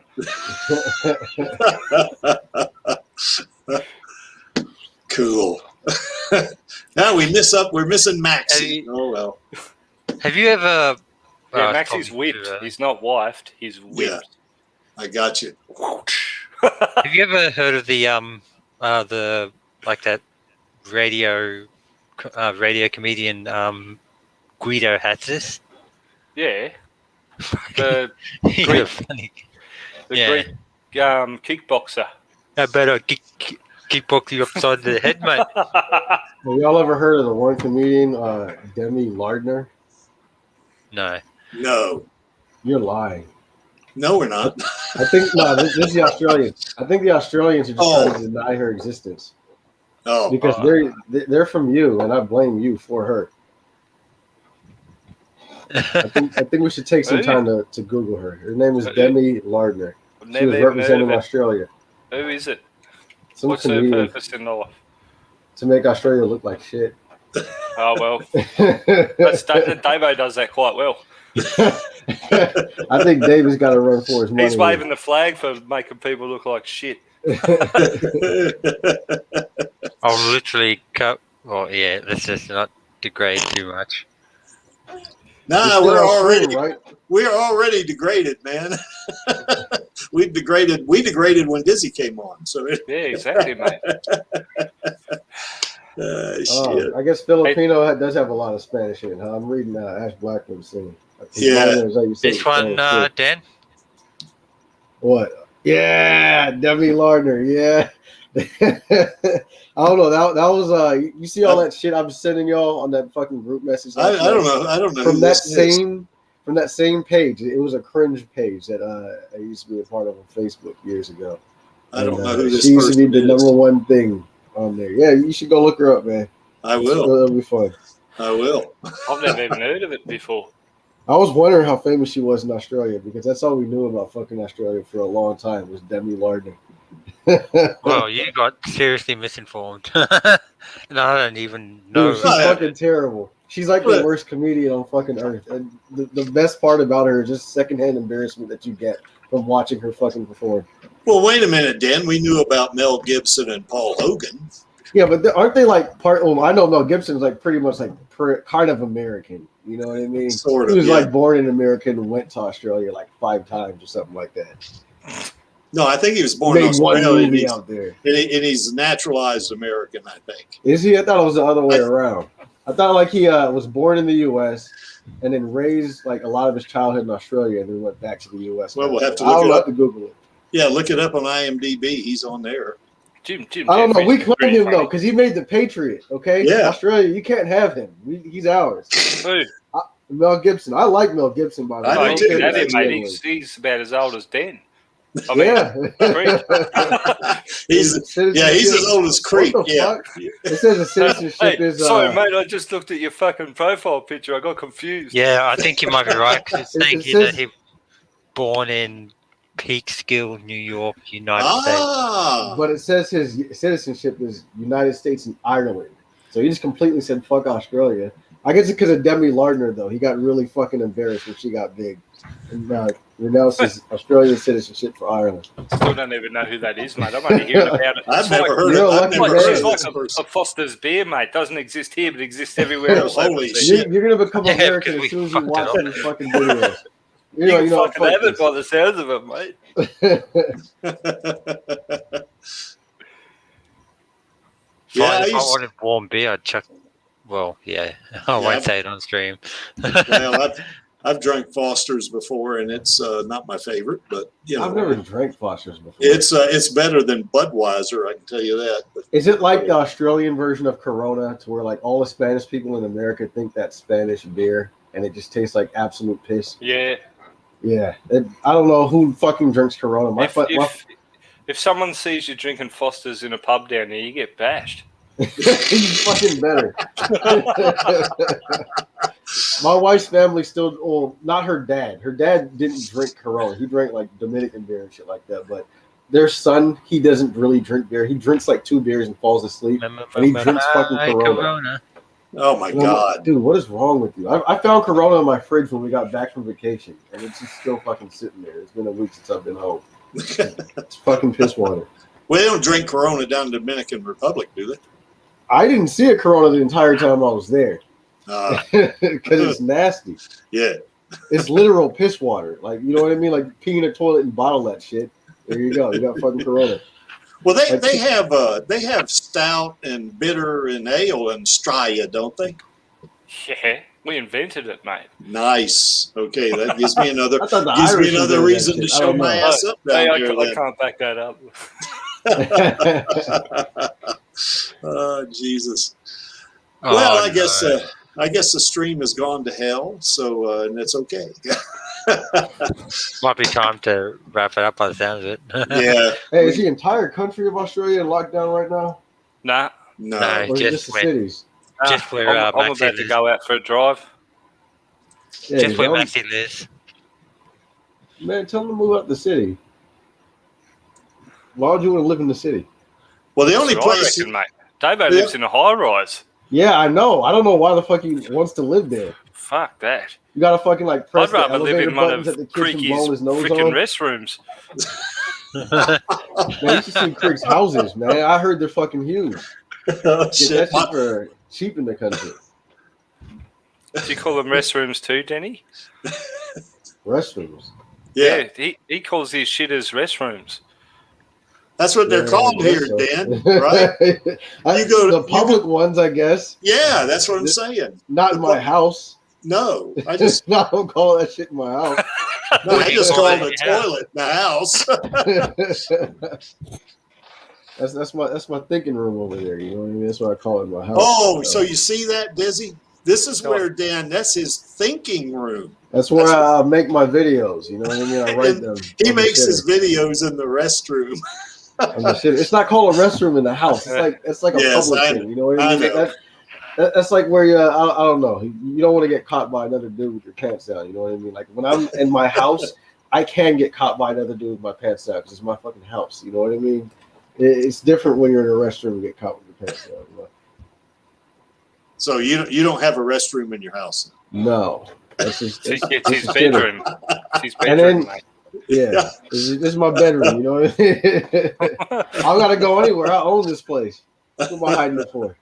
Cool. Now we're missing Maxie. Oh well. Have you ever? Yeah, Maxie's whipped. He's not wifed. He's whipped. Yeah, I got you. Have you ever heard of the like that radio comedian Guido Hatzis? Yeah. The Greek kickboxer. I better kickbox you upside the head, mate. Have y'all ever heard of the one comedian, Demi Lardner? No. No. You're lying. No, we're not. I think this is the Australians. I think the Australians are just trying to deny her existence. Oh, because they're from you, and I blame you for her. I think we should take some time to Google her. Her name is Demi Lardner. She was representing Australia. Who is it? Some What's her purpose in life? To make Australia look like shit. Oh well, Davo does that quite well. I think David's got to run for his money. He's waving the flag for making people look like shit. I'll literally cut. Well, yeah, let's just not degrade too much. No, we're already degraded, man. We degraded when Dizzy came on. So yeah, exactly, mate. Shit. I guess Filipino does have a lot of Spanish in it. Huh? I'm reading Ash Blackman's thing. Yeah. This one, Dan? What? Yeah, Demi Lardner. Yeah. I don't know. That was you see all that shit I'm sending y'all on that fucking group message. I don't know. From that same page. It was a cringe page that I used to be a part of on Facebook years ago. I don't know who this she used to be the is. number one thing on there. Yeah, you should go look her up, man. I will. It'll be fun. I will. I've never even heard of it before. I was wondering how famous she was in Australia because that's all we knew about fucking Australia for a long time was Demi Lardner. Well, you got seriously misinformed. And I don't even know. Dude, she's fucking terrible. She's like the worst comedian on fucking earth. And the best part about her is just secondhand embarrassment that you get from watching her fucking perform. Well, wait a minute, Dan. We knew about Mel Gibson and Paul Hogan. Yeah, but aren't they like part? Well, I know Mel Gibson's like pretty much like kind of American. You know what I mean? Sort of. He was like born in America and went to Australia like 5 times or something like that. No, I think he was born in Made one Australia. movie out there. And he's naturalized American, I think. Is he? I thought it was the other way around. I thought like he was born in the U.S. and then raised like a lot of his childhood in Australia and then went back to the U.S. Well, we'll have to I'll have to Google it. Yeah, look it up on IMDb. He's on there. Jim I don't know. We claim him though because he made the Patriot. Okay, yeah. Australia, you can't have him. He's ours. Who? Mel Gibson. I like Mel Gibson by the way. I do too. Have him, mate. He's about as old as Dan. I mean, yeah. he's as old as Creek. Yeah. It says a citizenship is. Sorry, mate. I just looked at your fucking profile picture. I got confused. Yeah, I think you might be right. Cause it's saying here that he born in Peekskill, New York, United States. But it says his citizenship is United States and Ireland. So he just completely said fuck Australia. I guess it's because of Demi Lardner though. He got really fucking embarrassed when she got big. And renounced his Australian citizenship for Ireland. Still don't even know who that is, mate. I'm only hearing about it. I've never heard of it. It's like a Foster's beer, mate. Doesn't exist here, but exists everywhere else. Holy shit. You're going to become American as soon as you watch these fucking videos. You fucking have it by the sounds of it, mate. If I wanted warm beer, I'd chuck. Well, yeah, I won't say it on stream. Well, I've drank Foster's before, and it's not my favorite, but I've never drank Foster's before. It's better than Budweiser, I can tell you that. But, is it like the Australian version of Corona, to where like all the Spanish people in America think that's Spanish beer, and it just tastes like absolute piss? Yeah. Yeah. I don't know who fucking drinks Corona. If someone sees you drinking Foster's in a pub down there, you get bashed. You fucking better. My wife's family still, well, not her dad. Her dad didn't drink Corona. He drank like Dominican beer and shit like that. But their son, he doesn't really drink beer. He drinks like 2 beers and falls asleep. And he drinks fucking Corona. Oh my God. Dude, what is wrong with you? I found Corona in my fridge when we got back from vacation. And it's just still fucking sitting there. It's been a week since I've been home. It's fucking piss water. Well, they don't drink Corona down in the Dominican Republic, do they? I didn't see a Corona the entire time I was there. Because it's nasty. Yeah. It's literal piss water. Like, you know what I mean? Like peeing in a toilet and bottle that shit. There you go. You got fucking Corona. Well, they have stout and bitter and ale and Straya, don't they? Yeah, we invented it, mate. Nice. Okay, that gives me another reason to show my ass up down here. I can't back that up. Oh, Jesus. Well, I guess the stream has gone to hell, so and it's okay. Might be time to wrap it up by the sounds of it. Yeah. Hey, is the entire country of Australia in lockdown right now? Nah. No. No, Or just the cities? Just where I'm about Maxie to go out for a drive. Yeah, Just where you know? Maxie lives. Man, tell them to move out the city. Why would you want to live in the city? Well, the only That's what I place. reckon, mate. Davo lives in a high rise. Yeah, I know. I don't know why the fuck he wants to live there. Fuck that. You gotta fucking like press I'd the rather live elevator in one buttons of that the kids can blow his Creaky's nose freaking on. restrooms. Man, you should see Crick's houses, man. I heard they're fucking huge. Oh, Get shit. that shit for cheap in the country. Do you call them restrooms too, Denny? Restrooms. Yeah, he calls these shitters restrooms. that's what they're Yeah, called I here, guess so. Dan. Right? You go to the public ones, I guess. Yeah, that's what I'm saying. Not in my house. No, I I just don't call that shit in my house. no, I just call the Yeah. toilet in the house. that's my thinking room over there. You know what I mean? That's what I call it in my house. Oh, so you see that, Dizzy? This is where Dan. That's his thinking room. That's where I make my videos. You know what I mean? I write them. He on the makes his shitter. videos in the restroom. On the shitter. It's not called a restroom in the house. It's like a Yes, public I thing. You know what I mean? I know. That's like where you. I don't know. You don't want to get caught by another dude with your pants down. You know what I mean? Like when I'm in my house, I can get caught by another dude with my pants down because it's my fucking house. You know what I mean? It's different when you're in a restroom and get caught with your pants down. You know? So you don't have a restroom in your house? No, that's just It's his just bedroom. It's his And bedroom, then- mate. Yeah, this is my bedroom. You know what I mean? I don't gotta go anywhere. I own this place. What am I hiding it for?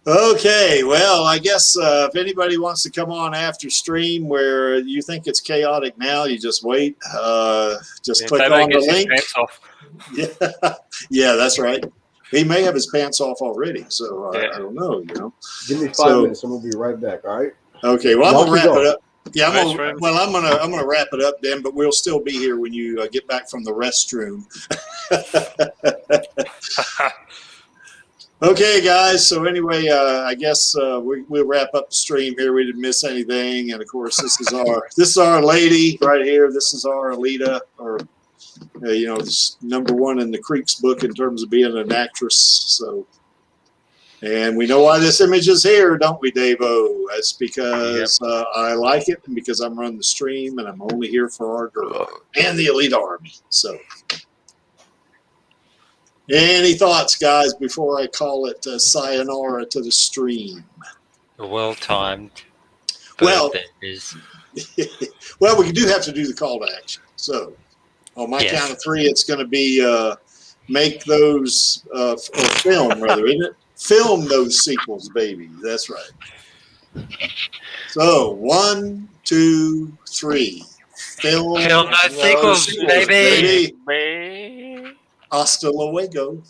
Okay, well, I guess if anybody wants to come on after stream where you think it's chaotic now, you just wait. Just click Davo on the gets his link. pants off. Yeah, that's right. He may have his pants off already, so Yeah. I don't know. You know. Give me 5 So- minutes. I'm gonna be right back. All right. Okay, well, I'm Long gonna we wrap go. it up. Yeah, I'm Restroom. gonna wrap it up then, but we'll still be here when you get back from the restroom. Okay, guys. So anyway, I guess we'll wrap up the stream here. We didn't miss anything, and of course, this is our lady right here. This is our Alita, or this #1 in the Creeks book in terms of being an actress. So, and we know why this image is here, don't we, Davo? That's because I like it, and because I'm running the stream, and I'm only here for our girl and the Alita Army. So. Any thoughts, guys, before I call it sayonara to the stream? Well timed. Well- there is. Well, we do have to do the call to action. So, on my Yes. count of 3, it's going to be make those, or film, rather, isn't it? Film those sequels, baby. That's right. So, 1, 2, 3. Film Film those sequels, baby. Babe. Hasta luego.